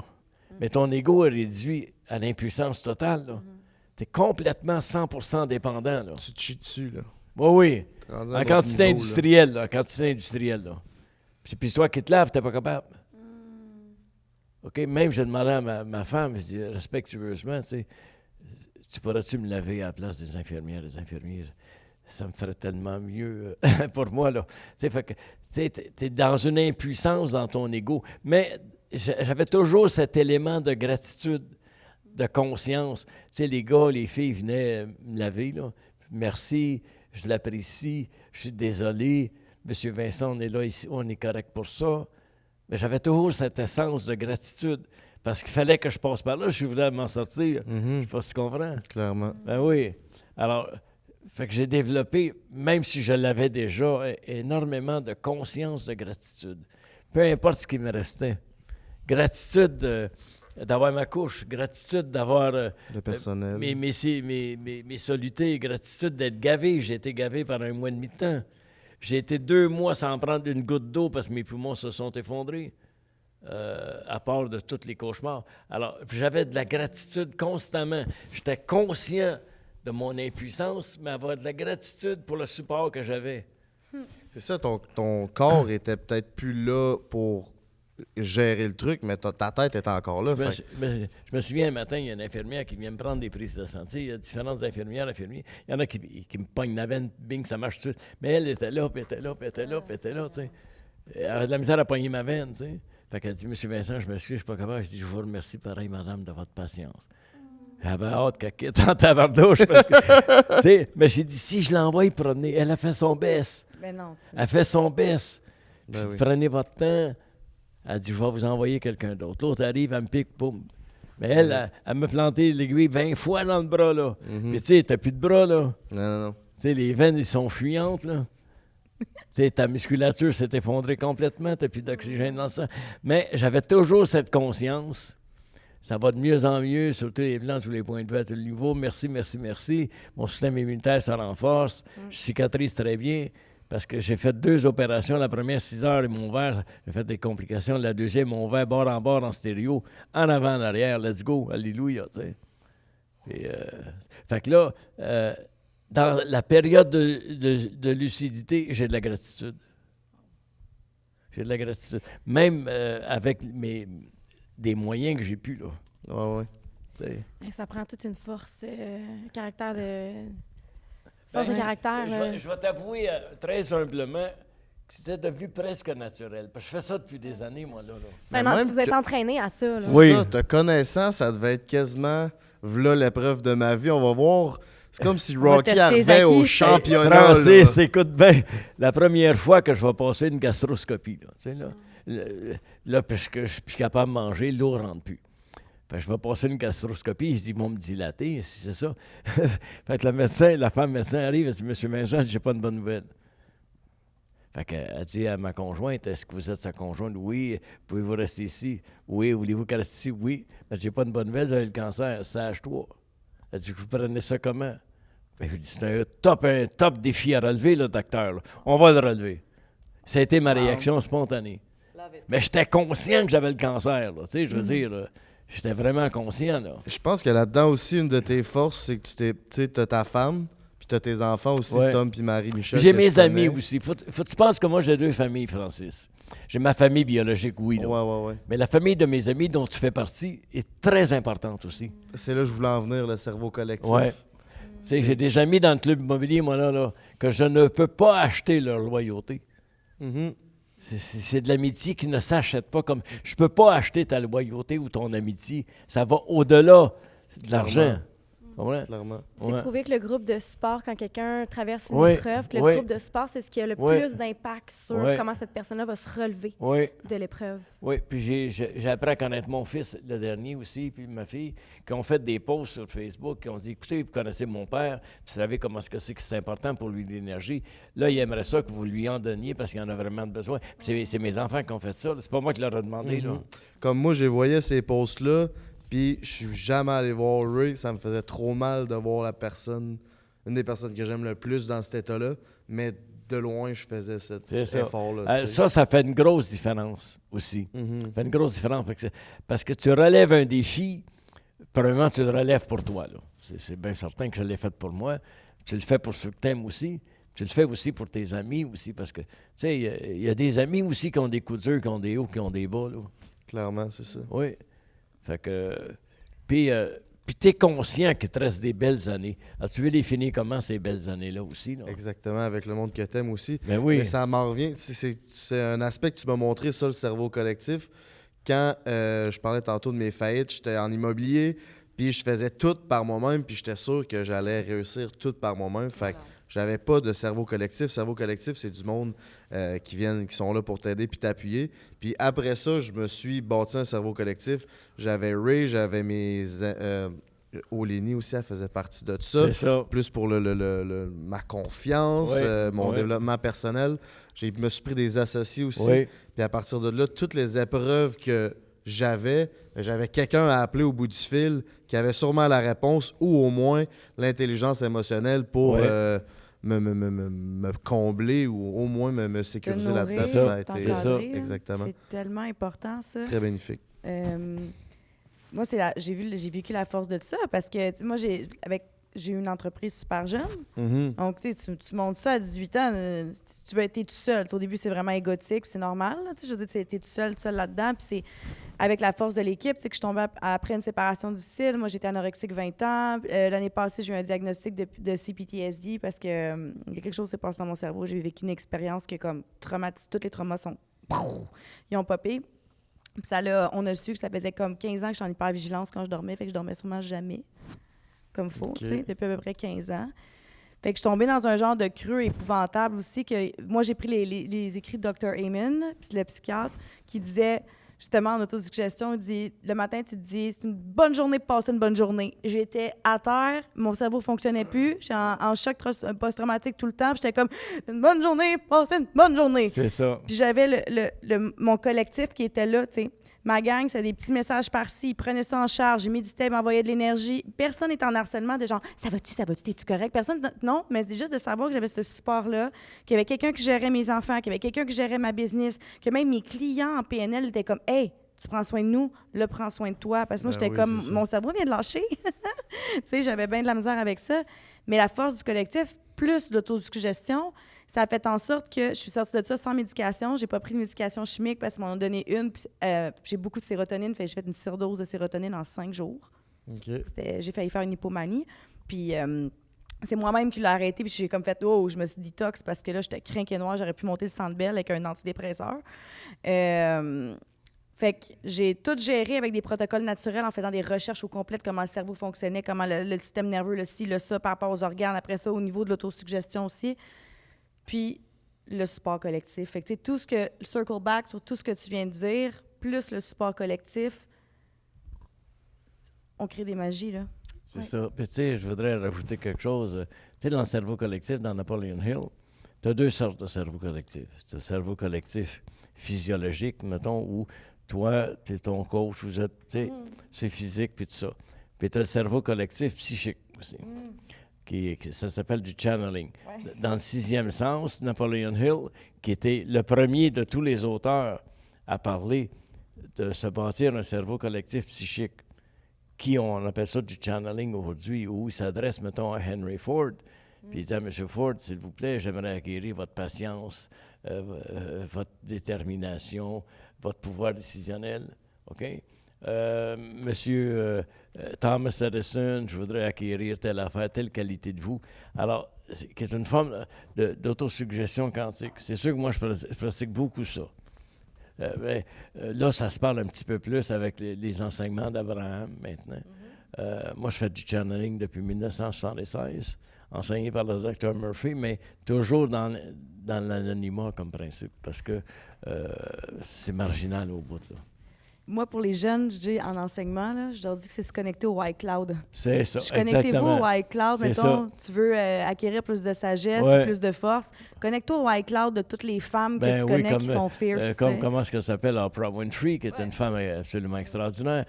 [SPEAKER 1] Mais ton ego est réduit à l'impuissance totale. Tu es complètement 100% dépendant. Là.
[SPEAKER 3] Tu te chies dessus, là.
[SPEAKER 1] Oui. En quantité industrielle, là. En quantité industrielle, là. Puis toi qui te laves, t'es pas capable. OK? Même j'ai demandé à ma femme, je dis respectueusement, tu pourrais-tu me laver à la place des infirmières, des infirmiers? Ça me ferait tellement mieux pour moi, là. Fait que, t'es dans une impuissance dans ton ego. Mais j'avais toujours cet élément de gratitude, de conscience. Tu sais, les gars, les filles venaient me laver, là. Merci, je l'apprécie, je suis désolé. Monsieur Vincent, on est là ici, on est correct pour ça. Mais j'avais toujours cette essence de gratitude. Parce qu'il fallait que je passe par là, je voulais m'en sortir. Je sais pas si tu comprends.
[SPEAKER 3] Clairement.
[SPEAKER 1] Ben oui. Alors, fait que j'ai développé, même si je l'avais déjà, énormément de conscience de gratitude. Peu importe ce qui me restait. Gratitude d'avoir ma couche, gratitude d'avoir
[SPEAKER 3] le personnel.
[SPEAKER 1] Mes solutés, gratitude d'être gavé. J'ai été gavé pendant 1 mois et demi de temps. J'ai été 2 mois sans prendre une goutte d'eau parce que mes poumons se sont effondrés, à part de tous les cauchemars. Alors, j'avais de la gratitude constamment. J'étais conscient de mon impuissance, mais avoir de la gratitude pour le support que j'avais.
[SPEAKER 3] C'est ça, ton corps était peut-être plus là pour gérer le truc, mais ta tête était encore là.
[SPEAKER 1] Je me souviens un matin, il y a une infirmière qui vient me prendre des prises de sang. Il y a différentes infirmières. Il y en a qui me pognent la veine, bing, ça marche tout de suite. Mais elle était là, puis elle était là. Elle avait de la misère à pogner ma veine. T'sais. Fait qu'elle dit, Monsieur Vincent, je m'excuse, je suis pas capable. Je dis, je vous remercie pareil, madame, de votre patience. Elle avait hâte qu'elle quitte en tabardouche. Mais j'ai dit, si je l'envoie promener, elle a fait son baisse.
[SPEAKER 4] Ben non.
[SPEAKER 1] Elle a fait son baisse. Puis
[SPEAKER 3] oui.
[SPEAKER 1] Prenez votre temps. Elle dit, je vais vous envoyer quelqu'un d'autre. L'autre arrive, elle me pique, boum. Mais elle m'a planté l'aiguille 20 fois dans le bras, là. Puis tu sais, t'as plus de bras, là.
[SPEAKER 3] Non.
[SPEAKER 1] Tu sais, les veines, ils sont fuyantes, là. Tu sais, ta musculature s'est effondrée complètement, t'as plus d'oxygène dans ça. Mais j'avais toujours cette conscience. Ça va de mieux en mieux sur tous les plans, tous les points de vue, à tous les niveaux. Merci. Mon système immunitaire se renforce. Je cicatrise très bien. Parce que j'ai fait 2 opérations. La première, 6 heures, et mon verre, j'ai fait des complications. La deuxième, mon verre bord en bord en stéréo, en avant, en arrière. Let's go, alléluia, tu sais. Puis, fait que là, dans la période de lucidité, j'ai de la gratitude. J'ai de la gratitude. Même avec des moyens que j'ai pu, là.
[SPEAKER 3] Ouais.
[SPEAKER 2] Et ça prend toute une force, caractère. Force de caractère.
[SPEAKER 1] Je vais t'avouer très humblement C'était devenu presque naturel. Parce que je fais ça depuis des années, moi, là.
[SPEAKER 3] Mais
[SPEAKER 2] Maintenant,
[SPEAKER 3] même
[SPEAKER 2] vous êtes
[SPEAKER 3] que-
[SPEAKER 2] entraîné à ça. Là.
[SPEAKER 3] C'est
[SPEAKER 1] Oui.
[SPEAKER 3] ça, te connaissant, ça devait être quasiment v'là l'épreuve de ma vie. On va voir. C'est comme si
[SPEAKER 4] va
[SPEAKER 3] Rocky
[SPEAKER 4] tester
[SPEAKER 3] arrivait
[SPEAKER 4] les
[SPEAKER 3] au
[SPEAKER 4] acquis.
[SPEAKER 3] championnat.
[SPEAKER 1] Francis,
[SPEAKER 3] là.
[SPEAKER 1] écoute bien, la première fois que je vais passer une gastroscopie, là, tu sais, là, puisque je suis capable de manger, l'eau ne rentre plus. Fait que je vais passer une gastroscopie, il se dit, ils vont me dilater, si c'est ça. Fait que la femme médecin arrive, elle dit, Monsieur Vincent, j'ai pas de bonne nouvelle. Fait qu'elle dit à ma conjointe, est-ce que vous êtes sa conjointe? Oui. Pouvez-vous rester ici? Oui. Voulez-vous qu'elle reste ici? Oui. Mais j'ai pas de bonne nouvelle, vous avez le cancer, sage-toi. Elle dit, vous prenez ça comment? Ben, je dis, c'est un top défi à relever, le docteur. Là. On va le relever. Ça a été ma réaction spontanée. Mais j'étais conscient que j'avais le cancer. Là. Tu sais, je veux dire, j'étais vraiment conscient. Là.
[SPEAKER 3] Je pense que là-dedans aussi, une de tes forces, c'est que tu as ta femme, puis tu as tes enfants aussi,
[SPEAKER 1] Ouais.
[SPEAKER 3] Tom puis Marie-Michel.
[SPEAKER 1] J'ai
[SPEAKER 3] que
[SPEAKER 1] mes
[SPEAKER 3] je
[SPEAKER 1] amis
[SPEAKER 3] connais.
[SPEAKER 1] aussi. Faut que tu penses que moi, j'ai 2 familles, Francis. J'ai ma famille biologique, oui. Là.
[SPEAKER 3] Ouais.
[SPEAKER 1] Mais la famille de mes amis dont tu fais partie est très importante aussi.
[SPEAKER 3] C'est là que je voulais en venir, le cerveau collectif.
[SPEAKER 1] Ouais. Tu sais, j'ai des amis dans le club immobilier, moi, là, que je ne peux pas acheter leur loyauté.
[SPEAKER 3] Mhm.
[SPEAKER 1] C'est de l'amitié qui ne s'achète pas comme... Je peux pas acheter ta loyauté ou ton amitié. Ça va au-delà de l'argent. Comprends?
[SPEAKER 3] Clairement.
[SPEAKER 2] C'est
[SPEAKER 1] Ouais.
[SPEAKER 2] prouvé que le groupe de support, quand quelqu'un traverse une
[SPEAKER 1] Oui,
[SPEAKER 2] épreuve, que le
[SPEAKER 1] oui.
[SPEAKER 2] groupe de support, c'est ce qui a le
[SPEAKER 1] Oui.
[SPEAKER 2] plus d'impact sur
[SPEAKER 1] Oui.
[SPEAKER 2] comment cette personne-là va se relever
[SPEAKER 1] Oui,
[SPEAKER 2] de l'épreuve.
[SPEAKER 1] oui. Puis j'ai appris à connaître mon fils, le dernier aussi, puis ma fille, qui ont fait des posts sur Facebook, qui ont dit, écoutez, vous connaissez mon père, vous savez comment c'est que c'est important pour lui l'énergie. Là, il aimerait ça que vous lui en donniez parce qu'il en a vraiment besoin. Puis c'est mes enfants qui ont fait ça. là. C'est pas moi qui leur ai demandé. Là.
[SPEAKER 3] Comme moi, j'ai voyé ces posts-là, puis je suis jamais allé voir Ray. Ça me faisait trop mal de voir la personne, une des personnes que j'aime le plus dans cet état-là, mais de loin, je faisais cet
[SPEAKER 1] C'est ça.
[SPEAKER 3] effort-là. tu sais.
[SPEAKER 1] Ça fait une grosse différence aussi.
[SPEAKER 3] Mhm.
[SPEAKER 1] Ça fait une grosse différence parce que tu relèves un défi, premièrement, tu le relèves pour toi. Là. C'est bien certain que je l'ai fait pour moi. Tu le fais pour ceux que tu aimes aussi. Tu le fais aussi pour tes amis aussi parce que, tu sais, il y a des amis aussi qui ont des coups durs, qui ont des hauts, qui ont des bas. Là.
[SPEAKER 3] Clairement, c'est ça.
[SPEAKER 1] Oui. Fait que. Puis tu es conscient qu'il te reste des belles années. Alors, tu veux les finir comment, ces belles années-là aussi? Là?
[SPEAKER 3] Exactement, avec le monde que t'aimes aussi.
[SPEAKER 1] Ben oui.
[SPEAKER 3] Mais ça m'en revient. C'est un aspect que tu m'as montré, ça, le cerveau collectif. Quand je parlais tantôt de mes faillites, j'étais en immobilier, puis je faisais tout par moi-même, puis j'étais sûr que j'allais réussir tout par moi-même. Fait que j'avais pas de cerveau collectif. Cerveau collectif, c'est du monde qui sont là pour t'aider puis t'appuyer. Puis après ça, je me suis bâti un cerveau collectif. J'avais Ray, j'avais mes... Olénie aussi, elle faisait partie de ça.
[SPEAKER 1] C'est ça.
[SPEAKER 3] Plus pour ma confiance,
[SPEAKER 1] Oui,
[SPEAKER 3] mon
[SPEAKER 1] oui.
[SPEAKER 3] développement personnel. Je me suis pris des associés aussi.
[SPEAKER 1] Oui.
[SPEAKER 3] Puis à partir de là, toutes les épreuves que j'avais quelqu'un à appeler au bout du fil qui avait sûrement la réponse ou au moins l'intelligence émotionnelle pour
[SPEAKER 1] Oui.
[SPEAKER 3] me combler ou au moins me sécuriser
[SPEAKER 4] Te nourrir,
[SPEAKER 3] là-dedans.
[SPEAKER 1] C'est ça,
[SPEAKER 3] Ça a été
[SPEAKER 1] c'est ça.
[SPEAKER 4] t'encadrer, là.
[SPEAKER 3] Exactement.
[SPEAKER 4] C'est tellement important, ça.
[SPEAKER 3] Très bénéfique.
[SPEAKER 4] Moi, j'ai vécu la force de ça parce que tu sais, moi, j'ai eu une entreprise super jeune.
[SPEAKER 3] Mhm.
[SPEAKER 4] Donc, tu montes ça à 18 ans, tu veux être tout seul. Tu sais, au début, c'est vraiment égotique, puis c'est normal. Là, tu sais, je veux dire, tu es tout seul là-dedans. Puis c'est avec la force de l'équipe tu sais, que je suis tombée après une séparation difficile. Moi, j'étais anorexique 20 ans. L'année passée, j'ai eu un diagnostic de CPTSD parce que il y a quelque chose qui s'est passé dans mon cerveau. J'ai vécu une expérience qui est comme traumatisée. Tous les traumas ils ont popé. Puis on a su que ça faisait comme 15 ans que je suis en hypervigilance quand je dormais. Fait que je dormais sûrement jamais comme faut,
[SPEAKER 3] Ok.
[SPEAKER 4] tu sais, depuis à peu près 15 ans. Fait que je suis tombée dans un genre de creux épouvantable aussi. Que moi, j'ai pris les écrits de Dr. Amen, puis le psychiatre, qui disait, justement, en autosuggestion, il dit, le matin, tu te dis, c'est une bonne journée pour passer une bonne journée. J'étais à terre, mon cerveau fonctionnait plus, j'étais en choc post-traumatique tout le temps, puis j'étais comme, une bonne journée, passer une bonne journée.
[SPEAKER 1] C'est ça.
[SPEAKER 4] Puis j'avais mon collectif qui était là, tu sais. Ma gang, c'est des petits messages par-ci. Ils prenaient ça en charge. Ils méditaient, ils m'envoyaient de l'énergie. Personne n'est en harcèlement de genre, ça va-tu, t'es-tu correct? Personne, non, mais c'est juste de savoir que j'avais ce support-là, qu'il y avait quelqu'un qui gérait mes enfants, qu'il y avait quelqu'un qui gérait ma business, que même mes clients en PNL étaient comme, hey, tu prends soin de nous, là, prends soin de toi. Parce que moi,
[SPEAKER 3] Ben
[SPEAKER 4] j'étais
[SPEAKER 3] oui,
[SPEAKER 4] comme,
[SPEAKER 3] c'est ça.
[SPEAKER 4] mon cerveau vient de lâcher. Tu sais, j'avais bien de la misère avec ça. Mais la force du collectif, plus l'autosuggestion, ça a fait en sorte que je suis sortie de ça sans médication. J'ai pas pris de médication chimique parce qu'ils m'en ont donné une. Puis, j'ai beaucoup de sérotonine. J'ai fait une surdose de sérotonine en 5 jours.
[SPEAKER 3] OK.
[SPEAKER 4] J'ai failli faire une hypomanie. Puis c'est moi-même qui l'ai arrêté, puis j'ai comme fait « Oh! » Je me suis détox parce que là, j'étais crinquée noire, j'aurais pu monter le Centre Bell avec un antidépresseur. Fait que j'ai tout géré avec des protocoles naturels en faisant des recherches au complet de comment le cerveau fonctionnait, comment le système nerveux, le ci, le ça, par rapport aux organes, après ça, au niveau de l'autosuggestion aussi. Puis le support collectif. Fait que, tu sais, tout ce que, circle back sur tout ce que tu viens de dire, plus le support collectif, on crée des magies, là.
[SPEAKER 1] C'est ça. Puis, tu sais, je voudrais rajouter quelque chose. Tu sais, dans le cerveau collectif, dans Napoleon Hill, tu as 2 sortes de cerveau collectif. Tu as le cerveau collectif physiologique, mettons, où toi, tu es ton coach, vous êtes, tu sais, c'est physique, puis tout ça. Puis tu as le cerveau collectif psychique aussi, ça s'appelle du channeling. Ouais. Dans le 6e sens, Napoleon Hill, qui était le premier de tous les auteurs à parler de se bâtir un cerveau collectif psychique, on appelle ça du channeling aujourd'hui, où il s'adresse, mettons, à Henry Ford, puis il dit à M. Ford, s'il vous plaît, j'aimerais acquérir votre patience, votre détermination, votre pouvoir décisionnel, OK? Monsieur Thomas Edison, je voudrais acquérir telle affaire, telle qualité de vous. Alors, c'est une forme d'autosuggestion quantique. C'est sûr que moi, je pratique beaucoup ça. Là, ça se parle un petit peu plus avec les enseignements d'Abraham maintenant. Moi, je fais du channeling depuis 1976, enseigné par le Dr. Murphy, mais toujours dans l'anonymat comme principe, parce que c'est marginal au bout, là.
[SPEAKER 4] Moi, pour les jeunes, je dis en enseignement, là, je leur dis que c'est se connecter au iCloud.
[SPEAKER 1] C'est ça,
[SPEAKER 4] Connectez-vous au iCloud. Mettons, tu veux acquérir plus de sagesse, plus de force. Connecte-toi au iCloud de toutes les femmes que tu connais qui sont fierce.
[SPEAKER 1] Comment est-ce qu'elle s'appelle? Oprah Winfrey, qui est une femme absolument extraordinaire.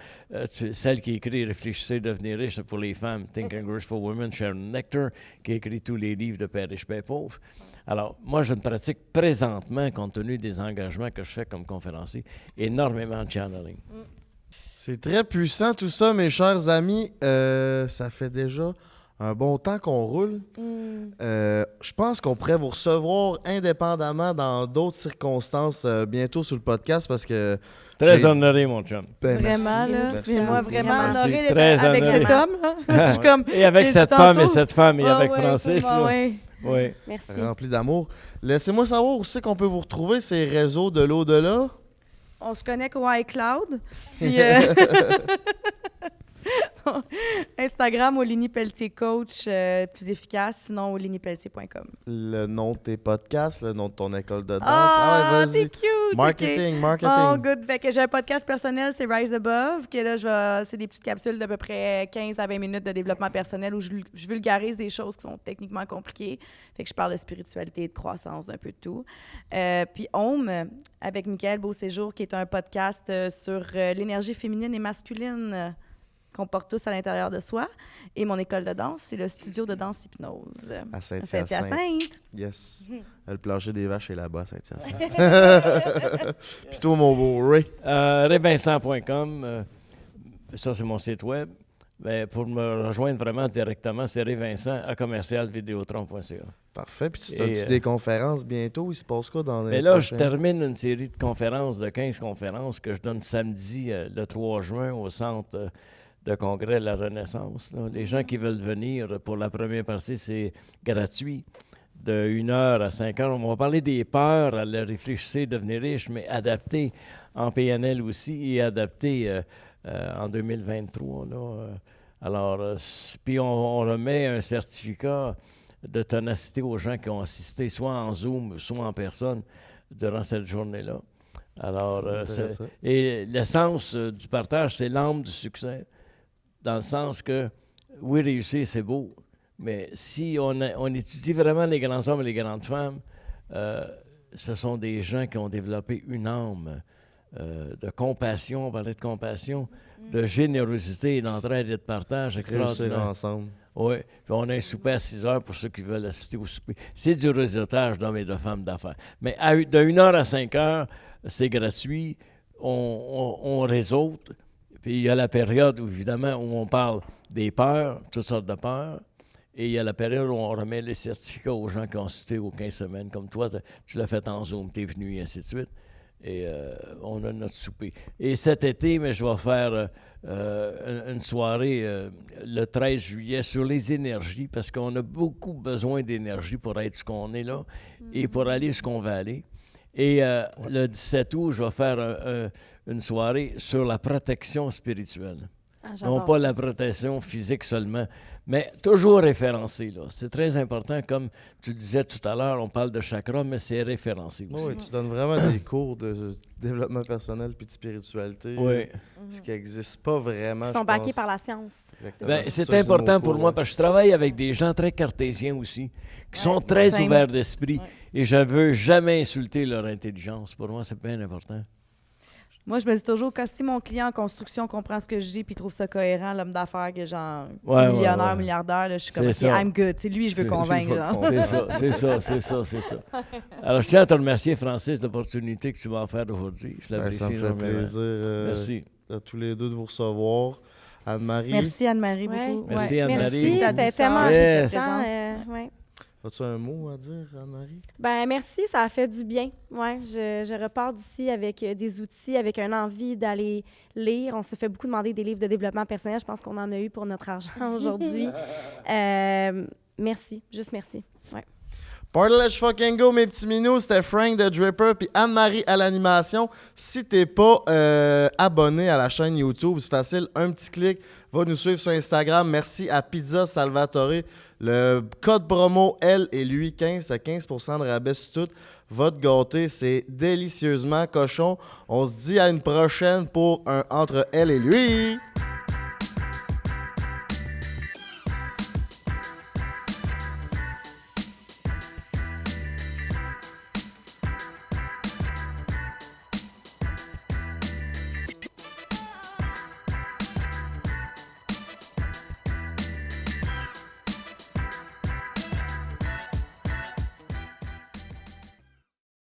[SPEAKER 1] Celle qui écrit « Réfléchissez, devenir riche » pour les femmes, « Think and Grow for Women », Sharon Nectar, qui écrit tous les livres de Père riche, Père pauvre. Alors, moi, je ne pratique présentement, compte tenu des engagements que je fais comme conférencier, énormément de channeling.
[SPEAKER 3] C'est très puissant tout ça, mes chers amis. Ça fait déjà un bon temps qu'on roule. Je pense qu'on pourrait vous recevoir indépendamment dans d'autres circonstances bientôt sur le podcast parce que...
[SPEAKER 1] Très honoré, mon chum.
[SPEAKER 4] Vraiment, là.
[SPEAKER 3] Merci.
[SPEAKER 4] Moi, vraiment honoré d'être
[SPEAKER 1] très
[SPEAKER 4] avec
[SPEAKER 1] honoré.
[SPEAKER 4] cet homme. Là. Je suis comme,
[SPEAKER 1] et avec cette femme et cette femme et avec Francis. Là.
[SPEAKER 2] Oui. Merci.
[SPEAKER 3] Rempli d'amour. Laissez-moi savoir aussi qu'on peut vous retrouver ces réseaux de l'au-delà.
[SPEAKER 4] On se connecte au iCloud. Puis Instagram, Oligny Pelletier Coach, plus efficace, sinon olignypelletier.com.
[SPEAKER 3] Le nom de tes podcasts, le nom de ton école de danse.
[SPEAKER 4] Ah,
[SPEAKER 3] vas-y.
[SPEAKER 4] t'es cute!
[SPEAKER 3] Marketing.
[SPEAKER 4] Oh, good. Fait que j'ai un podcast personnel, c'est Rise Above, que là, c'est des petites capsules d'à peu près 15 à 20 minutes de développement personnel où je vulgarise des choses qui sont techniquement compliquées. Fait que je parle de spiritualité, de croissance, d'un peu de tout. Puis Home, avec Michael Beauséjour, qui est un podcast sur l'énergie féminine et masculine qu'on porte tous à l'intérieur de soi. Et mon école de danse, c'est le studio de danse hypnose.
[SPEAKER 3] À Saint-Hyacinthe. Yes. Le plancher des vaches est là-bas à Saint-Hyacinthe. Puis toi, mon beau Ray.
[SPEAKER 1] rayvincent.com, ça c'est mon site web. Mais pour me rejoindre vraiment directement, c'est rayvincent@commercialvideotron.ca.
[SPEAKER 3] Parfait. Puis tu as-tu des conférences bientôt? Il se passe quoi dans les
[SPEAKER 1] mais là, je termine une série de conférences, de 15 conférences que je donne samedi, le 3 juin, au centre de congrès de la Renaissance. Là. Les gens qui veulent venir, pour la première partie, c'est gratuit, de 1h à 5h. On va parler des peurs, à le réfléchir, devenir riche, mais adapté en PNL aussi et adapté en 2023. Là. Alors, puis on remet un certificat de ténacité aux gens qui ont assisté, soit en Zoom, soit en personne, durant cette journée-là. Alors, et l'essence du partage, c'est l'âme du succès. Dans le sens que, oui, réussir, c'est beau, mais si on étudie vraiment les grands hommes et les grandes femmes, ce sont des gens qui ont développé une âme de compassion, on parlait de compassion, de générosité, et d'entraide et de partage extraordinaire.
[SPEAKER 3] Réussir ensemble.
[SPEAKER 1] Oui, puis on a un souper à 6 heures pour ceux qui veulent assister au souper. C'est du réseautage d'hommes et de femmes d'affaires. Mais de 1h à 5h, c'est gratuit, on réseaute. Puis il y a la période, où, évidemment, où on parle des peurs, toutes sortes de peurs. Et il y a la période où on remet les certificats aux gens qui ont assisté aux 15 semaines. Comme toi, tu l'as fait en Zoom, tu es venu et ainsi de suite. Et on a notre souper. Et cet été, mais je vais faire une soirée le 13 juillet sur les énergies, parce qu'on a beaucoup besoin d'énergie pour être ce qu'on est là et pour aller ce qu'on va aller. Et le 17 août, je vais faire une soirée sur la protection spirituelle. Non pas la protection physique seulement, mais toujours référencé. Là. C'est très important. Comme tu disais tout à l'heure, on parle de chakra, mais c'est référencé aussi.
[SPEAKER 3] Oui, tu donnes vraiment des cours de développement personnel puis de spiritualité.
[SPEAKER 1] Oui.
[SPEAKER 3] Ce qui n'existe pas vraiment.
[SPEAKER 2] Ils sont backés par la science.
[SPEAKER 1] Ben, c'est important pour moi parce que je travaille avec des gens très cartésiens aussi, qui sont très ouverts d'esprit. Et je ne veux jamais insulter leur intelligence. Pour moi, c'est bien important.
[SPEAKER 4] Moi, je me dis toujours que si mon client en construction comprend ce que je dis puis trouve ça cohérent, l'homme d'affaires que genre millionnaire, milliardaire, là, je suis comme OK, I'm good. C'est lui, je veux convaincre.
[SPEAKER 1] C'est ça. Alors, je tiens à te remercier, Francis, de l'opportunité que tu m'as offerte aujourd'hui. Je l'apprécie
[SPEAKER 3] ça me fait plaisir.
[SPEAKER 1] Merci.
[SPEAKER 3] À tous les deux de vous recevoir. Anne-Marie.
[SPEAKER 4] Merci, Anne-Marie, beaucoup.
[SPEAKER 1] Merci, Anne-Marie.
[SPEAKER 2] Merci, c'était tellement enrichissant.
[SPEAKER 3] As-tu un mot à dire, Anne-Marie?
[SPEAKER 2] Ben merci, ça a fait du bien. Ouais, je repars d'ici avec des outils, avec une envie d'aller lire. On se fait beaucoup demander des livres de développement personnel. Je pense qu'on en a eu pour notre argent aujourd'hui. Merci, juste merci. Ouais.
[SPEAKER 3] Party Let's Fucking Go, mes petits minous, c'était Frank the Dripper puis Anne-Marie à l'animation. Si t'es pas abonné à la chaîne YouTube, c'est facile, un petit clic, va nous suivre sur Instagram. Merci à Pizza Salvatore. Le code promo, elle et lui, 15 à 15% de rabais sur tout. Va te gâter, c'est délicieusement cochon. On se dit à une prochaine pour un Entre elle et lui.